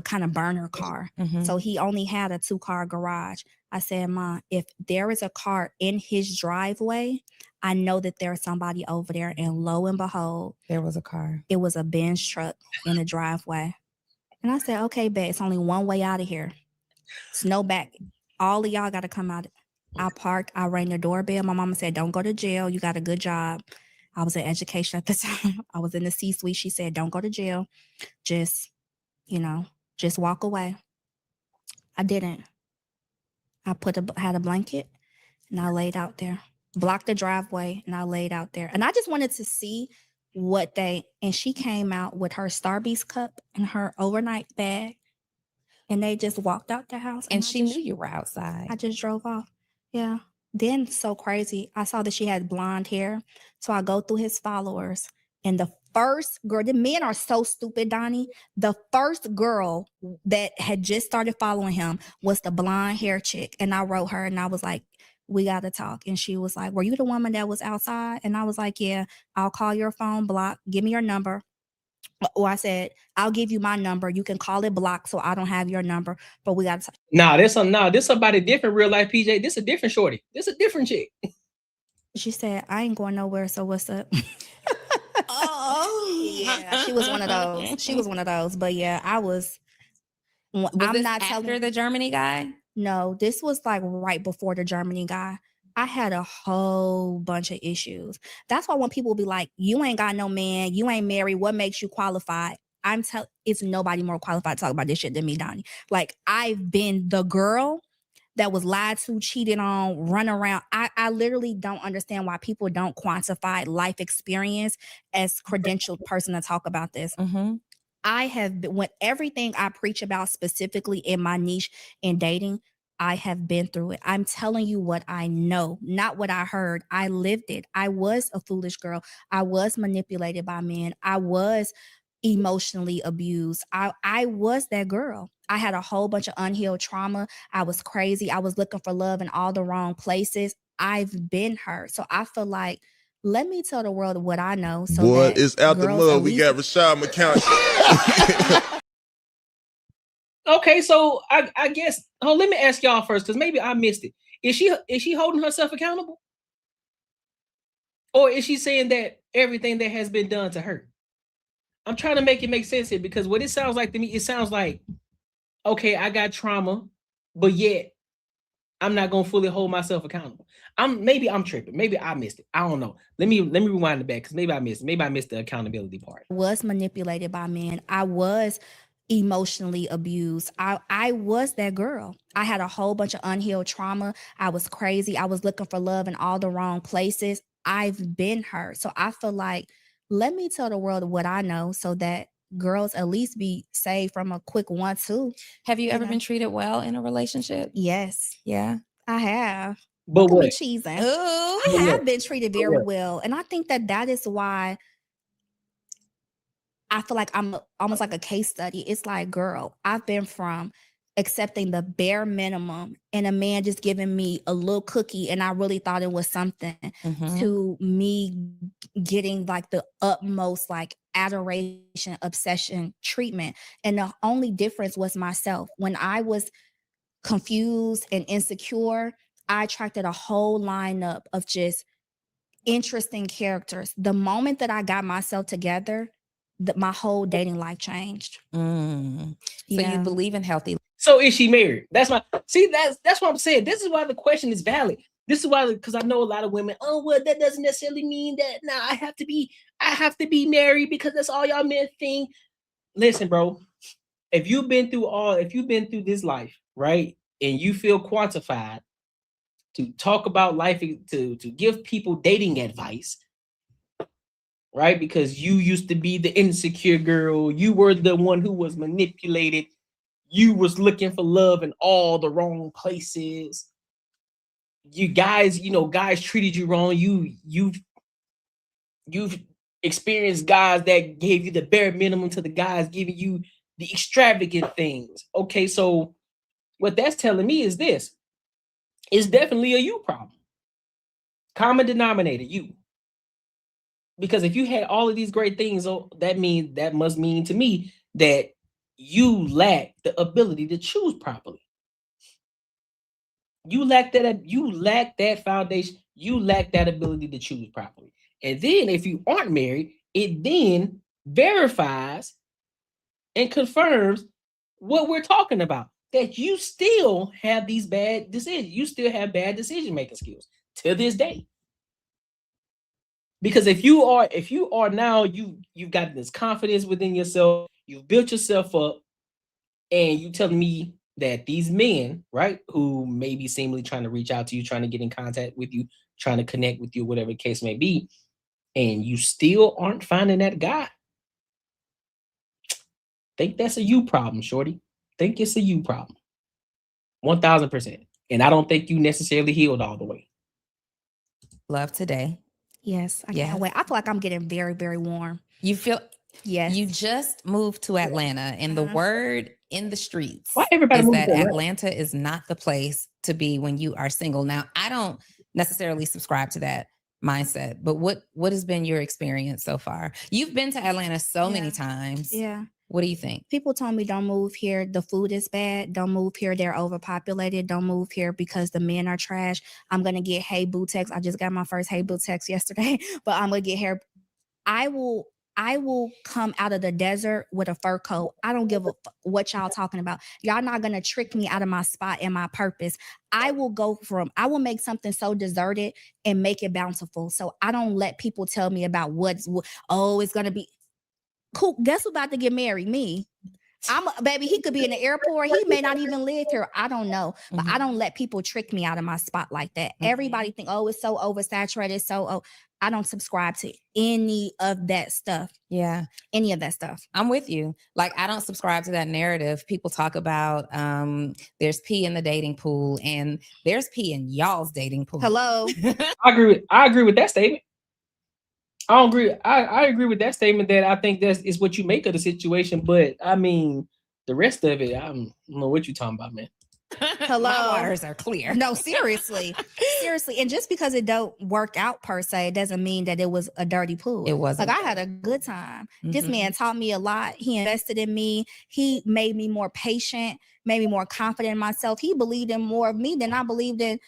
kind of burner car. Mm-hmm. So he only had a 2-car garage. I said, "Ma, if there is a car in his driveway, I know that there's somebody over there." And lo and behold, there was a car. It was a Benz truck in the driveway. And I said, "Okay, bet it's only one way out of here. Snow back. All of y'all got to come out." I parked. I rang the doorbell. My mama said, "Don't go to jail. You got a good job." I was in education at the time. I was in the C-suite. She said, "Don't go to jail. Just walk away." I didn't. I had a blanket and I laid out there, blocked the driveway, and I laid out there. And I just wanted to see and she came out with her Starbucks cup and her overnight bag. And they just walked out the house. And she knew you were outside. I just drove off. Yeah. Then so crazy. I saw that she had blonde hair. So I go through his followers. And the first girl, the men are so stupid, Donnie. The first girl that had just started following him was the blonde hair chick. And I wrote her and I was like, we got to talk. And she was like, were you the woman that was outside? And I was like, yeah, I'll call your phone block. Give me your number. Or I said, I'll give you my number. You can call it block so I don't have your number. But we got to talk. This somebody different real life, PJ. This a different shorty. This a different chick. She said, I ain't going nowhere. So what's up? Yeah, she was one of those. She was one of those. But yeah, I was. I'm this not after telling the Germany guy? No, this was like right before the Germany guy. I had a whole bunch of issues. That's why when people be like, you ain't got no man, you ain't married, what makes you qualified? It's nobody more qualified to talk about this shit than me, Donnie. Like, I've been the girl that was lied to, cheated on, run around. I literally don't understand why people don't quantify life experience as credentialed person to talk about this. Mm-hmm. I have been, when everything I preach about specifically in my niche in dating, I have been through it. I'm telling you what I know, not what I heard. I lived it. I was a foolish girl. I was manipulated by men. I was emotionally abused. I was that girl. I had a whole bunch of unhealed trauma. I was crazy. I was looking for love in all the wrong places. I've been hurt. So I feel like, let me tell the world what I know. So boy, it's out the mud. We got Rashad McCown. Okay, so I guess let me ask y'all first, because maybe I missed it. Is she holding herself accountable? Or is she saying that everything that has been done to her? I'm trying to make it make sense here, because what it sounds like to me, it sounds like, okay, I got trauma, but yet I'm not gonna fully hold myself accountable. Maybe I'm tripping. Maybe I missed it. I don't know. Let me rewind it back, because maybe I missed it. Maybe I missed the accountability part. I was manipulated by men. I was emotionally abused. I was that girl. I had a whole bunch of unhealed trauma. I was crazy. I was looking for love in all the wrong places. I've been hurt. So I feel like, let me tell the world what I know so that girls at least be saved from a quick 1-2. Have you ever been treated well in a relationship? Yes. Yeah. I have. But Look at what? me cheesing. I have been treated very well. And I think that is why I feel like I'm almost like a case study. It's like, girl, I've been from accepting the bare minimum and a man just giving me a little cookie and I really thought it was something, to me getting like the utmost like adoration, obsession treatment. And the only difference was myself. When I was confused and insecure, I attracted a whole lineup of just interesting characters. The moment that I got myself together, my whole dating life changed. So you believe in healthy. So is she married? That's what I'm saying. This is why the question is valid. This is why, because I know a lot of women, oh, well, that doesn't necessarily mean that I have to be married because that's all y'all men think. Listen, bro, if you've been through this life, right, and you feel quantified to talk about life, to give people dating advice, right? Because you used to be the insecure girl. You were the one who was manipulated. You was looking for love in all the wrong places. You guys, guys treated you wrong. You've experienced guys that gave you the bare minimum to the guys giving you the extravagant things. Okay, so what that's telling me is this. It's definitely a you problem. Common denominator, you. Because if you had all of these great things, that must mean to me that you lack the ability to choose properly. You lack that foundation. You lack that ability to choose properly. And then if you aren't married, it then verifies and confirms what we're talking about, that you still have these bad decisions. You still have bad decision-making skills to this day. Because if you are now, you've got this confidence within yourself, you've built yourself up, and you telling me that these men, right, who may be seemingly trying to reach out to you, trying to get in contact with you, trying to connect with you, whatever the case may be, and you still aren't finding that guy, think that's a you problem, shorty. think it's a you problem. 1000%. And I don't think you necessarily healed all the way. Love today. Yes, I Yes. can't wait. I feel like I'm getting very, very warm. You feel Yes. you just moved to Atlanta, and the word in the streets Why everybody is moving that to Atlanta? Atlanta is not the place to be when you are single. Now, I don't necessarily subscribe to that mindset, but what has been your experience so far? You've been to Atlanta so many times. Yeah. What do you think? People told me don't move here. The food is bad. Don't move here. They're overpopulated. Don't move here because the men are trash. I'm going to get hey boo text. I just got my first hey boo text yesterday, but I'm going to get here. I will come out of the desert with a fur coat. I don't give a what y'all talking about. Y'all not going to trick me out of my spot and my purpose. I will make something so deserted and make it bountiful. So I don't let people tell me about it's going to be cool. Guess who's about to get married? Me. Baby, he could be in the airport. He may not even live here. I don't know. But I don't let people trick me out of my spot like that. Everybody think, it's so oversaturated. I don't subscribe to any of that stuff. Yeah. Any of that stuff. I'm with you. Like, I don't subscribe to that narrative. People talk about there's pee in the dating pool, and there's pee in y'all's dating pool. Hello. I agree with that statement. I agree with that statement that I think is what you make of the situation. But I mean, the rest of it, I don't know what you're talking about, man. Hello. My waters are clear. No, seriously. Seriously. And just because it don't work out per se, it doesn't mean that it was a dirty pool. It wasn't. Like, I had a good time. This man taught me a lot. He invested in me. He made me more patient, made me more confident in myself. He believed in more of me than I believed in.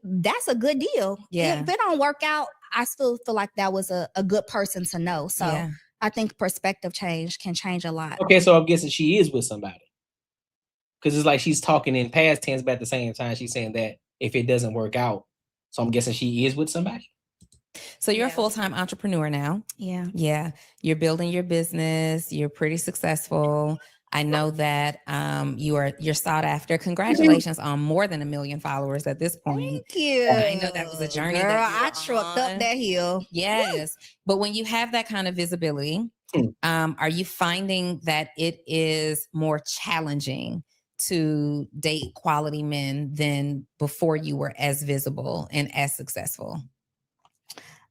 That's a good deal. Yeah. If it don't work out, I still feel like that was a good person to know. So Yeah. I think perspective change can change a lot. Okay, so I'm guessing she is with somebody. Because it's like she's talking in past tense, but at the same time, she's saying that if it doesn't work out. So I'm guessing she is with somebody. So you're a full-time entrepreneur now. Yeah. Yeah. You're building your business. You're pretty successful. I know that you're sought after. Congratulations on more than 1 million followers at this point. Thank you. I know that was a journey. Girl, that I trucked up that hill. Yes. But when you have that kind of visibility, are you finding that it is more challenging to date quality men than before you were as visible and as successful?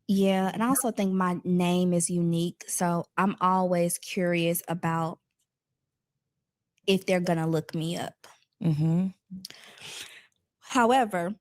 Yeah. And I also think my name is unique. So I'm always curious about if they're going to look me up. Mm-hmm. However,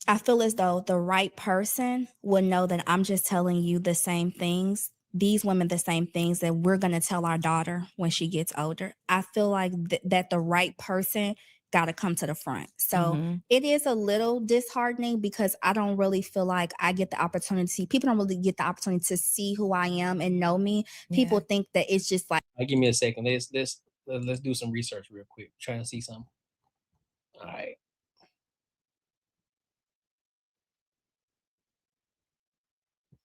I feel as though the right person will know that I'm just telling you the same things, these women, the same things that we're going to tell our daughter when she gets older. I feel like that the right person got to come to the front. So it is a little disheartening because I don't really feel like I get the opportunity. People don't really get the opportunity to see who I am and know me. People think that it's just like. Give me a second. Let's do some research real quick. Trying to see something. All right.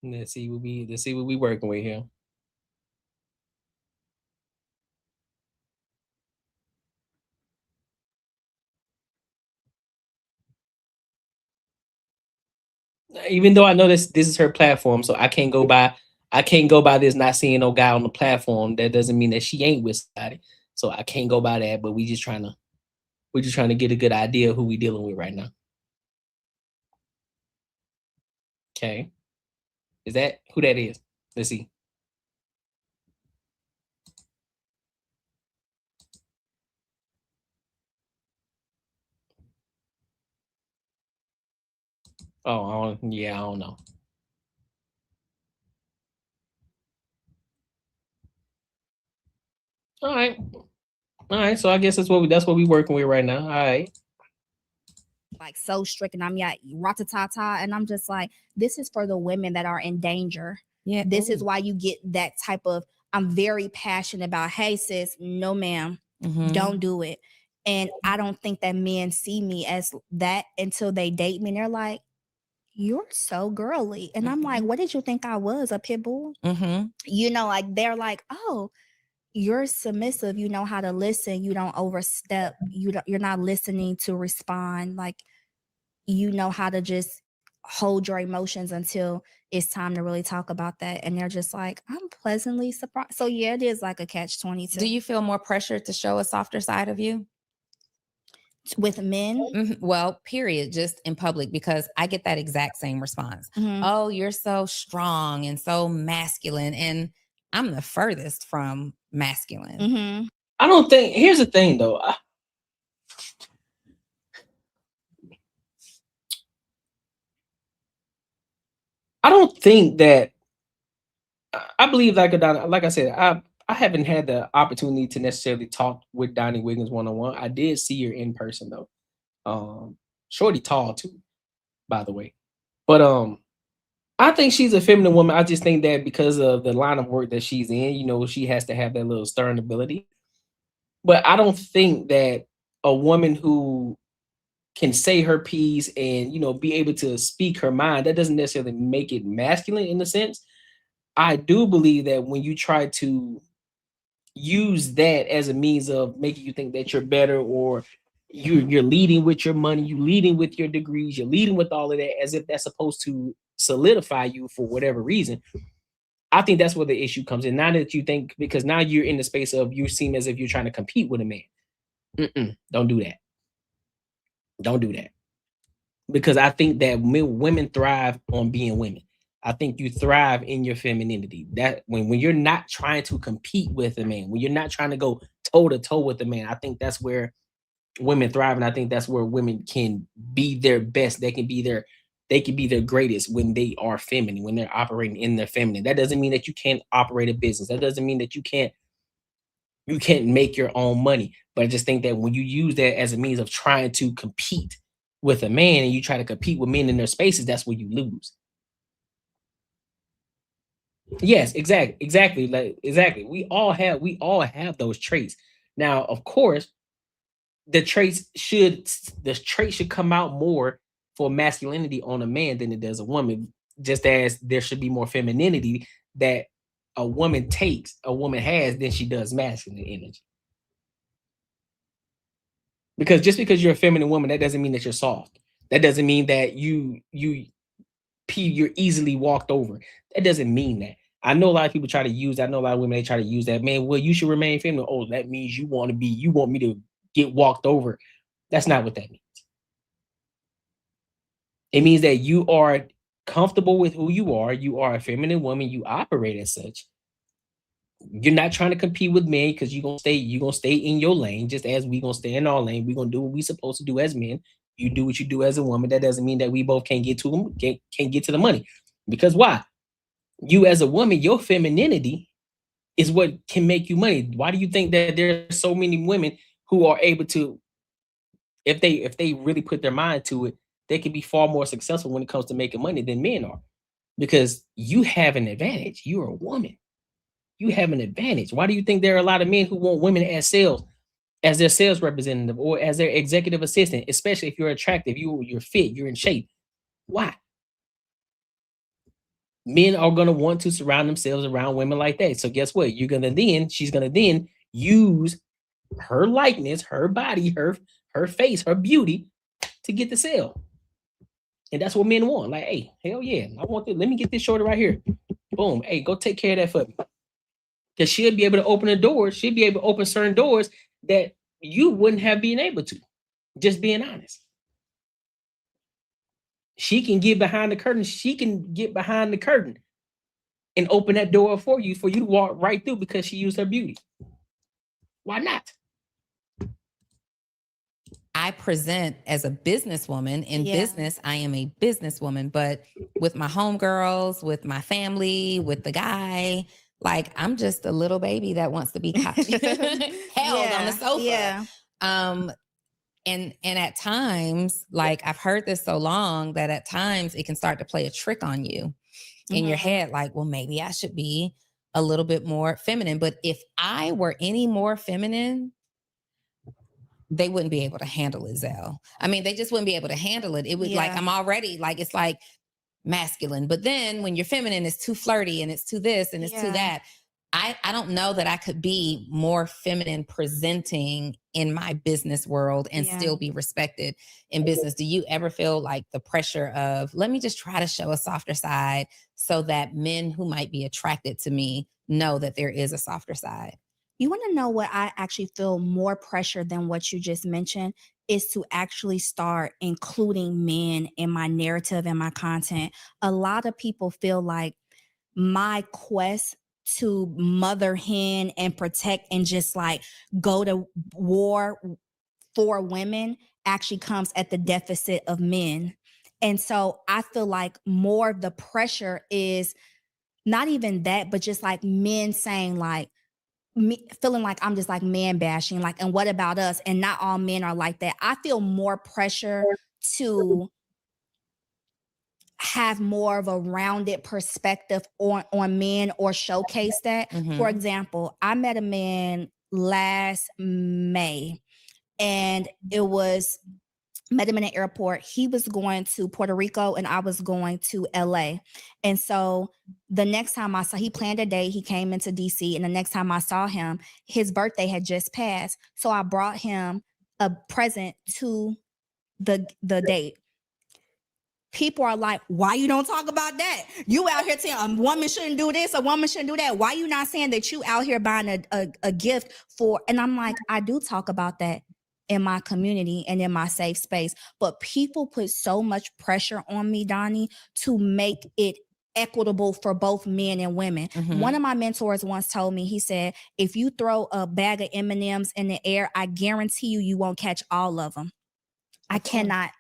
Let's see what we working with here. Even though I know this is her platform, so I can't go by this not seeing no guy on the platform. That doesn't mean that she ain't with somebody. So I can't go by that, but we're just trying to get a good idea of who we dealing with right now. Okay. Is that who that is? Let's see. Oh, I don't know. All right. So I guess that's what we're working with right now. All right. Like so strict, and I'm ratatata, and I'm just like, this is for the women that are in danger. Yeah. This is why you get that type of. I'm very passionate about. Hey, sis, no, ma'am, don't do it. And I don't think that men see me as that until they date me, and they're like, "You're so girly," and I'm like, "What did you think I was, a pit bull?" You know, like they're like, "Oh, you're submissive. You know how to listen. You don't overstep. You're not listening to respond. Like, you know how to just hold your emotions until it's time to really talk about that." And they're just like, I'm pleasantly surprised. So yeah, it is like a catch-22. Do you feel more pressure to show a softer side of you? with men? Well, period, just in public, because I get that exact same response. Mhm. Oh, you're so strong and so masculine. And I'm the furthest from masculine. Mm-hmm. I don't think, here's the thing though. I don't think that, I believe like I said, I haven't had the opportunity to necessarily talk with Donnie Wiggins one-on-one. I did see her in person though. Shorty tall too, by the way. But I think she's a feminine woman. I just think that because of the line of work that she's in, you know, she has to have that little stern ability. But I don't think that a woman who can say her piece and, you know, be able to speak her mind, that doesn't necessarily make it masculine in a sense. I do believe that when you try to use that as a means of making you think that you're better, or you're leading with your money, you leading with your degrees, you're leading with all of that as if that's supposed to solidify you for whatever reason. I think that's where the issue comes in. Now that you think, because now you're in the space of, you seem as if you're trying to compete with a man. Don't do that. Don't do that. Because I think that women thrive on being women. I think you thrive in your femininity. That when you're not trying to compete with a man, when you're not trying to go toe to toe with a man, I think that's where women thrive, and I think that's where women can be their best. They can be their greatest when they are feminine, when they're operating in their feminine. That doesn't mean that you can't operate a business. That doesn't mean that you can't make your own money. But I just think that when you use that as a means of trying to compete with a man, and you try to compete with men in their spaces, that's where you lose. Yes, exactly. We all have those traits. Now, of course, the traits should come out more for masculinity on a man than it does a woman, just as there should be more femininity that a woman has than she does masculine energy. Because just because you're a feminine woman, that doesn't mean that you're soft. That doesn't mean that you're easily walked over. That doesn't mean that. I know a lot of people try to use that. I know a lot of women, they try to use that. Man, well, you should remain feminine. Oh, that means you want me to get walked over. That's not what that means. It means that you are comfortable with who you are. You are a feminine woman. You operate as such. You're not trying to compete with men because you're gonna stay in your lane, just as we gonna stay in our lane. We're gonna do what we're supposed to do as men. You do what you do as a woman. That doesn't mean that we both can't get to the money. Because why? You as a woman, your femininity is what can make you money. Why do you think that there's so many women who are able to, if they really put their mind to it, they can be far more successful when it comes to making money than men are? Because you have an advantage. You're a woman. You have an advantage. Why do you think there are a lot of men who want women as their sales representative or as their executive assistant, especially if you're attractive, you're fit, you're in shape? Why? Men are going to want to surround themselves around women like that. So guess what? She's going to then use her likeness, her body, her face, her beauty to get the sale. And that's what men want. Like, hey, hell yeah, I want this. Let me get this shorty right here. Boom. Hey, go take care of that for me. Because she'll be able to open the doors. She'll be able to open certain doors that you wouldn't have been able to. Just being honest. She can get behind the curtain. She can get behind the curtain and open that door for you to walk right through because she used her beauty. Why not? I present as a businesswoman. In business, I am a businesswoman. But with my homegirls, with my family, with the guy, like, I'm just a little baby that wants to be held on the sofa. Yeah. And at times, like, I've heard this so long that at times it can start to play a trick on you in your head. Like, well, maybe I should be a little bit more feminine. But if I were any more feminine, they wouldn't be able to handle it, Zell. I mean, they just wouldn't be able to handle it. It was like, I'm already like, it's like masculine. But then when you're feminine, it's too flirty and it's too this and it's too that. I don't know that I could be more feminine presenting in my business world and still be respected in business. Do you ever feel like the pressure of, let me just try to show a softer side so that men who might be attracted to me know that there is a softer side? You want to know what I actually feel more pressure than what you just mentioned is to actually start including men in my narrative and my content. A lot of people feel like my quest to mother hen and protect and just like go to war for women actually comes at the deficit of men. And so I feel like more of the pressure is not even that, but just like men saying like, me feeling like I'm just like man bashing, like, and what about us? And not all men are like that. I feel more pressure to have more of a rounded perspective on men or showcase that. For example, I met a man last May and met him in an airport. He was going to Puerto Rico and I was going to LA. And so the next time he planned a day, he came into DC, and the next time I saw him, his birthday had just passed. So I brought him a present to the date. People are like, why you don't talk about that? You out here saying a woman shouldn't do this, a woman shouldn't do that. Why you not saying that you out here buying a gift for, and I'm like, I do talk about that in my community and in my safe space. But people put so much pressure on me, Donnie, to make it equitable for both men and women. One of my mentors once told me, he said, if you throw a bag of M&Ms in the air, I guarantee you won't catch all of them. I can't,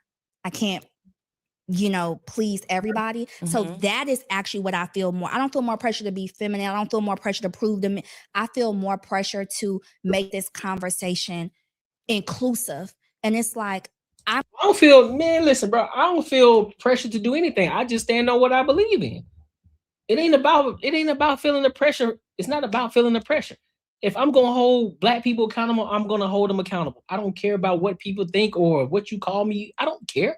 please everybody. So that is actually what I feel more. I don't feel more pressure to be feminine. I don't feel more pressure to prove to me. I feel more pressure to make this conversation inclusive. And it's like, I don't feel, man, listen, bro, I don't feel pressure to do anything. I just stand on what I believe in. It ain't about feeling the pressure. It's not about feeling the pressure. If I'm going to hold Black people accountable, I'm going to hold them accountable. I don't care about what people think or what you call me. I don't care.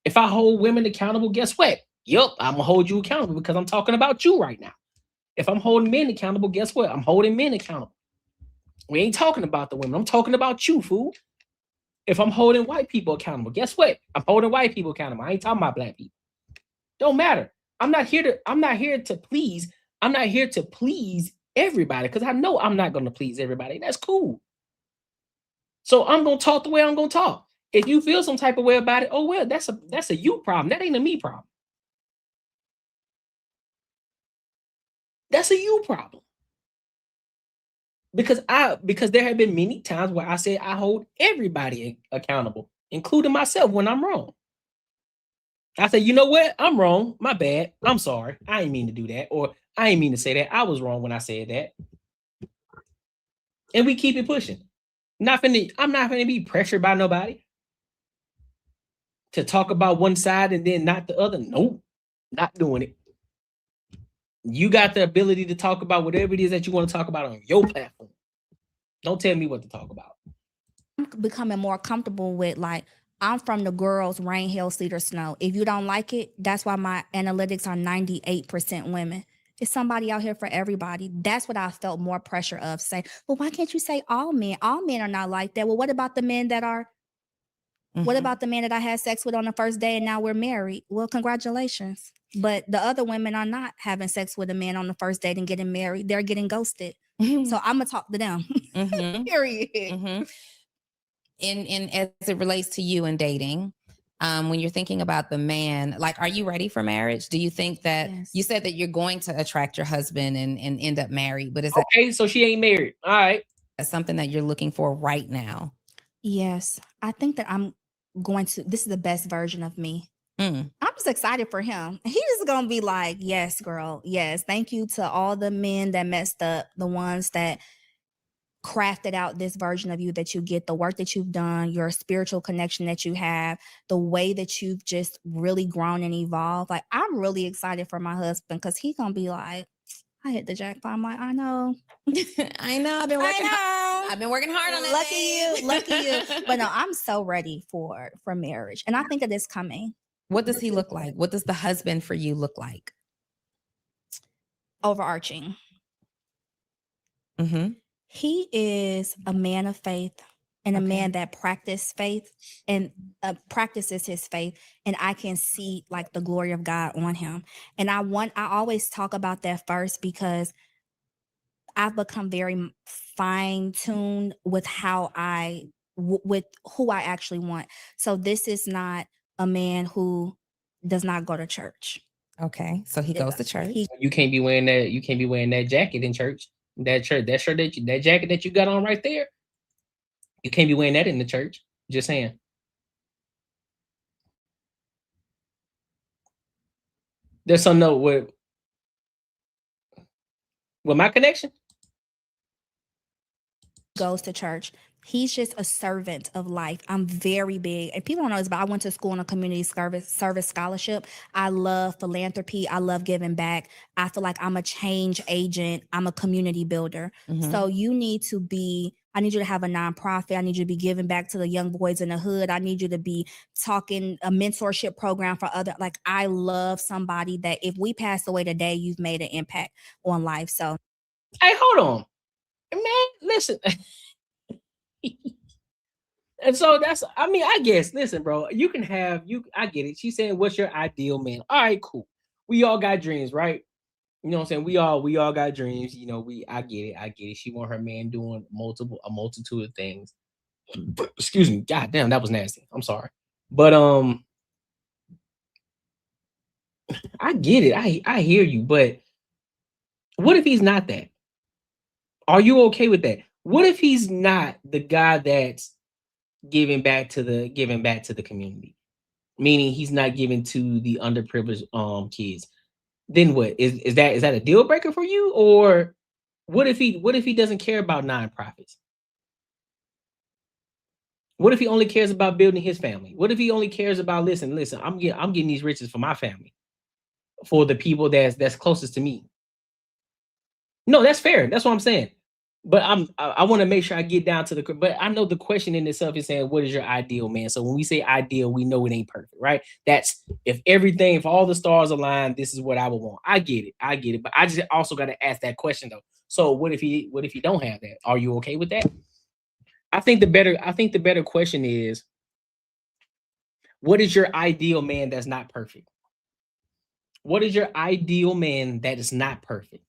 If I hold women accountable, guess what? Yup, I'm going to hold you accountable because I'm talking about you right now. If I'm holding men accountable, guess what? I'm holding men accountable. We ain't talking about the women. I'm talking about you, fool. If I'm holding white people accountable, guess what? I'm holding white people accountable. I ain't talking about Black people. Don't matter. I'm not here to please. I'm not here to please everybody because I know I'm not going to please everybody. That's cool. So I'm going to talk the way I'm going to talk. If you feel some type of way about it, oh well, that's a you problem. That ain't a me problem. That's a you problem. Because there have been many times where I said I hold everybody accountable, including myself when I'm wrong. I said, you know what? I'm wrong. My bad. I'm sorry. I didn't mean to do that. Or I didn't mean to say that. I was wrong when I said that. And we keep it pushing. I'm not finna be pressured by nobody to talk about one side and then not the other. Nope. Not doing it. You got the ability to talk about whatever it is that you want to talk about on your platform. Don't tell me what to talk about. I'm becoming more comfortable with, like, I'm from the girls, rain, hail, sleet, or snow. If you don't like it, that's why my analytics are 98% women. It's somebody out here for everybody. That's what I felt more pressure of. Say, well, why can't you say all men? All men are not like that. Well, what about the men that are? What about the men that I had sex with on the first day and now we're married? Well, congratulations. But the other women are not having sex with a man on the first date and getting married. They're getting ghosted. So I'm gonna talk to them. Period. And as it relates to you and dating, when you're thinking about the man, like, are you ready for marriage? Do you think that you said that you're going to attract your husband and end up married, but is that okay? So she ain't married. All right. That's something that you're looking for right now. Yes. I think that this is the best version of me. I'm just excited for him. He's just gonna be like, yes, girl. Yes. Thank you to all the men that messed up, the ones that crafted out this version of you that you get, the work that you've done, your spiritual connection that you have, the way that you've just really grown and evolved. Like, I'm really excited for my husband because he's gonna be like, I hit the jackpot. I'm like, I know. I know. I've been working hard. I've been working hard on it. Lucky you. But no, I'm so ready for marriage. And I think that it's coming. What does he look like? What does the husband for you look like? Overarching. He is a man of faith and a man that practices faith and practices his faith. And I can see like the glory of God on him. And I always talk about that first because I've become very fine-tuned with how with who I actually want. So this is not a man who does not go to church. Okay, so he goes to church. You can't be wearing that. You can't be wearing that jacket in church. That shirt, that jacket that you got on right there. You can't be wearing that in the church. Just saying. There's some note with my connection. Goes to church. He's just a servant of life. I'm very big, and people don't know this, but I went to school on a community service scholarship. I love philanthropy. I love giving back. I feel like I'm a change agent. I'm a community builder. So you need to be, I need you to have a nonprofit. I need you to be giving back to the young boys in the hood. I need you to be talking a mentorship program for other, like I love somebody that if we pass away today, you've made an impact on life. So. Hey, hold on. Man, listen. And so that's, I mean, I guess, listen, bro, you can have, I get it. She said, what's your ideal man? All right, cool. We all got dreams, right? You know what I'm saying? We all got dreams. You know, I get it. She want her man doing a multitude of things. But, excuse me. God damn, that was nasty. I'm sorry. But, I get it. I hear you. But what if he's not that? Are you okay with that? What if he's not the guy that's giving back to the community? Meaning he's not giving to the underprivileged kids. Then what? Is that a deal breaker for you? Or what if he doesn't care about nonprofits? What if he only cares about building his family? What if he only cares about listen, I'm getting these riches for my family, for the people that's closest to me? No, that's fair. That's what I'm saying. But I want to make sure I get down to but I know the question in itself is saying, what is your ideal man? So when we say ideal, we know it ain't perfect, right? That's if all the stars align, this is what I would want. I get it. But I just also got to ask that question though. So what if he don't have that? Are you okay with that? I think the better question is, what is your ideal man that's not perfect? What is your ideal man that is not perfect,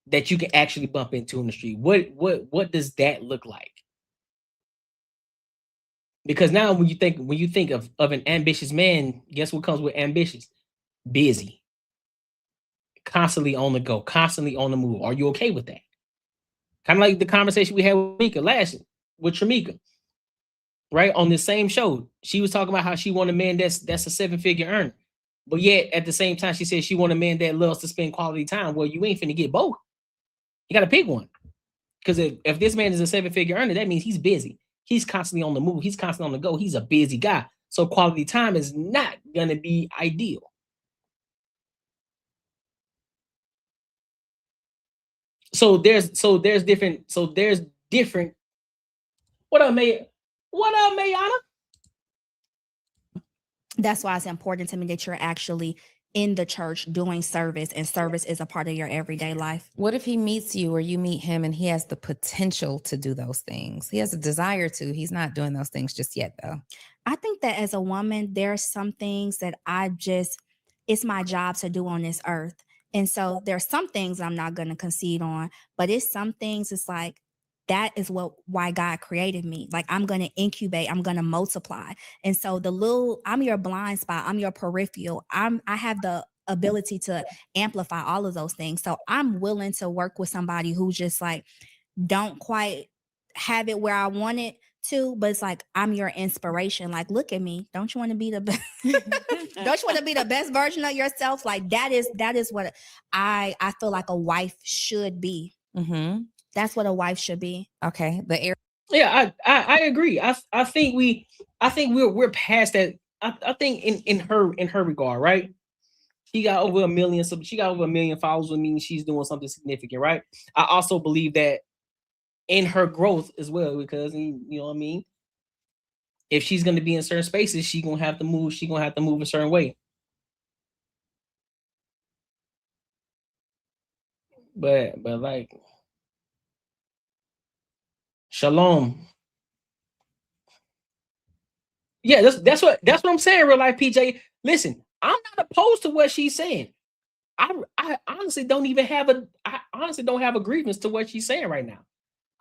that you can actually bump into in the street? What does that look like? Because now when you think of an ambitious man, guess what comes with ambitious? Busy. Constantly on the go, constantly on the move. Are you okay with that? Kind of like the conversation we had with Tramika, right? On this same show. She was talking about how she want a man that's a 7-figure earner. But yet at the same time, she said she want a man that loves to spend quality time. Well, you ain't finna get both. You got to pick one. Because if this man is a 7-figure earner, that means he's busy. He's constantly on the move. He's constantly on the go. He's a busy guy. So quality time is not going to be ideal. So there's different. What up, Mayana? That's why it's important to me that you're actually in the church doing service, and service is a part of your everyday life. What if he meets you or you meet him and he has the potential to do those things? He has a desire to. He's not doing those things just yet, though. I think that as a woman, there are some things that it's my job to do on this earth. And so there's some things I'm not going to concede on, but it's some things it's like, that is why God created me. Like I'm going to incubate, I'm going to multiply. And so I'm your blind spot, I'm your peripheral. I have the ability to amplify all of those things. So I'm willing to work with somebody who's just like, don't quite have it where I want it to, but it's like, I'm your inspiration. Like, look at me. Don't you want to be the best? Don't you want to be the best version of yourself? Like that is what I feel like a wife should be. Mm-hmm. That's what a wife should be. Okay. Yeah, I agree. I think we're past that. I think in her regard, right? She got over 1 million. So she got over 1 million followers, with me. She's doing something significant, right? I also believe that in her growth as well, because you know what I mean. If she's going to be in certain spaces, she's gonna have to move. She's gonna have to move a certain way. But like, shalom. Yeah, that's what I'm saying, real life PJ. Listen, I'm not opposed to what she's saying. I honestly don't have a grievance to what she's saying right now.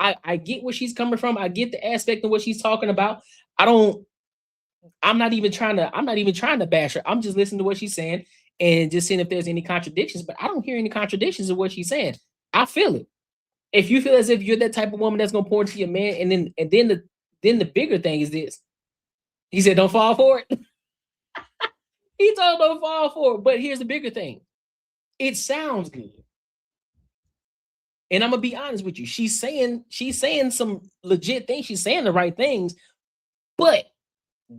I get where she's coming from. I get the aspect of what she's talking about. I'm not even trying to bash her. I'm just listening to what she's saying and just seeing if there's any contradictions, but I don't hear any contradictions of what she's saying. I feel it. If you feel as if you're that type of woman that's gonna pour into your man, and then the bigger thing is this. He said, don't fall for it. He told don't fall for it. But here's the bigger thing. It sounds good. And I'm gonna be honest with you. She's saying some legit things. She's saying the right things, but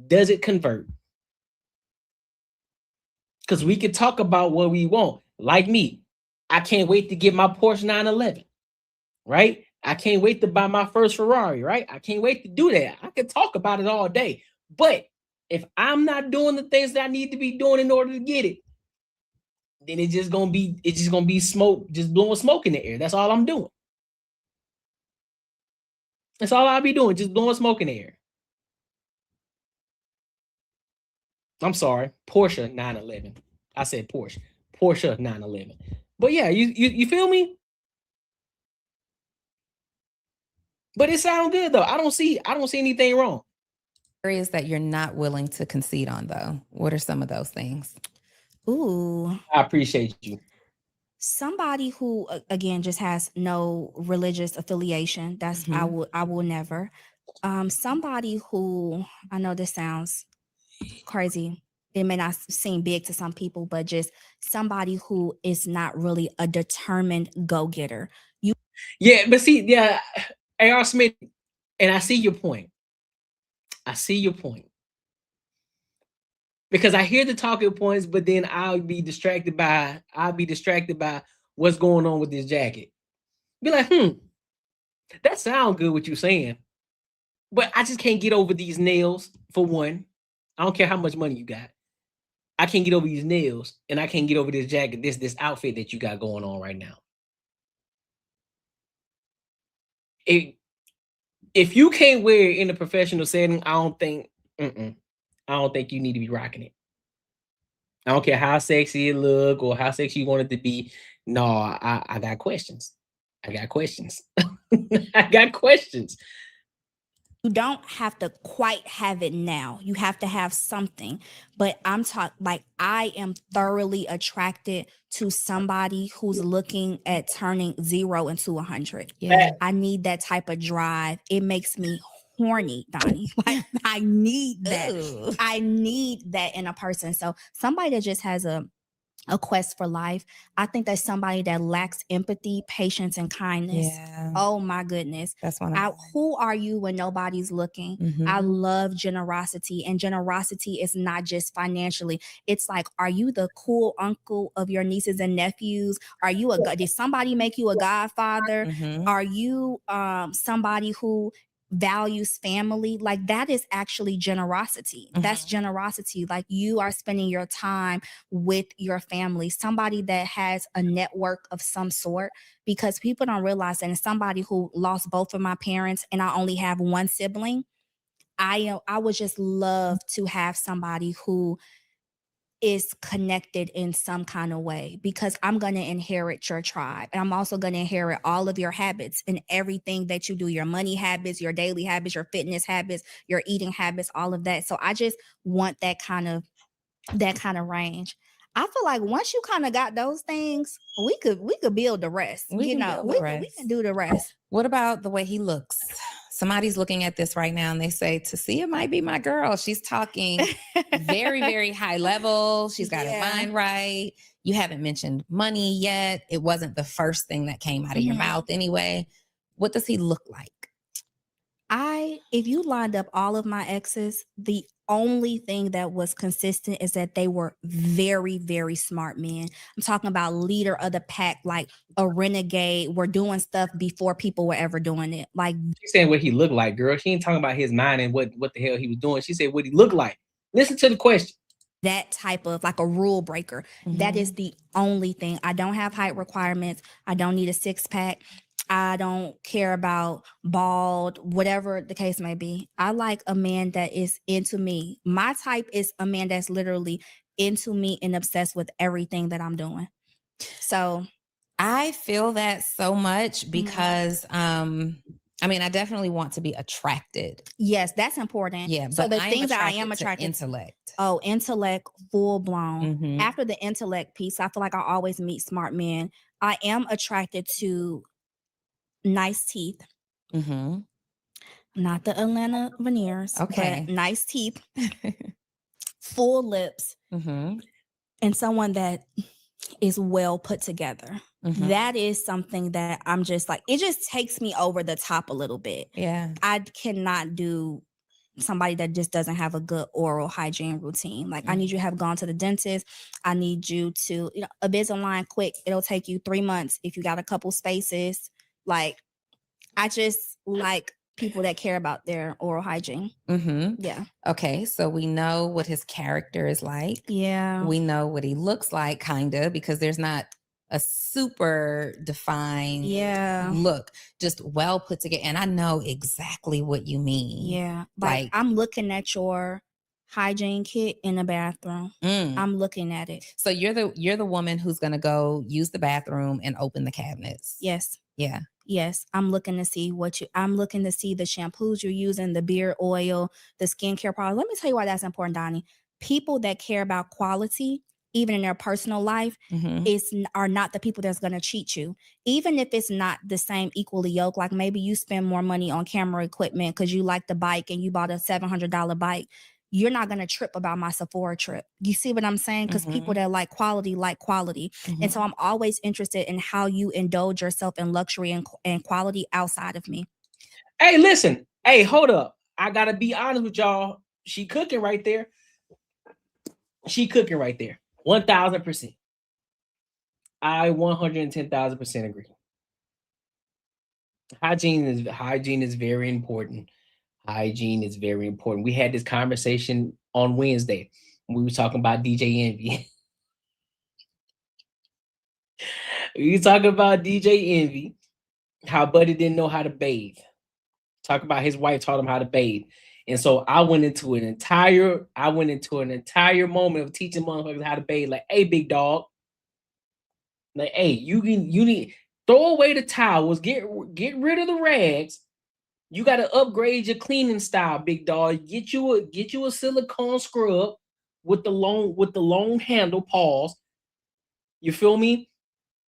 does it convert? Because we can talk about what we want. Like me, I can't wait to get my Porsche 911, right? I can't wait to buy my first Ferrari, right? I can't wait to do that. I can talk about it all day. But if I'm not doing the things that I need to be doing in order to get it, then it's just gonna be smoke, just blowing smoke in the air. That's all I'm doing. That's all I'll be doing, just blowing smoke in the air. I'm sorry, Porsche 911. I said Porsche 911. But yeah, you feel me? But it sounds good though. I don't see anything wrong. Areas that you're not willing to concede on, though. What are some of those things? Ooh. I appreciate you. Somebody who again just has no religious affiliation. That's I will never. Somebody who, I know this sounds crazy. It may not seem big to some people, but just somebody who is not really a determined go-getter. Yeah, but see, yeah, A.R. Smith, and I see your point. Because I hear the talking points, but then I'll be distracted by what's going on with this jacket. Be like, that sounds good what you're saying. But I just can't get over these nails, for one. I don't care how much money you got. I can't get over these nails, and I can't get over this jacket, this outfit that you got going on right now. If you can't wear it in a professional setting, I don't think you need to be rocking it. I don't care how sexy it look or how sexy you want it to be. No, I got questions. I got questions. You don't have to quite have it now. You have to have something. But I'm talking like I am thoroughly attracted to somebody who's looking at turning 0 into 100. Yeah. I need that type of drive. It makes me horny, Donnie. Like I need that. Ooh. I need that in a person. So somebody that just has a quest for life. I think that's somebody that lacks empathy, patience, and kindness. Yeah. Oh my goodness. That's one. Who are you when nobody's looking? I love generosity, and generosity is not just financially. It's like, are you the cool uncle of your nieces and nephews? Are you did somebody make you a godfather? Are you somebody who values family? Like that is actually generosity. That's generosity. Like you are spending your time with your family, somebody that has a network of some sort, because people don't realize that. And somebody who lost both of my parents and I only have one sibling, I would just love to have somebody who is connected in some kind of way, because I'm going to inherit your tribe. And I'm also going to inherit all of your habits and everything that you do, your money habits, your daily habits, your fitness habits, your eating habits, all of that. So I just want that kind of range. I feel like once you kind of got those things, we could build the rest. We can do the rest. What about the way he looks? Somebody's looking at this right now and they say, Tasia might be my girl. She's talking very, very high level. She's got her mind right. You haven't mentioned money yet. It wasn't the first thing that came out of your mouth anyway. What does he look like? If you lined up all of my exes, the only thing that was consistent is that they were very, very smart men. I'm talking about leader of the pack, like a renegade. We're doing stuff before people were ever doing it. Like she's saying what he looked like, girl. She ain't talking about his mind and what the hell he was doing. She said what he looked like. Listen to the question. That type of like a rule breaker. That is the only thing. I don't have height requirements. I don't need a 6-pack. I don't care about bald, whatever the case may be. I like a man that is into me. My type is a man that's literally into me and obsessed with everything that I'm doing. So I feel that so much because I mean, I definitely want to be attracted. Yes, that's important. Yeah, So but the I'm things that I am attracted to attracted intellect. Oh, intellect, full blown. Mhm. After the intellect piece, I feel like I always meet smart men. I am attracted to nice teeth, Mhm. not the Atlanta veneers, Okay. but nice teeth, full lips, Mhm. and someone that is well put together. Mhm. That is something that I'm just like, it just takes me over the top a little bit. Yeah. I cannot do somebody that just doesn't have a good oral hygiene routine. Like I need you to have gone to the dentist. I need you to, Invisalign quick. It'll take you 3 months if you got a couple spaces. Like I just like people that care about their oral hygiene. Mhm. Yeah. Okay, so we know what his character is like. Yeah. We know what he looks like, kinda, because there's not a super defined look, just well put together. And I know exactly what you mean. Yeah. Like I'm looking at your hygiene kit in the bathroom. I'm looking at it. So you're the woman who's gonna go use the bathroom and open the cabinets. Yes. Yeah. Yes, I'm looking to see I'm looking to see the shampoos you're using, the beard oil, the skincare products. Let me tell you why that's important, Donnie. People that care about quality, even in their personal life, are not the people that's going to cheat you. Even if it's not the same equally yoked, like maybe you spend more money on camera equipment because you like the bike and you bought a $700 bike. You're not going to trip about my Sephora trip. You see what I'm saying? Because people that like quality. And so I'm always interested in how you indulge yourself in luxury and quality outside of me. Hey, listen. Hey, hold up. I got to be honest with y'all. She cooking right there. 1,000%. I 110,000% agree. Hygiene is very important. Hygiene is very important. We had this conversation on Wednesday. We were talking about DJ Envy. We were talking about DJ Envy, how Buddy didn't know how to bathe. Talk about his wife taught him how to bathe. And so I went into an entire moment of teaching motherfuckers how to bathe. Like, hey, big dog. Like, hey, you need throw away the towels, get rid of the rags. You got to upgrade your cleaning style, big dog. Get you a silicone scrub with the long handle, pause. You feel me?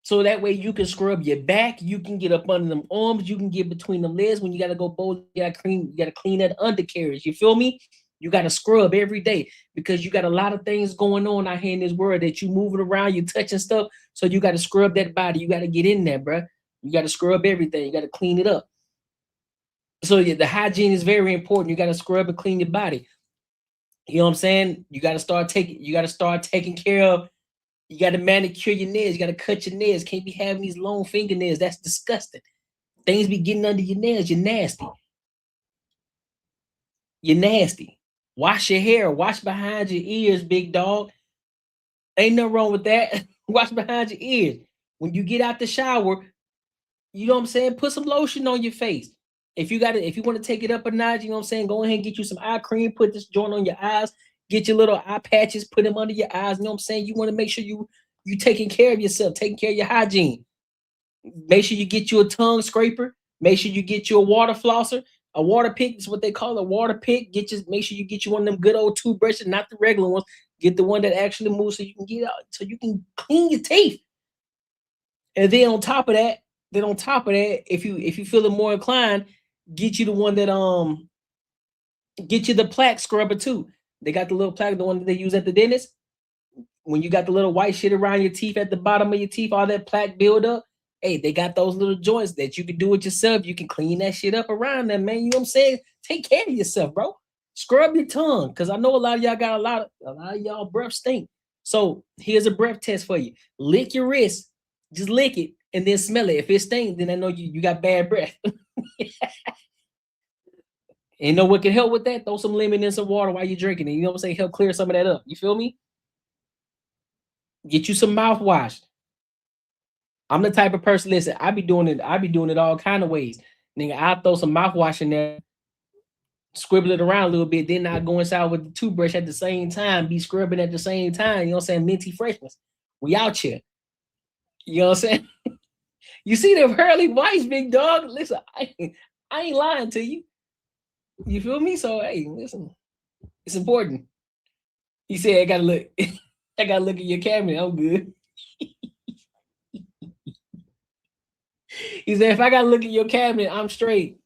So that way you can scrub your back, you can get up under them arms, you can get between the legs. When you gotta go bowl, you gotta clean that undercarriage. You feel me? You gotta scrub every day because you got a lot of things going on out here in this world that you moving around, you touching stuff. So you gotta scrub that body. You gotta get in there, bro. You gotta scrub everything. You gotta clean it up. So yeah, the hygiene is very important. You gotta scrub and clean your body. You know what I'm saying? You gotta start taking care of. You got to manicure your nails. You got to cut your nails. Can't be having these long fingernails. That's disgusting. Things be getting under your nails. You're nasty. You're nasty. Wash your hair. Wash behind your ears, big dog. Ain't nothing wrong with that. Wash behind your ears. When you get out the shower, you know what I'm saying? Put some lotion on your face. If you want to take it up a notch, you know what I'm saying? Go ahead and get you some eye cream. Put this joint on your eyes. Get your little eye patches, put them under your eyes. You know what I'm saying? You want to make sure you taking care of yourself, taking care of your hygiene. Make sure you get you a tongue scraper. Make sure you get you a water flosser, a water pick. Is what they call a water pick. Make sure you get you one of them good old toothbrushes, not the regular ones. Get the one that actually moves so you can get out, so you can clean your teeth. And then on top of that, if you feeling more inclined, get you the one that get you the plaque scrubber too. They got the little plaque, the one that they use at the dentist. When you got the little white shit around your teeth at the bottom of your teeth, all that plaque build up. Hey, they got those little joints that you can do it yourself. You can clean that shit up around them, man. You know what I'm saying? Take care of yourself, bro. Scrub your tongue, because I know a lot of y'all got a lot of y'all breath stink. So here's a breath test for you. Lick your wrist. Just lick it and then smell it. If it stinks, then I know you got bad breath. And you know what can help with that? Throw some lemon in some water while you're drinking it. You know what I'm saying? Help clear some of that up. You feel me? Get you some mouthwash. I'm the type of person, listen, I be doing it all kind of ways. Nigga, I'll throw some mouthwash in there, scribble it around a little bit, then I'll go inside with the toothbrush at the same time, be scrubbing at the same time. You know what I'm saying? Minty freshness. We out here. You know what I'm saying? You see them pearly whites, big dog. Listen, I ain't lying to you. You feel me? So hey, listen, it's important. He said, I gotta look, I gotta look at your cabinet. I'm good. He said, if I gotta look at your cabinet, I'm straight.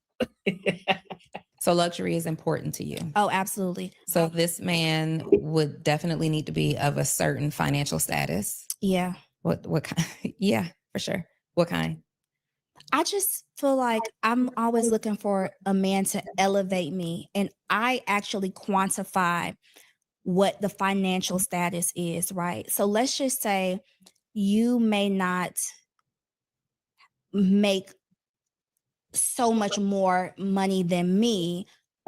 So luxury is important to you. Oh, absolutely. So this man would definitely need to be of a certain financial status. Yeah. What kind? Yeah, for sure. What kind? I just feel like I'm always looking for a man to elevate me. And I actually quantify what the financial status is, right? So let's just say you may not make so much more money than me,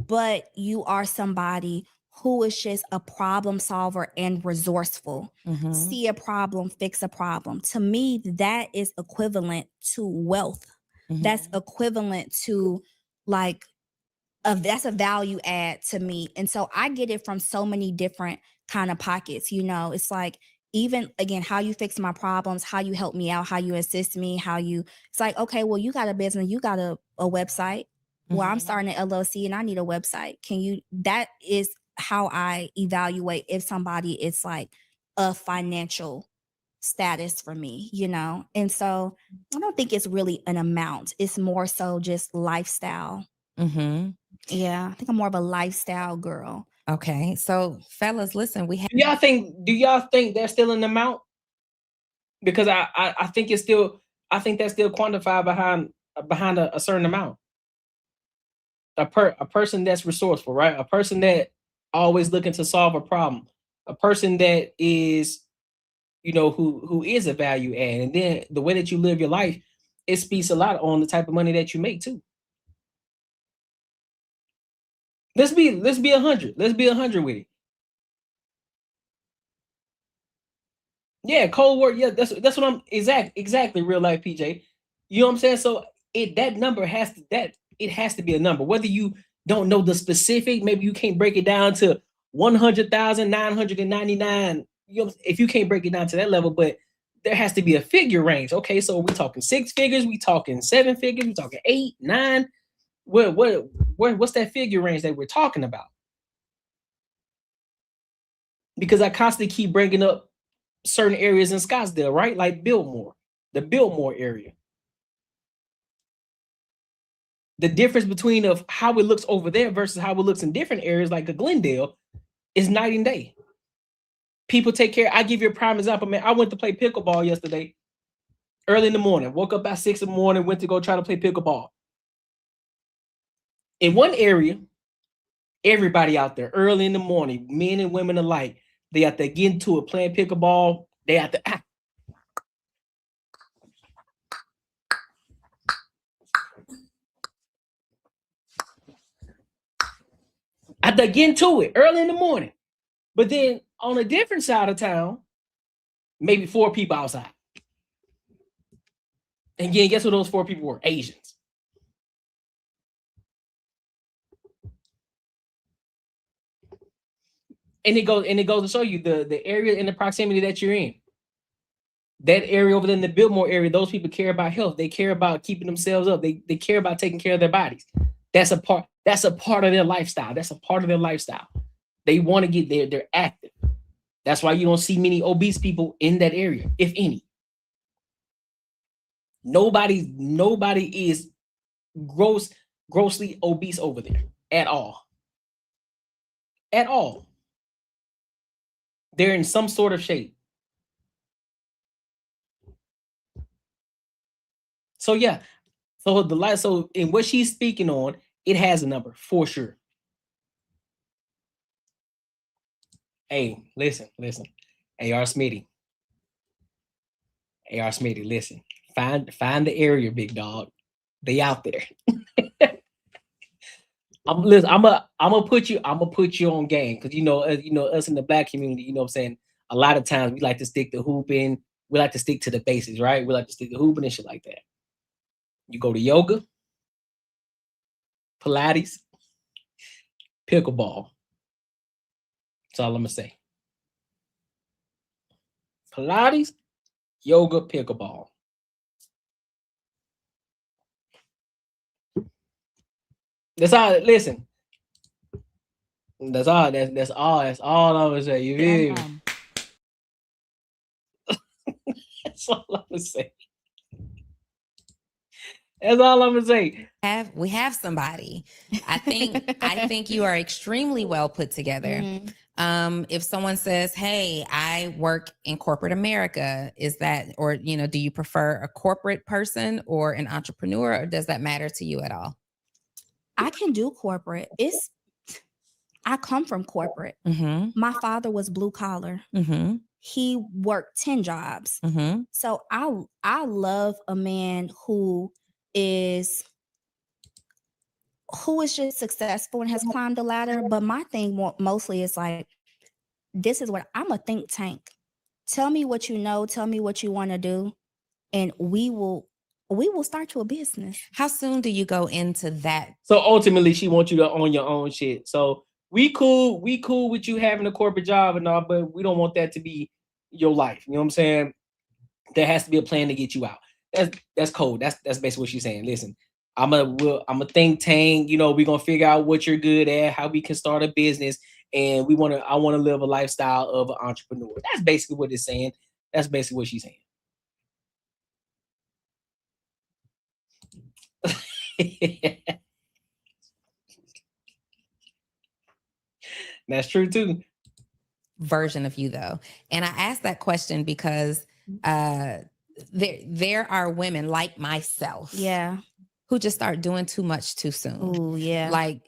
but you are somebody who is just a problem solver and resourceful. See a problem, fix a problem. To me, that is equivalent to wealth. That's equivalent to like that's a value add to me. And so I get it from so many different kind of pockets. You know, it's like, even again, how you fix my problems, how you help me out, how you assist me, it's like, okay, well, you got a business, you got a website. Well, I'm starting an LLC and I need a website. That is how I evaluate if somebody is like a financial status for me, you know? And so I don't think it's really an amount. It's more so just lifestyle. Yeah, I think I'm more of a lifestyle girl. Okay, so fellas, listen, we have. Do y'all think that's still an amount? Because I think it's still, I think that's still quantified behind a certain amount. A person that's resourceful, right? A person that always looking to solve a problem. A person that is, you know, who is a value add. And then the way that you live your life, it speaks a lot on the type of money that you make too. Let's be 100. Let's be 100 with it. Yeah, Cold War. Yeah, that's what I'm exactly real life, PJ. You know what I'm saying? So that number has to be a number. Whether you don't know the specific, maybe you can't break it down to 100,999. You know, if you can't break it down to that level, but there has to be a figure range. Okay, so we talking 6 figures, we talking 7 figures, we talking 8, 9. What's that figure range that we're talking about? Because I constantly keep bringing up certain areas in Scottsdale, right? Like Biltmore, the Biltmore area. The difference between of how it looks over there versus how it looks in different areas like a Glendale is night and day. People take care. I give you a prime example, man. I went to play pickleball yesterday, early in the morning. Woke up at 6 in the morning, went to go try to play pickleball. In one area, everybody out there early in the morning, men and women alike, they out there getting to it, playing pickleball. They out there. Out there getting to it early in the morning. But then on a different side of town, maybe 4 people outside. And again, guess what those 4 people were? Asians. And it goes to show you the area and the proximity that you're in. That area over there in the Biltmore area, those people care about health. They care about keeping themselves up. They care about taking care of their bodies. That's a part of their lifestyle. That's a part of their lifestyle. They want to get there. They're active. That's why you don't see many obese people in that area, if any. Nobody is grossly obese over there at all. At all. They're in some sort of shape. So yeah. So in what she's speaking on, it has a number for sure. Hey, listen. AR Smitty, listen. Find the area, big dog. They out there. I'm gonna put you on game because you know us in the Black community, you know what I'm saying? A lot of times we like to stick to hooping, we like to stick to the basics, right? We like to stick to hooping and shit like that. You go to yoga, Pilates, pickleball. That's all I'm gonna say. Pilates, yoga, pickleball. That's all. Listen. That's all. That's all. That's all I'm gonna say. You feel me? That's all I'm gonna say. That's all I'm gonna say. We have somebody. I think you are extremely well put together. If someone says, "Hey, I work in corporate America," is that, or do you prefer a corporate person or an entrepreneur, or does that matter to you at all? I can do corporate. I come from corporate. My father was blue collar. He worked 10 jobs. So I love a man who is just successful and has climbed the ladder. But my thing mostly is like, this is what I'm a think tank. Tell me what you know. Tell me what you want to do, and we will start you a business. How soon do you go into that? So ultimately, she wants you to own your own shit. So we cool with you having a corporate job and all, but we don't want that to be your life. You know what I'm saying? There has to be a plan to get you out. That's cold. That's basically what she's saying. Listen, I'm a think tank. We're gonna figure out what you're good at, how we can start a business, and I want to live a lifestyle of an entrepreneur. That's basically what it's saying. That's basically what she's saying. That's true too. Version of you though, and I asked that question because there are women like myself, who just start doing too much too soon. Ooh, yeah. Like,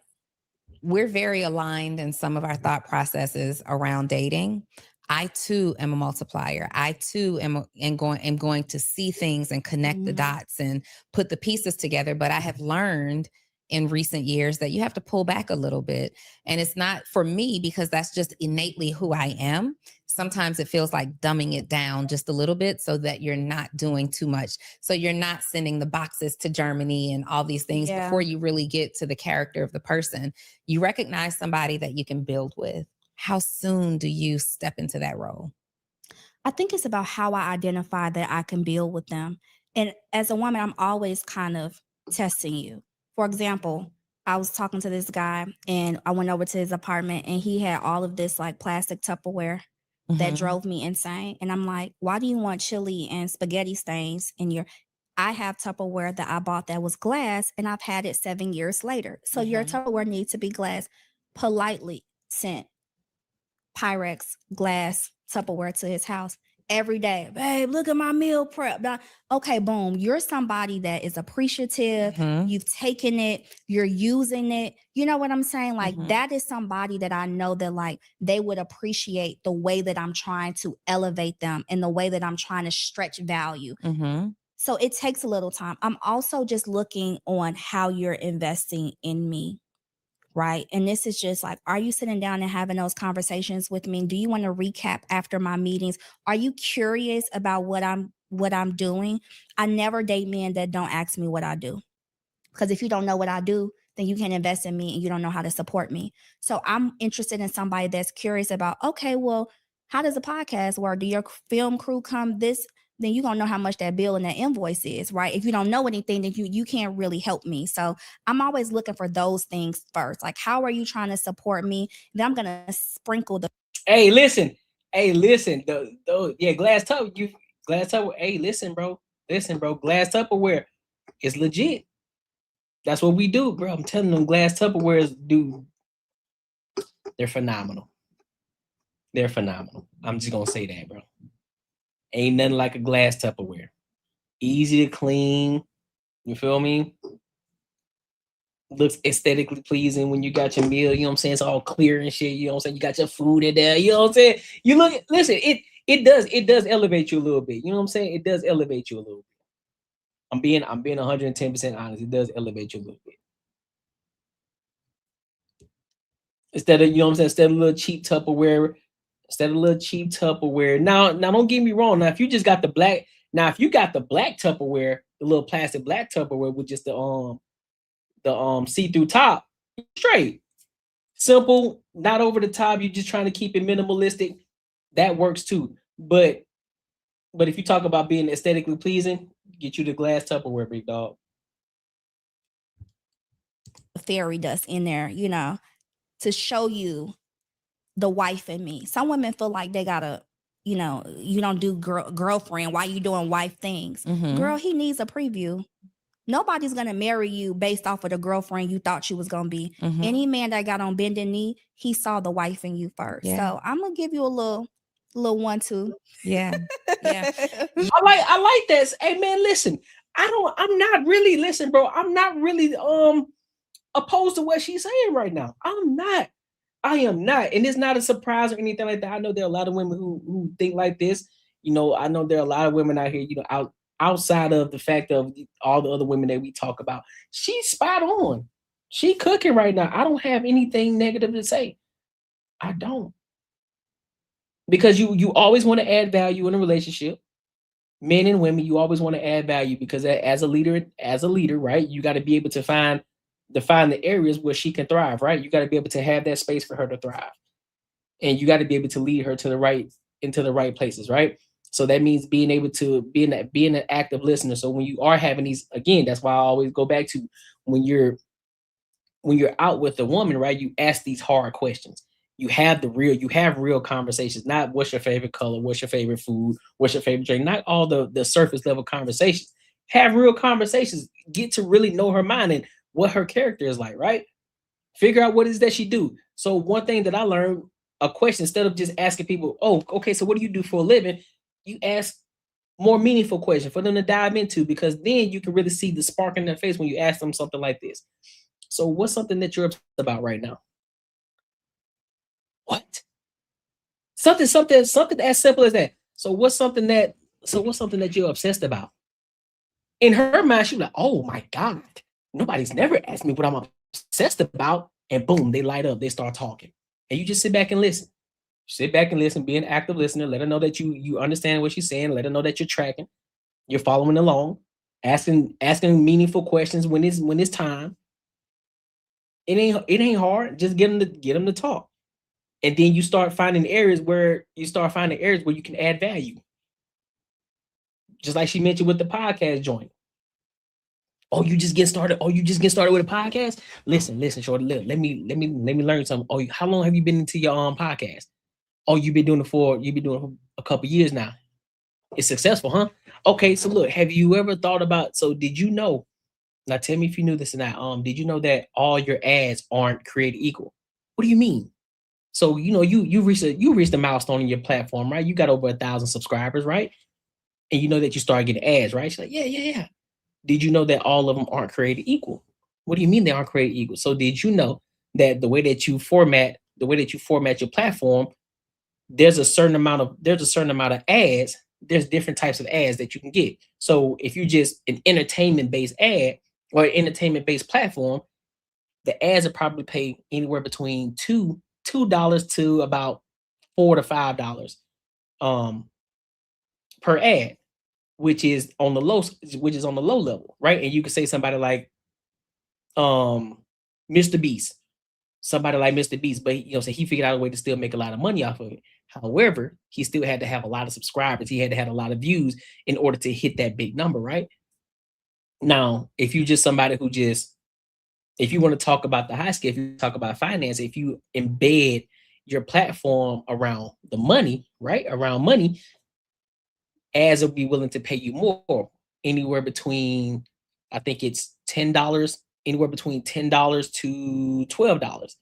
we're very aligned in some of our thought processes around dating. I too am a multiplier. I too am going to see things and connect the dots and put the pieces together. But I have learned in recent years that you have to pull back a little bit. And it's not for me because that's just innately who I am. Sometimes it feels like dumbing it down just a little bit so that you're not doing too much. So you're not sending the boxes to Germany and all these things before you really get to the character of the person. You recognize somebody that you can build with. How soon do you step into that role? I think it's about how I identify that I can build with them. And as a woman, I'm always kind of testing you. For example, I was talking to this guy and I went over to his apartment and he had all of this like plastic Tupperware that drove me insane. And I'm like, why do you want chili and spaghetti stains in your... I have Tupperware that I bought that was glass and I've had it 7 years later. So your Tupperware needs to be glass. Politely sent Pyrex glass Tupperware to his house every day. Babe, look at my meal prep. Okay, boom. You're somebody that is appreciative. You've taken it. You're using it. You know what I'm saying? Like that is somebody that I know that like they would appreciate the way that I'm trying to elevate them and the way that I'm trying to stretch value. So it takes a little time. I'm also just looking on how you're investing in me. Right. And this is just like, are you sitting down and having those conversations with me? Do you want to recap after my meetings? Are you curious about what I'm doing? I never date men that don't ask me what I do. Because if you don't know what I do, then you can't invest in me and you don't know how to support me. So I'm interested in somebody that's curious about, okay, well, how does a podcast work? Do your film crew come this? Then you're going to know how much that bill and that invoice is, right? If you don't know anything, then you can't really help me. So I'm always looking for those things first. Like, how are you trying to support me? Then I'm going to sprinkle the... Hey, listen. Glass Tupperware. Hey, listen, bro. Glass Tupperware is legit. That's what we do, bro. I'm telling them glass Tupperwares, dude. They're phenomenal. I'm just going to say that, bro. Ain't nothing like a glass Tupperware. Easy to clean. You feel me? Looks aesthetically pleasing when you got your meal. You know what I'm saying? It's all clear and shit. You know what I'm saying? You got your food in there. You know what I'm saying? It does elevate you a little bit. You know what I'm saying? It does elevate you a little bit. I'm being 110% honest. It does elevate you a little bit. Instead of, you know what I'm saying? Instead of a little cheap Tupperware. Now don't get me wrong. Now, if you just got the black, Tupperware, the little plastic black Tupperware with just the see-through top, straight. Simple, not over the top. You're just trying to keep it minimalistic. That works too. But But if you talk about being aesthetically pleasing, get you the glass Tupperware, big dog. Fairy dust in there, you know, to show you the wife in me. Some women feel like they gotta, you know, you don't do girlfriend. Why you doing wife things? Girl, he needs a preview. Nobody's gonna marry you based off of the girlfriend you thought you was gonna be. Any man that got on bending knee, he saw the wife in you first. Yeah. So I'm gonna give you a little 1-2. Yeah. Yeah. I like that. Hey man, listen, I'm not really opposed to what she's saying right now. I am not. And it's not a surprise or anything like that. I know there are a lot of women who think like this. You know, I know there are a lot of women out here, you know, outside of the fact of all the other women that we talk about. She's spot on. She cooking right now. I don't have anything negative to say. I don't. Because you always want to add value in a relationship. Men and women, you always want to add value because as a leader, right, you got to be able to find the areas where she can thrive, right? You got to be able to have that space for her to thrive. And you got to be able to lead her to the right places, right? So that means being able to being an active listener. So when you are having these, again, that's why I always go back to when you're out with a woman, right? You ask these hard questions. You have real conversations, not what's your favorite color, what's your favorite food, what's your favorite drink, not all the surface level conversations. Have real conversations, get to really know her mind and what her character is like, right? Figure out what it is that she do. So one thing that I learned, a question, instead of just asking people, oh, okay, so what do you do for a living? You ask more meaningful questions for them to dive into, because then you can really see the spark in their face when you ask them something like this. So what's something that you're upset about right now? What? Something as simple as that. So what's something that you're obsessed about? In her mind, she's like, oh my God, nobody's never asked me what I'm obsessed about. And boom, they light up, they start talking. And you just sit back and listen. Sit back and listen, be an active listener, let her know that you understand what she's saying, let her know that you're tracking, you're following along, asking meaningful questions when it's time. It ain't hard. Just get them to talk. And then you start finding areas where you can add value. Just like she mentioned with the podcast joint. Oh, you just get started with a podcast? Listen, shorty, look, let me learn something. Oh, how long have you been into your podcast? Oh, you've been doing it for a couple years now. It's successful, huh? Okay, so look, have you ever thought about, so did you know, now tell me if you knew this or not, did you know that all your ads aren't created equal? What do you mean? So, you know, you reached a milestone in your platform, right? You got over 1,000 subscribers, right? And you know that you started getting ads, right? She's like, yeah. Did you know that all of them aren't created equal? What do you mean they aren't created equal? So did you know that the way that you format your platform, there's a certain amount of ads, there's different types of ads that you can get. So if you just an entertainment-based ad or an entertainment-based platform, the ads are probably paid anywhere between $2 to about $4 to $5 per ad, which is on the low level, right? And you can say somebody like Mr. Beast, but you know, so he figured out a way to still make a lot of money off of it. However, he still had to have a lot of subscribers. He had to have a lot of views in order to hit that big number, right? Now, if you just somebody who just, if you want to talk about the high scale, if you talk about finance, if you embed your platform around the money, right? Around money, ads will be willing to pay you more, anywhere between, I think it's $10, anywhere between $10 to $12.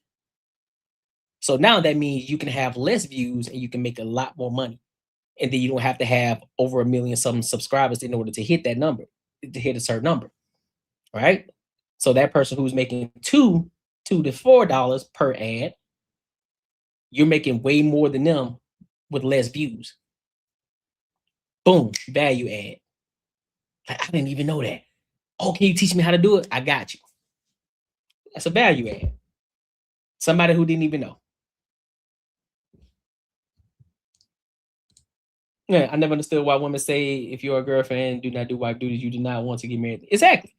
So now that means you can have less views and you can make a lot more money. And then you don't have to have over 1 million some subscribers in order to hit that number, to hit a certain number, right? So that person who's making $2 to $4 per ad, you're making way more than them with less views. Boom, value add. I didn't even know that. Oh, can you teach me how to do it? I got you. That's a value add. Somebody who didn't even know. Yeah, I never understood why women say if you're a girlfriend, do not do wife duties, you do not want to get married. Exactly.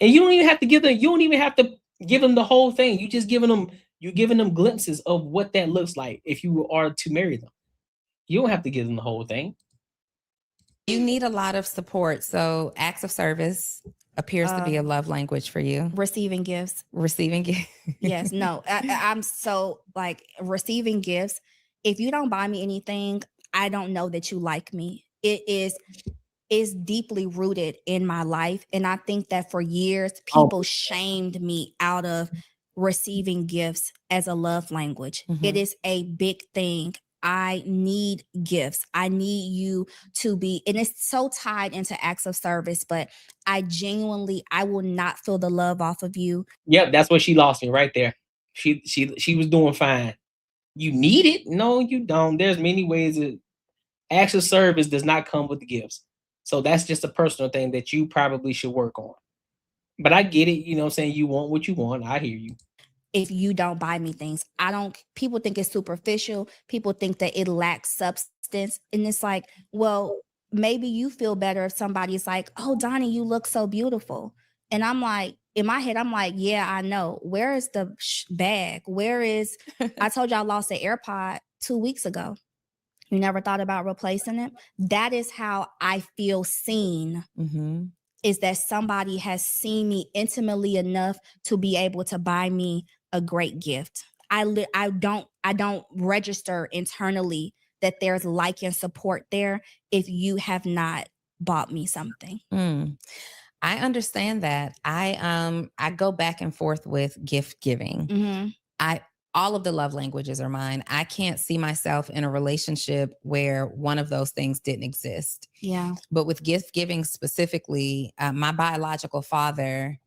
And you don't even have to give them the whole thing. You're giving them glimpses of what that looks like if you are to marry them. You don't have to give them the whole thing. You need a lot of support. So acts of service appears to be a love language for you. Receiving gifts. Receiving gifts. Yes, no, I'm so like receiving gifts. If you don't buy me anything, I don't know that you like me. Is deeply rooted in my life. And I think that for years, people shamed me out of receiving gifts as a love language. It is a big thing. I need gifts. I need you to be, and it's so tied into acts of service, but I will not feel the love off of you. Yep, that's where she lost me right there. She was doing fine. You need it? No, you don't. There's many ways that acts of service does not come with the gifts. So that's just a personal thing that you probably should work on. But I get it, you know what I'm saying? You want what you want. I hear you. If you don't buy me things, people think it's superficial. People think that it lacks substance. And it's like, well, maybe you feel better if somebody's like, oh, Donnie, you look so beautiful. And I'm like, in my head, I'm like, yeah, I know. Where is the bag? I told you I lost an AirPod 2 weeks ago. You never thought about replacing it? That is how I feel seen. Is that somebody has seen me intimately enough to be able to buy me a great gift. I don't register internally that there's like and support there if you have not bought me something. I understand that. I go back and forth with gift giving. All of the love languages are mine. I can't see myself in a relationship where one of those things didn't exist. Yeah. But with gift giving specifically, my biological father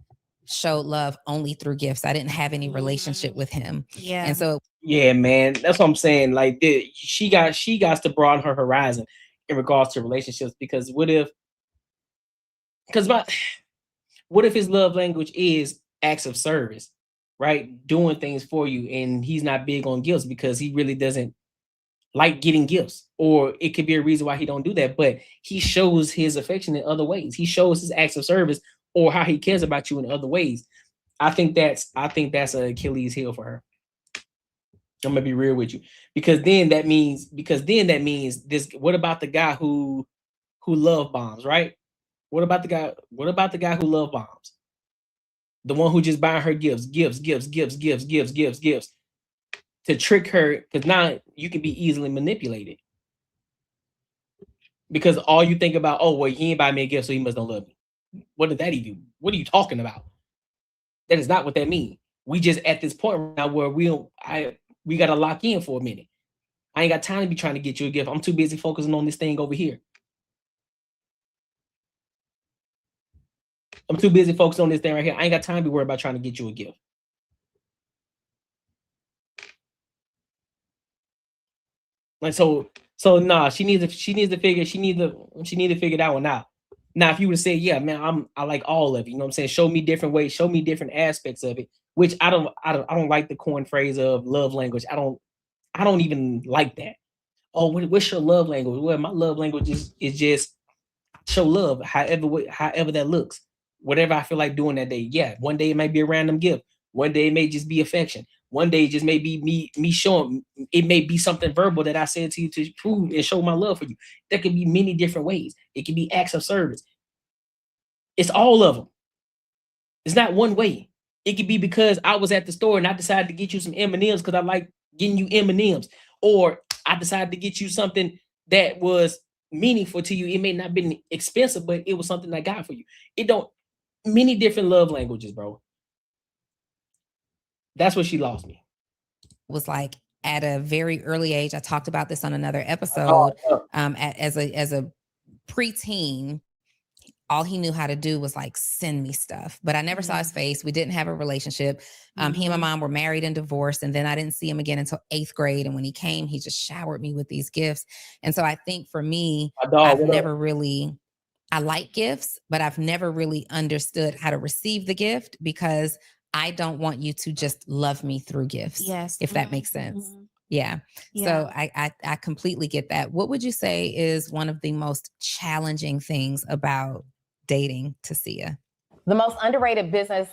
showed love only through gifts. I didn't have any relationship with him. Yeah. And so, yeah, man, that's what I'm saying. Like, she got to broaden her horizon in regards to relationships, because what if his love language is acts of service, right? Doing things for you, and he's not big on gifts because he really doesn't like getting gifts, or it could be a reason why he don't do that, but he shows his affection in other ways. He shows his acts of service or how he cares about you in other ways. I think that's an Achilles heel for her. I'm gonna be real with you, because then that means this. What about the guy who love bombs, right? What about the guy who love bombs? The one who just buying her gifts to trick her, because now you can be easily manipulated. Because all you think about, oh, well, he ain't buy me a gift, so he must not love me. What did that even? What are you talking about? That is not what that means. We just at this point right now where we gotta lock in for a minute. I ain't got time to be trying to get you a gift. I'm too busy focusing on this thing over here. I'm too busy focused on this thing right here. I ain't got time to be worried about trying to get you a gift. Like so nah, she needs to figure that one out. Now, if you would say, yeah, man, I like all of it, you know what I'm saying? Show me different ways, show me different aspects of it, which I don't like the corn phrase of love language. I don't even like that. Oh, what's your love language? Well, my love language is just show love, however that looks. Whatever I feel like doing that day. Yeah, one day it might be a random gift. One day it may just be affection. One day it just may be me showing. It may be something verbal that I said to you to prove and show my love for you. There can be many different ways. It can be acts of service. It's all of them. It's not one way. It could be because I was at the store and I decided to get you some M&Ms because I like getting you M&Ms. Or I decided to get you something that was meaningful to you. It may not have been expensive, but it was something I got for you. Many different love languages, bro. That's what she lost me. Was like at a very early age. I talked about this on another episode. As a preteen, all he knew how to do was like send me stuff, but I never saw his face. We didn't have a relationship. He and my mom were married and divorced, and then I didn't see him again until 8th grade. And when he came, he just showered me with these gifts. And so I think for me, I like gifts, but I've never really understood how to receive the gift, because I don't want you to just love me through gifts. Yes. If that makes sense. Yeah. So I completely get that. What would you say is one of the most challenging things about dating, Tasia? The most underrated business.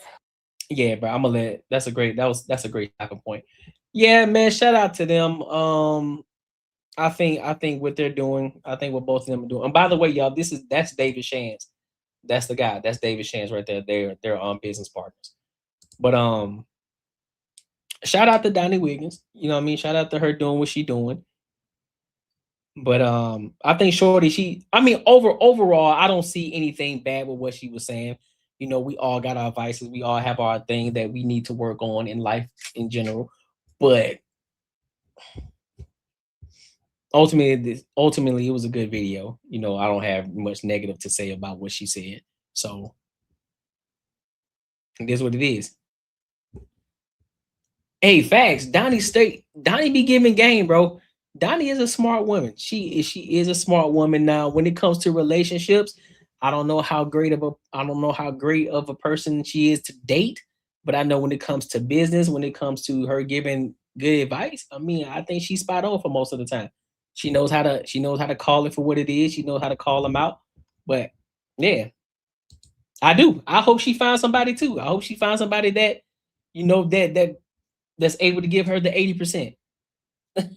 Yeah, bro. That's a great stopping point. Yeah, man. Shout out to them. I think what they're doing, I think what both of them are doing. And by the way, y'all, that's David Shands. That's the guy. That's David Shands right there. They're business partners. But shout out to Donnie Wiggins. You know what I mean? Shout out to her doing what she doing. But I think Shorty, overall, I don't see anything bad with what she was saying. You know, we all got our vices. We all have our thing that we need to work on in life in general. But ultimately, it was a good video. You know, I don't have much negative to say about what she said. So it is what it is. Hey, facts. Donnie be giving game, bro. Donnie is a smart woman. She is a smart woman. Now, when it comes to relationships, I don't know how great of a person she is to date, but I know when it comes to business, when it comes to her giving good advice, I think she's spot on for most of the time. She knows how to call it for what it is. She knows how to call them out. But yeah, I do. I hope she finds somebody too. I hope she finds somebody that, you know, that's able to give her the 80%.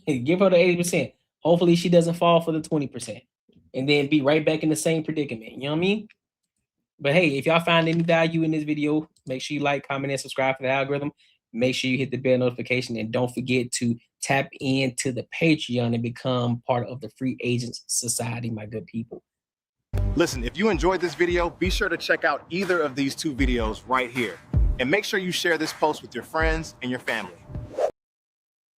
Give her the 80%. Hopefully she doesn't fall for the 20% and then be right back in the same predicament. You know what I mean? But hey, if y'all find any value in this video, make sure you like, comment, and subscribe for the algorithm. Make sure you hit the bell notification and don't forget to tap into the Patreon and become part of the Free Agents Society, my good people. Listen, if you enjoyed this video, be sure to check out either of these two videos right here. And make sure you share this post with your friends and your family.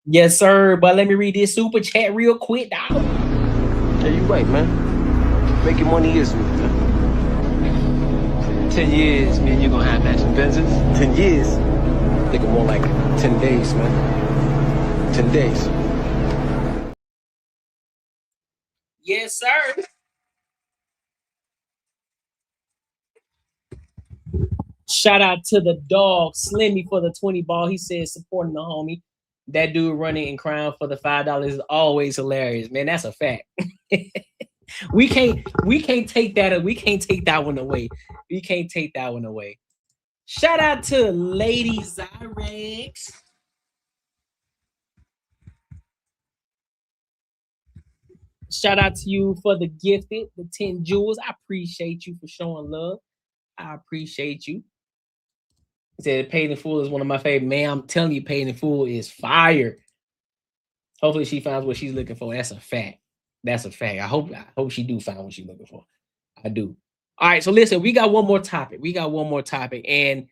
Yes, sir. But let me read this super chat real quick, dog. Yeah, you right, man. Making money is me, man. 10 years, man, you're gonna have matching Benzes. 10 years? Thinking more like 10 days, man. 10 days. Yes, sir. Shout out to the dog, Slimmy, for the 20 ball. He said supporting the homie. That dude running and crying for the $5 is always hilarious, man. That's a fact. we can't take that. We can't take that one away. We can't take that one away. Shout out to Lady Zyrex. Shout out to you for the gifted, the 10 jewels. I appreciate you for showing love. I appreciate you. He said Paid in Full is one of my favorite. Man, I'm telling you, Paid in Full is fire. Hopefully she finds what she's looking for. That's a fact. That's a fact. I hope she do find what she's looking for. I do. All right, so listen, we got one more topic. And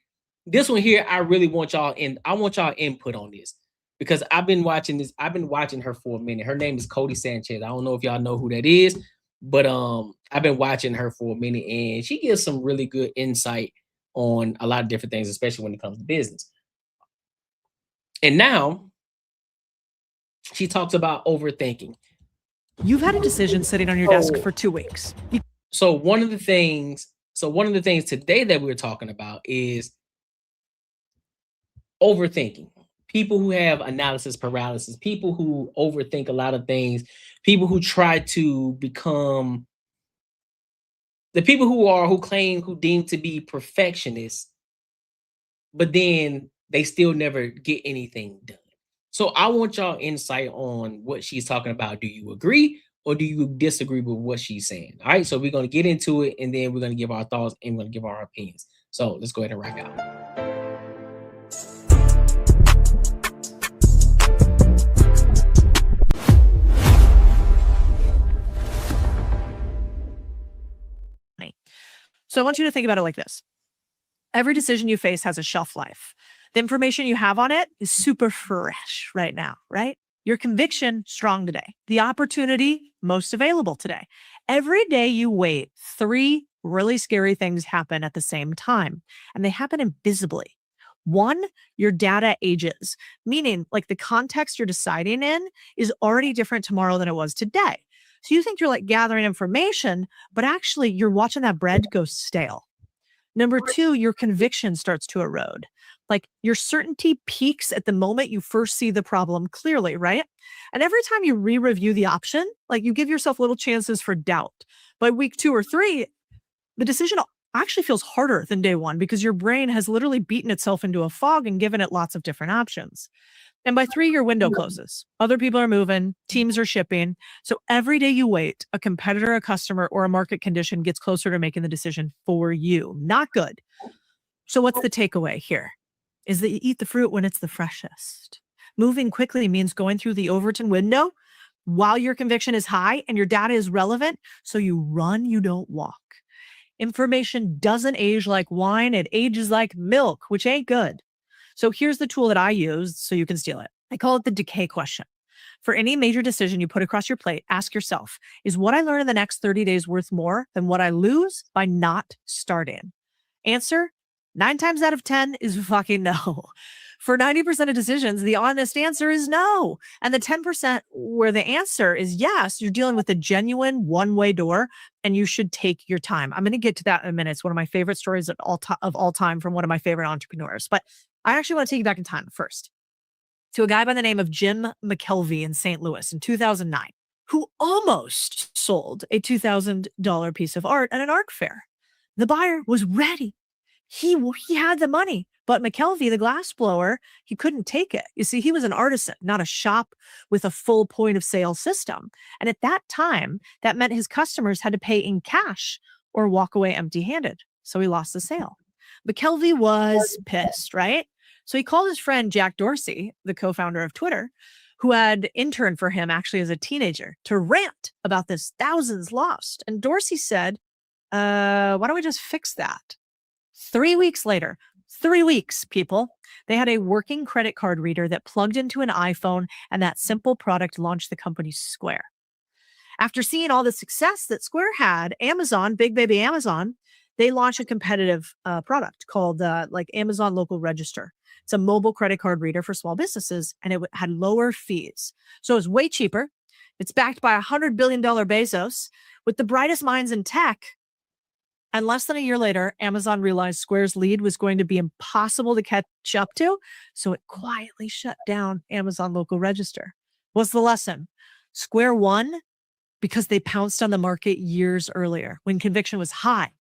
this one here, I really want y'all input on this because I've been watching this. I've been watching her for a minute. Her name is Cody Sanchez. I don't know if y'all know who that is, but I've been watching her for a minute and she gives some really good insight on a lot of different things, especially when it comes to business. And now she talks about overthinking. You've had a decision sitting on your desk for 2 weeks. So one of the things today that we're talking about is overthinking. People who have analysis paralysis, people who overthink a lot of things, people who try to become the people who deem to be perfectionists, but then they still never get anything done. So I want y'all insight on what she's talking about. Do you agree or do you disagree with what she's saying? All right, so we're going to get into it and then we're going to give our thoughts and we're going to give our opinions. So let's go ahead and rock out. So I want you to think about it like this. Every decision you face has a shelf life. The information you have on it is super fresh right now, right? Your conviction, strong today. The opportunity, most available today. Every day you wait, 3 really scary things happen at the same time, and they happen invisibly. 1, your data ages, meaning like the context you're deciding in is already different tomorrow than it was today. So you think you're like gathering information, but actually you're watching that bread go stale. Number 2, your conviction starts to erode. Like your certainty peaks at the moment you first see the problem clearly, right? And every time you re-review the option, like you give yourself little chances for doubt. By week 2 or 3, the decision actually feels harder than day one because your brain has literally beaten itself into a fog and given it lots of different options. And by 3, your window closes. Other people are moving, teams are shipping. So every day you wait, a competitor, a customer, or a market condition gets closer to making the decision for you. Not good. So what's the takeaway here? Is that you eat the fruit when it's the freshest. Moving quickly means going through the Overton window while your conviction is high and your data is relevant. So you run, you don't walk. Information doesn't age like wine. It ages like milk, which ain't good. So here's the tool that I use so you can steal it. I call it the decay question. For any major decision you put across your plate, ask yourself, is what I learn in the next 30 days worth more than what I lose by not starting? Answer, 9 times out of 10 is fucking no. For 90% of decisions, the honest answer is no. And the 10% where the answer is yes, you're dealing with a genuine one-way door and you should take your time. I'm going to get to that in a minute. It's one of my favorite stories of all time from one of my favorite entrepreneurs. But I actually want to take you back in time first to a guy by the name of Jim McKelvey in St. Louis in 2009, who almost sold a $2,000 piece of art at an art fair. The buyer was ready. He had the money, but McKelvey, the glass blower, he couldn't take it. You see, he was an artisan, not a shop with a full point of sale system. And at that time, that meant his customers had to pay in cash or walk away empty-handed. So he lost the sale. McKelvey was pissed, right? So he called his friend Jack Dorsey, the co-founder of Twitter, who had interned for him actually as a teenager, to rant about this thousands lost. And Dorsey said, why don't we just fix that? 3 weeks later, 3 weeks, people, they had a working credit card reader that plugged into an iPhone, and that simple product launched the company Square. After seeing all the success that Square had, Amazon, big baby Amazon, they launched a competitive product called Amazon Local Register. It's a mobile credit card reader for small businesses, and it had lower fees. So it's way cheaper. It's backed by $100 billion Bezos with the brightest minds in tech. And less than a year later, Amazon realized Square's lead was going to be impossible to catch up to, so it quietly shut down Amazon Local Register. What's the lesson? Square won because they pounced on the market years earlier when conviction was high.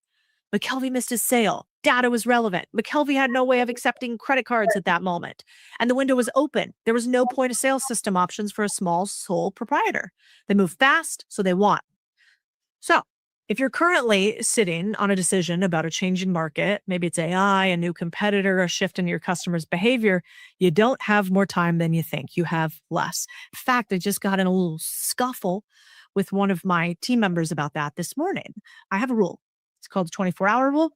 McKelvey missed his sale. Data was relevant. McKelvey had no way of accepting credit cards at that moment. And the window was open. There was no point of sale system options for a small sole proprietor. They moved fast, so they won. So if you're currently sitting on a decision about a changing market, maybe it's AI, a new competitor, a shift in your customer's behavior, you don't have more time than you think. You have less. In fact, I just got in a little scuffle with one of my team members about that this morning. I have a rule. It's called the 24-hour rule.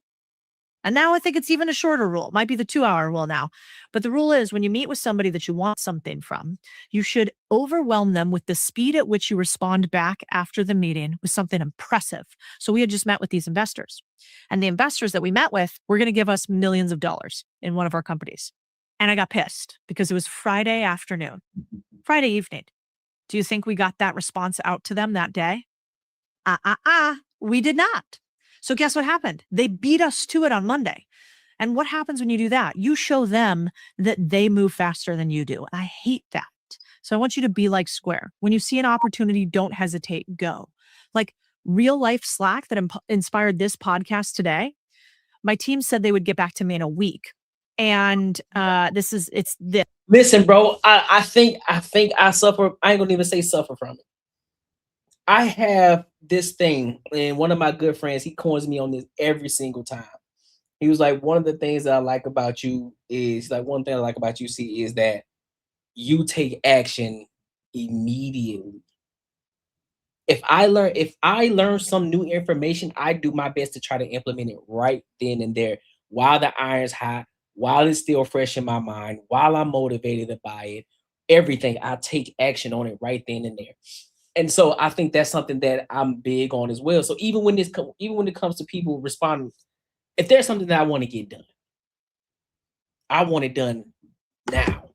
And now I think it's even a shorter rule. It might be the 2-hour rule now. But the rule is when you meet with somebody that you want something from, you should overwhelm them with the speed at which you respond back after the meeting with something impressive. So we had just met with these investors. And the investors that we met with were going to give us millions of dollars in one of our companies. And I got pissed because it was Friday afternoon, Friday evening. Do you think we got that response out to them that day? We did not. So guess what happened? They beat us to it on Monday. And what happens when you do that? You show them that they move faster than you do. I hate that. So I want you to be like Square. When you see an opportunity, don't hesitate, go. Like real life Slack that inspired this podcast today. My team said they would get back to me in a week. And it's this. Listen, bro, I think I suffer. I ain't gonna even say suffer from it. I have this thing, and one of my good friends, he coins me on this every single time. He was like, one of the things that I like about you is one thing I like about you, see, is that you take action immediately. If I learn some new information, I do my best to try to implement it right then and there while the iron's hot, while it's still fresh in my mind, while I'm motivated to buy it, everything, I take action on it right then and there. And so I think that's something that I'm big on as well. So even when it comes to people responding, if there's something that I want to get done, I want it done now.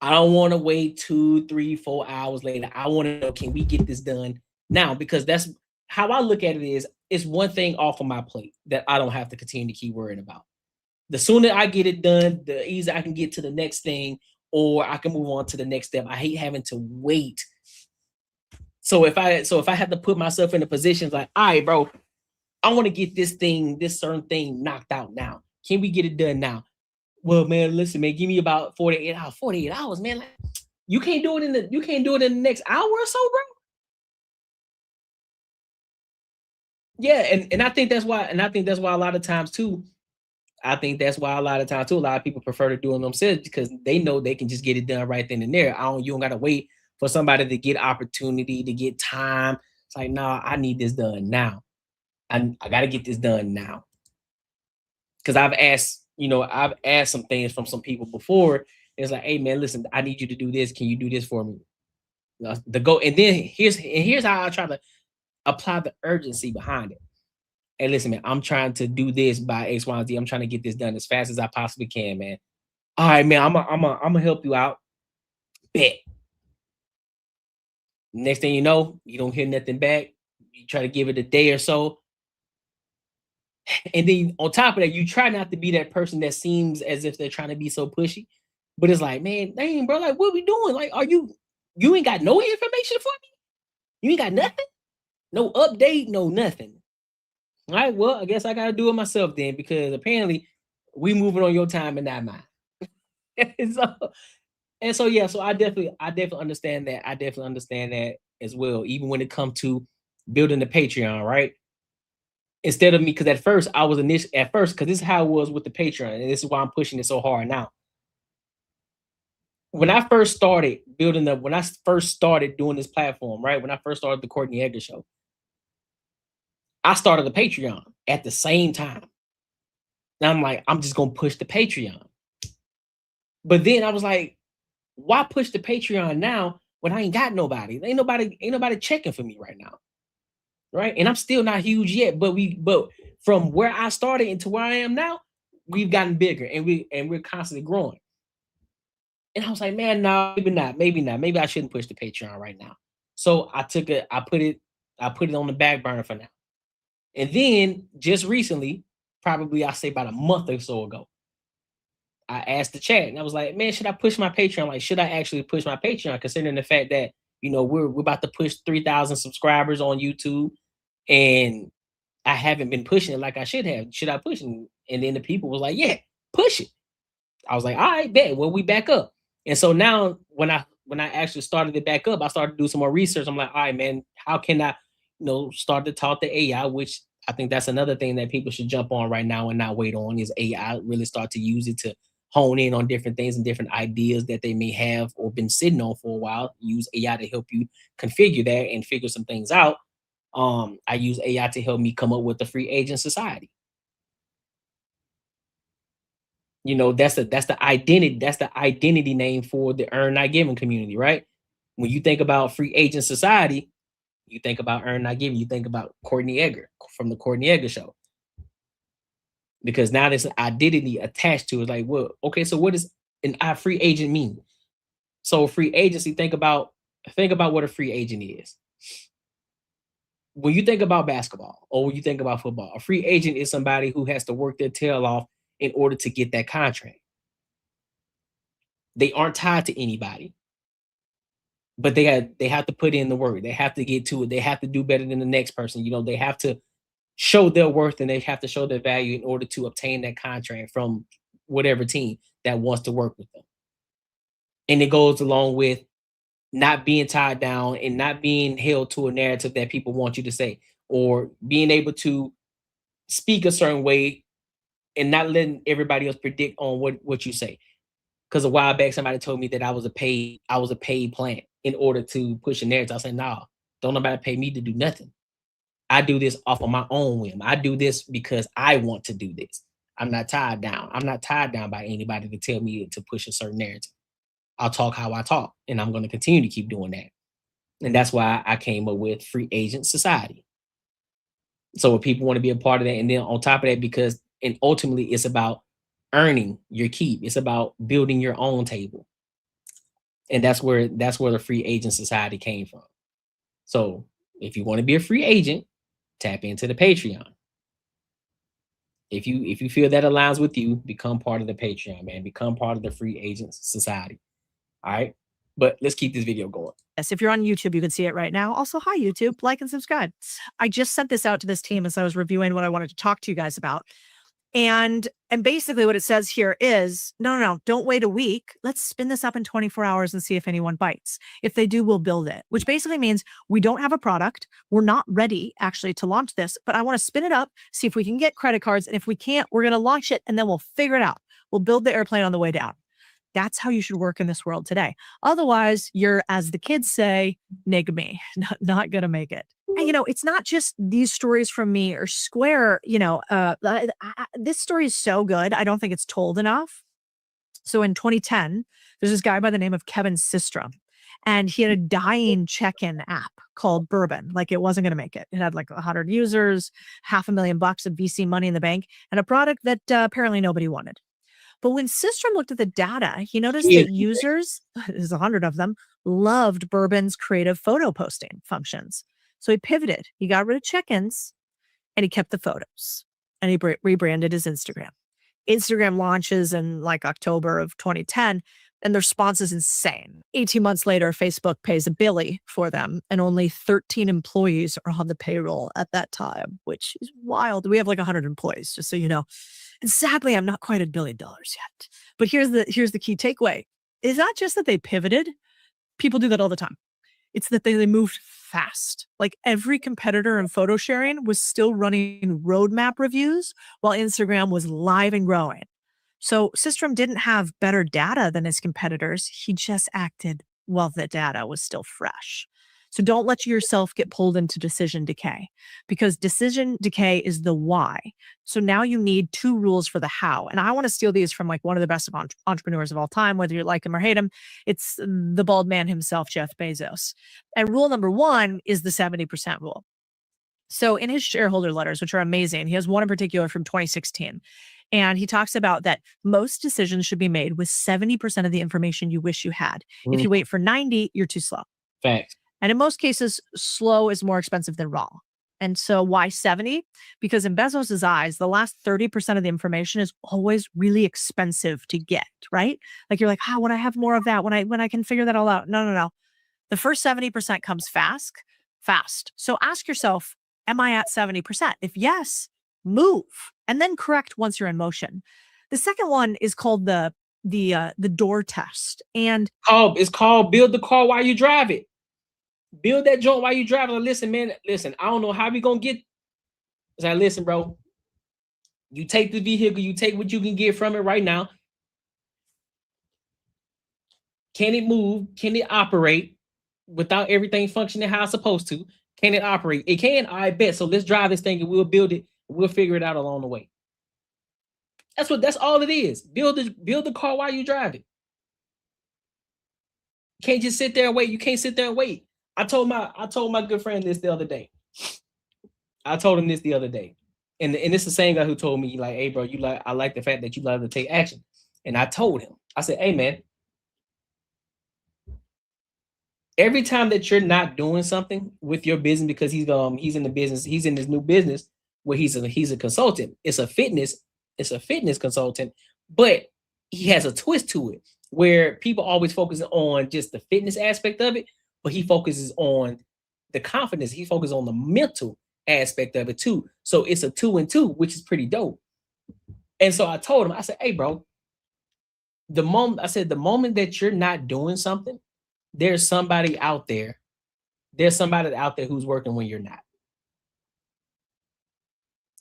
I don't want to wait 2, 3, 4 hours later. I want to know, can we get this done now? Because that's how I look at it is, it's one thing off of my plate that I don't have to continue to keep worrying about. The sooner I get it done, the easier I can get to the next thing, or I can move on to the next step. I hate having to wait. So if I have to put myself in a position like, all right, bro, I want to get this certain thing knocked out now. Can we get it done now? Well, man, listen, man, give me about 48 hours. 48 hours, man. Like, you can't do it in the next hour or so, bro. Yeah, and I think that's why, a lot of times too, a lot of people prefer to do it themselves because they know they can just get it done right then and there. You don't gotta wait for somebody to get opportunity, to get time. It's like, nah, I need this done now. I gotta get this done now. Cause I've asked some things from some people before. It's like, hey man, listen, I need you to do this. Can you do this for me? And then here's how I try to apply the urgency behind it. Hey, listen, man, I'm trying to do this by X, Y, and Z. I'm trying to get this done as fast as I possibly can, man. All right, man, I'm gonna help you out. Bet. Next thing you know, you don't hear nothing back. You try to give it a day or so. And then on top of that, you try not to be that person that seems as if they're trying to be so pushy. But it's like, man, dang, bro, like, what are we doing? Like, you ain't got no information for me? You ain't got nothing? No update, no nothing. All right, well, I guess I gotta do it myself then, because apparently we moving on your time and not mine. So yeah, so I definitely understand that. I definitely understand that as well, even when it comes to building the Patreon, right? Instead of me, because at first, because this is how it was with the Patreon, and this is why I'm pushing it so hard now. When I first started doing this platform, right? When I first started the Courtnee Edgar Show, I started the Patreon at the same time. Now I'm like, I'm just gonna push the Patreon. But then I was like, why push the Patreon now when I ain't got nobody? Ain't nobody checking for me right now. Right? And I'm still not huge yet, but from where I started into where I am now, we've gotten bigger and we're constantly growing. And I was like, man, no, maybe not. Maybe I shouldn't push the Patreon right now. So I put it on the back burner for now. And then just recently, probably I say about a month or so ago, I asked the chat and I was like, man, should I push my Patreon? Like, should I actually push my Patreon, considering the fact that, we're about to push 3,000 subscribers on YouTube and I haven't been pushing it like I should have. Should I push it? And then the people was like, yeah, push it. I was like, all right, bet. Well, we back up. And so now when I actually started it back up, I started to do some more research. I'm like, all right, man, how can I, start to talk to AI, which I think that's another thing that people should jump on right now and not wait on, is AI. Really start to use it to hone in on different things and different ideas that they may have or been sitting on for a while. Use AI to help you configure that and figure some things out. I use AI to help me come up with the free agent society. That's the identity name for the earn not giving community, right? When you think about free agent society, you think about earn not giving, you think about Courtnee Edgar from the Courtnee Edgar Show. Because now there's an identity attached to it. Like, well, okay, so what does a free agent mean? So free agency, think about what a free agent is. When you think about basketball or when you think about football, a free agent is somebody who has to work their tail off in order to get that contract. They aren't tied to anybody, but they have to put in the work. They have to get to it. They have to do better than the next person. They have to show their worth and they have to show their value in order to obtain that contract from whatever team that wants to work with them. And it goes along with not being tied down and not being held to a narrative that people want you to say, or being able to speak a certain way and not letting everybody else predict on what you say. Because a while back, somebody told me that I was a paid plant in order to push a narrative. I said, nah, don't nobody pay me to do nothing. I do this off of my own whim. I do this because I want to do this. I'm not tied down. I'm not tied down by anybody to tell me to push a certain narrative. I'll talk how I talk, and I'm going to continue to keep doing that. And that's why I came up with Free Agent Society. So if people want to be a part of that, and then on top of that, and ultimately it's about earning your keep. It's about building your own table. And that's where the Free Agent Society came from. So if you want to be a free agent, tap into the Patreon. If you feel that aligns with you, become part of the Patreon, man. Become part of the Free Agent Society. All right. But let's keep this video going. Yes, if you're on YouTube, you can see it right now. Also, hi, YouTube, like and subscribe. I just sent this out to this team as I was reviewing what I wanted to talk to you guys about. And basically what it says here is, no, don't wait a week. Let's spin this up in 24 hours and see if anyone bites. If they do, we'll build it, which basically means we don't have a product. We're not ready actually to launch this, but I want to spin it up, see if we can get credit cards. And if we can't, we're going to launch it and then we'll figure it out. We'll build the airplane on the way down. That's how you should work in this world today. Otherwise, you're, as the kids say, nig me, not going to make it. And, it's not just these stories from me or Square, this story is so good. I don't think it's told enough. So in 2010, there's this guy by the name of Kevin Systrom, and he had a dying check-in app called Bourbon. Like, it wasn't going to make it. It had like 100 users, $500,000 of VC money in the bank, and a product that apparently nobody wanted. But when Systrom looked at the data, he noticed that users, there's 100 of them, loved Bourbon's creative photo posting functions. So he pivoted. He got rid of check-ins and he kept the photos, and he rebranded his Instagram. Instagram launches in like October of 2010, and the response is insane. 18 months later, Facebook pays $1 billion for them, and only 13 employees are on the payroll at that time, which is wild. We have like 100 employees, just so you know. And sadly, I'm not quite $1 billion yet. But here's the key takeaway. It's not just that they pivoted. People do that all the time. It's that they moved fast. Like, every competitor in photo sharing was still running roadmap reviews while Instagram was live and growing. So Systrom didn't have better data than his competitors. He just acted while the data was still fresh. So don't let yourself get pulled into decision decay, because decision decay is the why. So now you need 2 rules for the how. And I want to steal these from like one of the best of entrepreneurs of all time, whether you like him or hate him. It's the bald man himself, Jeff Bezos. And rule number 1 is the 70% rule. So in his shareholder letters, which are amazing, he has one in particular from 2016. And he talks about that most decisions should be made with 70% of the information you wish you had. If you wait for 90, you're too slow. Facts. And in most cases, slow is more expensive than raw. And so why 70? Because in Bezos's eyes, the last 30% of the information is always really expensive to get, right? Like, you're like, when I have more of that, when I can figure that all out. No. The first 70% comes fast. So ask yourself, am I at 70%? If yes, move and then correct once you're in motion. The second one is called the door test. And it's called build the car while you drive it. Build that joint while you driving. Listen, man. Listen, I don't know how we gonna get. I said, listen, bro. You take the vehicle. You take what you can get from it right now. Can it move? Can it operate without everything functioning how it's supposed to? Can it operate? It can. I bet. So let's drive this thing and we'll build it. We'll figure it out along the way. That's all it is. Build the car while you drive it. You can't just sit there and wait. You can't sit there and wait. I told my good friend this the other day. I told him this the other day. And it's the same guy who told me, like, hey, bro, I like the fact that you love to take action. And I told him, I said, hey, man, every time that you're not doing something with your business, because he's in the business, he's in this new business where he's a consultant. It's a fitness consultant, but he has a twist to it where people always focus on just the fitness aspect of it, but he focuses on the confidence. He focuses on the mental aspect of it too. So it's a 2 and 2, which is pretty dope. And so I told him, I said, hey, bro, the moment that you're not doing something, there's somebody out there who's working when you're not.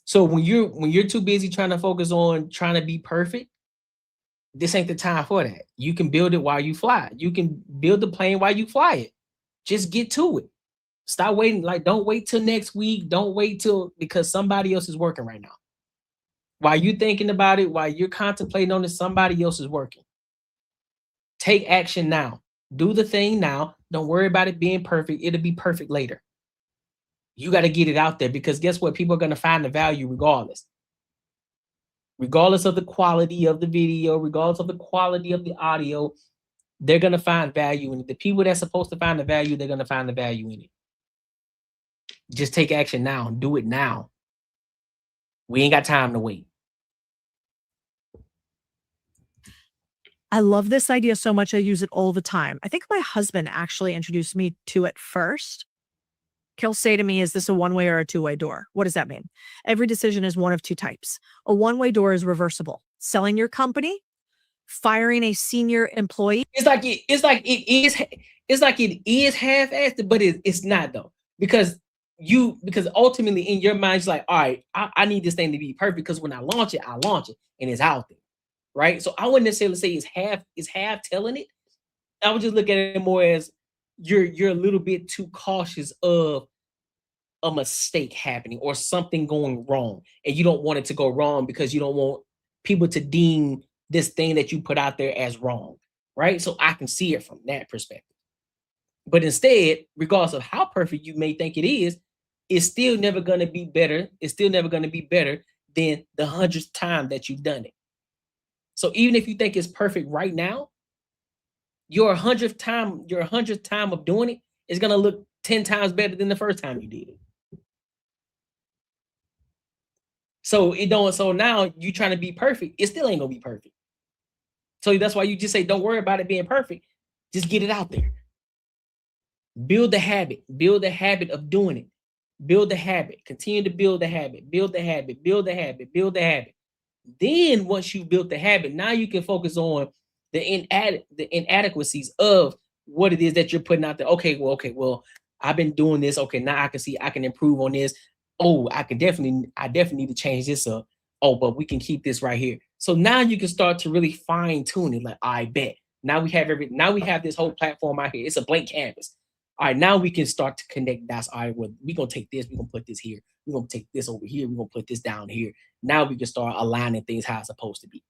So when you're too busy trying to focus on trying to be perfect, this ain't the time for that. You can build it while you fly. You can build the plane while you fly it. Just get to it. Stop waiting. Like, don't wait till next week. Don't wait because somebody else is working right now. While you're thinking about it, while you're contemplating on it, somebody else is working. Take action now. Do the thing now. Don't worry about it being perfect. It'll be perfect later. You got to get it out there, because guess what? People are going to find the value regardless. Regardless of the quality of the video, regardless of the quality of the audio, they're going to find value in it. The people that's supposed to find the value, they're going to find the value in it. Just take action now. Do it now. We ain't got time to wait. I love this idea so much. I use it all the time. I think my husband actually introduced me to it first. He'll say to me, is this a one-way or a two-way door? What does that mean? Every decision is one of two types. A one-way door is reversible. Selling your company, firing a senior employee. It's like it is half-assed, but it's not though. Because ultimately in your mind, it's like, all right, I need this thing to be perfect because when I launch it and it's out there. Right. So I wouldn't necessarily say it's half telling it. I would just look at it more as you're a little bit too cautious of a mistake happening or something going wrong. And you don't want it to go wrong because you don't want people to deem this thing that you put out there as wrong. Right. So I can see it from that perspective. But instead, regardless of how perfect you may think it is, it's still never going to be better. It's still never going to be better than the 100th time that you've done it. So even if you think it's perfect right now, your 100th time of doing it is going to look 10 times better than the first time you did it. So now you trying to be perfect, it still ain't going to be perfect. So that's why you just say, don't worry about it being perfect. Just get it out there. Build the habit of doing it. Build the habit, continue to build the habit, build the habit, build the habit, build the habit. Then once you built the habit, now you can focus on the inadequacies of what it is that you're putting out there. Okay, well, I've been doing this. Okay, now I can see I can improve on this. Oh, I definitely need to change this up. Oh, but we can keep this right here. So now you can start to really fine tune it. Like, I bet now we have this whole platform out here. It's a blank canvas. All right, now we can start to connect dots. All right, well, we're going to take this. We're going to put this here. We're going to take this over here. We're going to put this down here. Now we can start aligning things how it's supposed to be.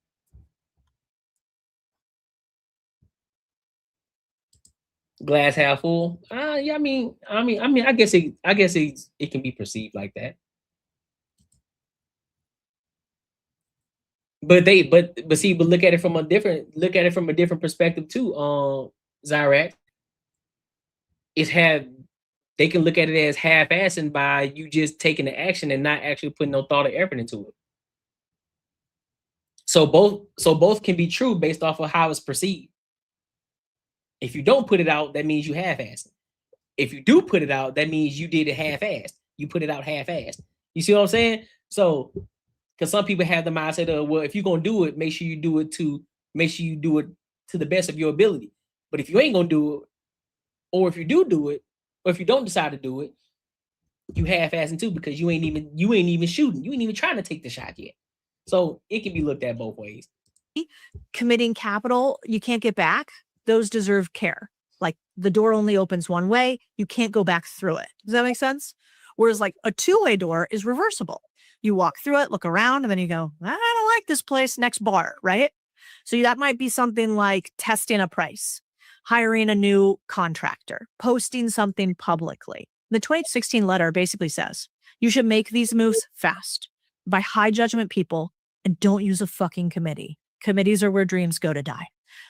Glass half full. Yeah, I mean, I guess it can be perceived like that. But look at it from a different perspective too. Zyrac. They can look at it as half-assing by you just taking the action and not actually putting no thought or effort into it. So both can be true based off of how it's perceived. If you don't put it out, that means you half-assed. If you do put it out, that means you did it half-assed. You put it out half-assed. You see what I'm saying? So, because some people have the mindset of, well, if you're gonna do it, make sure you do it to the best of your ability. But if you ain't gonna do it, or if you do it, or if you don't decide to do it, you half-assing too because you ain't even shooting. You ain't even trying to take the shot yet. So it can be looked at both ways. Committing capital you can't get back. Those deserve care. Like the door only opens one way. You can't go back through it. Does that make sense? Whereas like a two-way door is reversible. You walk through it, look around, and then you go, I don't like this place, next bar, right? So that might be something like testing a price, hiring a new contractor, posting something publicly. The 2016 letter basically says, you should make these moves fast by high judgment people and don't use a fucking committee. Committees are where dreams go to die.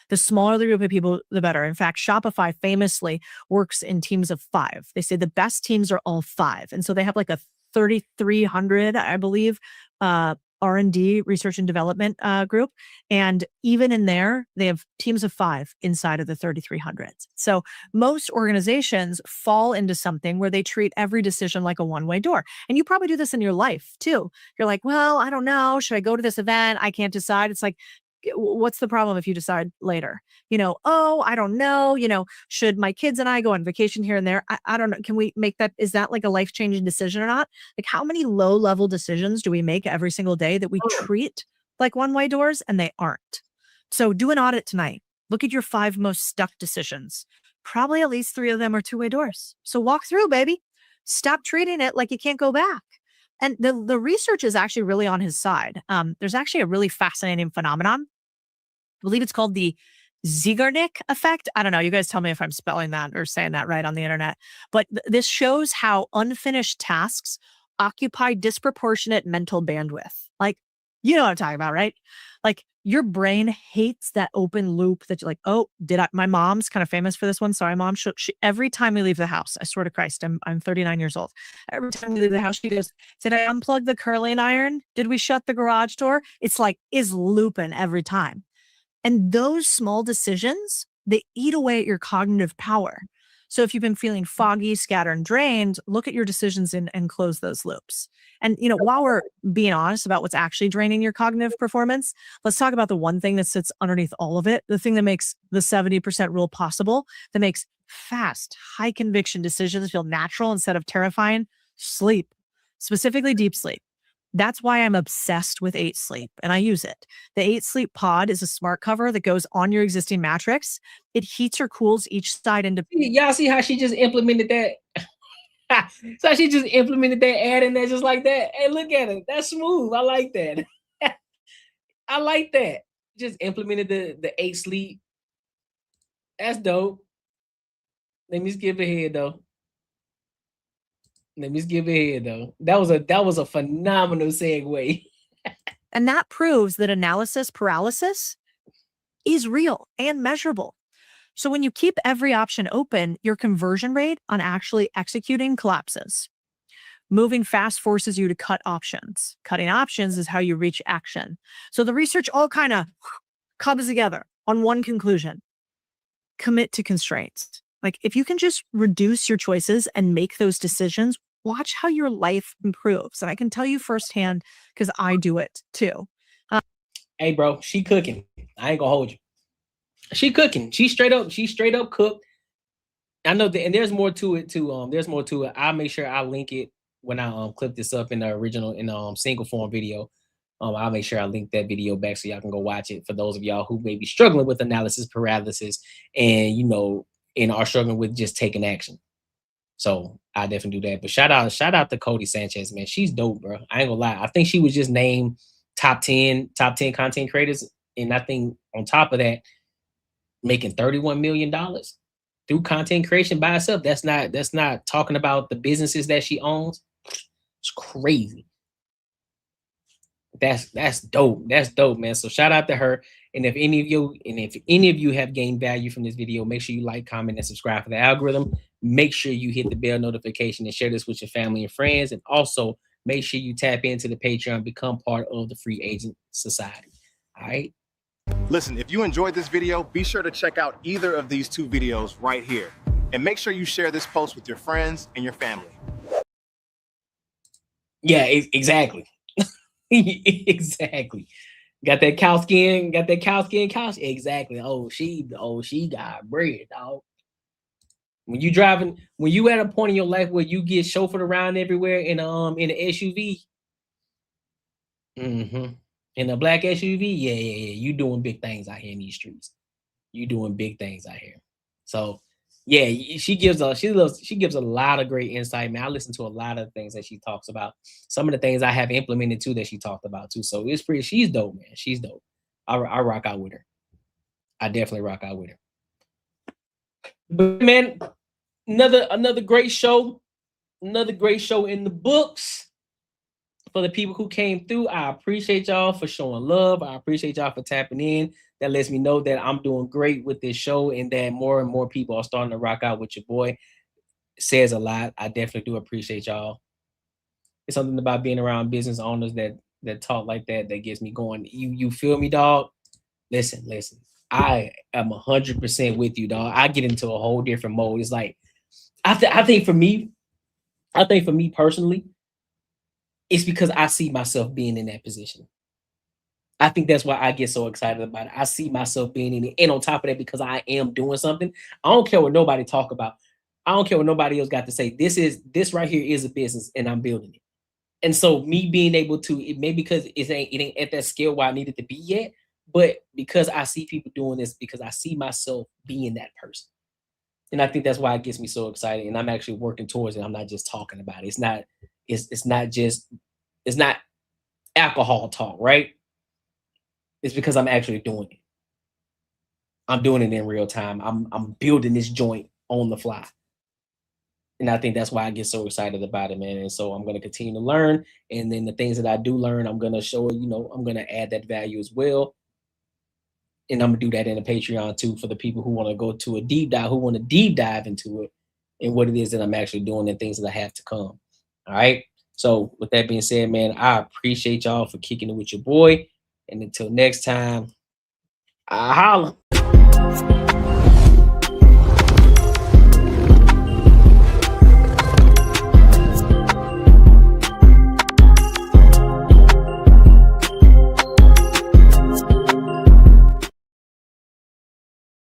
The smaller the group of people, the better. In fact, Shopify famously works in teams of 5. They say the best teams are all 5. And so they have like a 3,300, I believe, R&D, research and development group. And even in there, they have teams of 5 inside of the 3,300s. So most organizations fall into something where they treat every decision like a one-way door. And you probably do this in your life too. You're like, well, I don't know. Should I go to this event? I can't decide. It's like, what's the problem if you decide later? Oh, I don't know. Should my kids and I go on vacation here and there? I don't know. Can we make that? Is that like a life-changing decision or not? Like how many low-level decisions do we make every single day that we treat like one-way doors and they aren't? So do an audit tonight. Look at your 5 most stuck decisions. Probably at least 3 of them are two-way doors. So walk through, baby. Stop treating it like you can't go back. And the research is actually really on his side. There's actually a really fascinating phenomenon. I believe it's called the Zeigarnik effect. I don't know. You guys tell me if I'm spelling that or saying that right on the internet. But this shows how unfinished tasks occupy disproportionate mental bandwidth. Like, you know what I'm talking about, right? Like your brain hates that open loop that you're like, oh, my mom's kind of famous for this one. Sorry, mom. She, every time we leave the house, I swear to Christ, I'm 39 years old. Every time we leave the house, she goes, did I unplug the curling iron? Did we shut the garage door? It's like, is looping every time. And those small decisions, they eat away at your cognitive power. So if you've been feeling foggy, scattered, and drained, look at your decisions and close those loops. And, you know, while we're being honest about what's actually draining your cognitive performance, let's talk about the one thing that sits underneath all of it, the thing that makes the 70% rule possible, that makes fast, high conviction decisions feel natural instead of terrifying: sleep, specifically deep sleep. That's why I'm obsessed with 8 Sleep, and I use it. The 8 Sleep Pod is a smart cover that goes on your existing mattress. It heats or cools each side into. Y'all see how she just implemented that? So she just implemented that, adding that just like that. Hey, look at it. That's smooth. I like that. I like that. Just implemented the 8 Sleep. That's dope. Let me skip ahead though. Let me skip ahead though. That was a phenomenal segue. And that proves that analysis paralysis is real and measurable. So when you keep every option open, your conversion rate on actually executing collapses. Moving fast forces you to cut options. Cutting options is how you reach action. So the research all kind of comes together on one conclusion: commit to constraints. Like, if you can just reduce your choices and make those decisions, watch how your life improves. And I can tell you firsthand because I do it too. Hey, bro, she cooking. I ain't gonna hold you. She cooking. She straight up cooked. I know that, and there's more to it too. There's more to it. I'll make sure I link it when I clip this up in the original single form video. I'll make sure I link that video back so y'all can go watch it for those of y'all who may be struggling with analysis paralysis and, you know, and are struggling with just taking action. So I definitely do that. But shout out to Cody Sanchez, man. She's dope, bro. I ain't gonna lie. I think she was just named top 10 content creators. And I think on top of that, making $31 million through content creation by herself. That's not talking about the businesses that she owns. It's crazy. That's dope. That's dope, man. So shout out to her. And if any of you have gained value from this video, make sure you like, comment, and subscribe for the algorithm. Make sure you hit the bell notification and share this with your family and friends. And also make sure you tap into the Patreon, become part of the Free Agent Society. All right. Listen, if you enjoyed this video, be sure to check out either of these 2 videos right here. And make sure you share this post with your friends and your family. Yeah, exactly. Exactly. Got that cow skin couch. Exactly. Oh, she got bread, dog. When you at a point in your life where you get chauffeured around everywhere in an SUV. In a black SUV, yeah. You doing big things out here in these streets. You doing big things out here. So yeah, she gives a lot of great insight, man. I listen to a lot of things that she talks about. Some of the things I have implemented too that she talked about too. So she's dope, man. She's dope. I rock out with her. I definitely rock out with her. But man, another great show. Another great show in the books. For the people who came through, I appreciate y'all for showing love. I appreciate y'all for tapping in. That lets me know that I'm doing great with this show and that more and more people are starting to rock out with your boy. It says a lot. I definitely do appreciate y'all. It's something about being around business owners that talk like that gets me going. You feel me, dog? Listen. I am 100% with you, dog. I get into a whole different mode. It's like I think for me personally, it's because I see myself being in that position. I think that's why I get so excited about it. I see myself being in it. And on top of that, because I am doing something, I don't care what nobody talk about. I don't care what nobody else got to say. This right here is a business and I'm building it. And so me being able to, maybe because it ain't at that scale where I needed to be yet, but because I see people doing this, because I see myself being that person. And I think that's why it gets me so excited. And I'm actually working towards it. I'm not just talking about it. It's not alcohol talk, right? It's because I'm actually doing it. I'm doing it in real time. I'm building this joint on the fly. And I think that's why I get so excited about it, man. And so I'm going to continue to learn. And then the things that I do learn, I'm going to show, I'm going to add that value as well. And I'm going to do that in the Patreon too for the people who want to go to a deep dive, who want to deep dive into it and what it is that I'm actually doing and things that I have to come. All right. So with that being said, man, I appreciate y'all for kicking it with your boy. And until next time, Holla.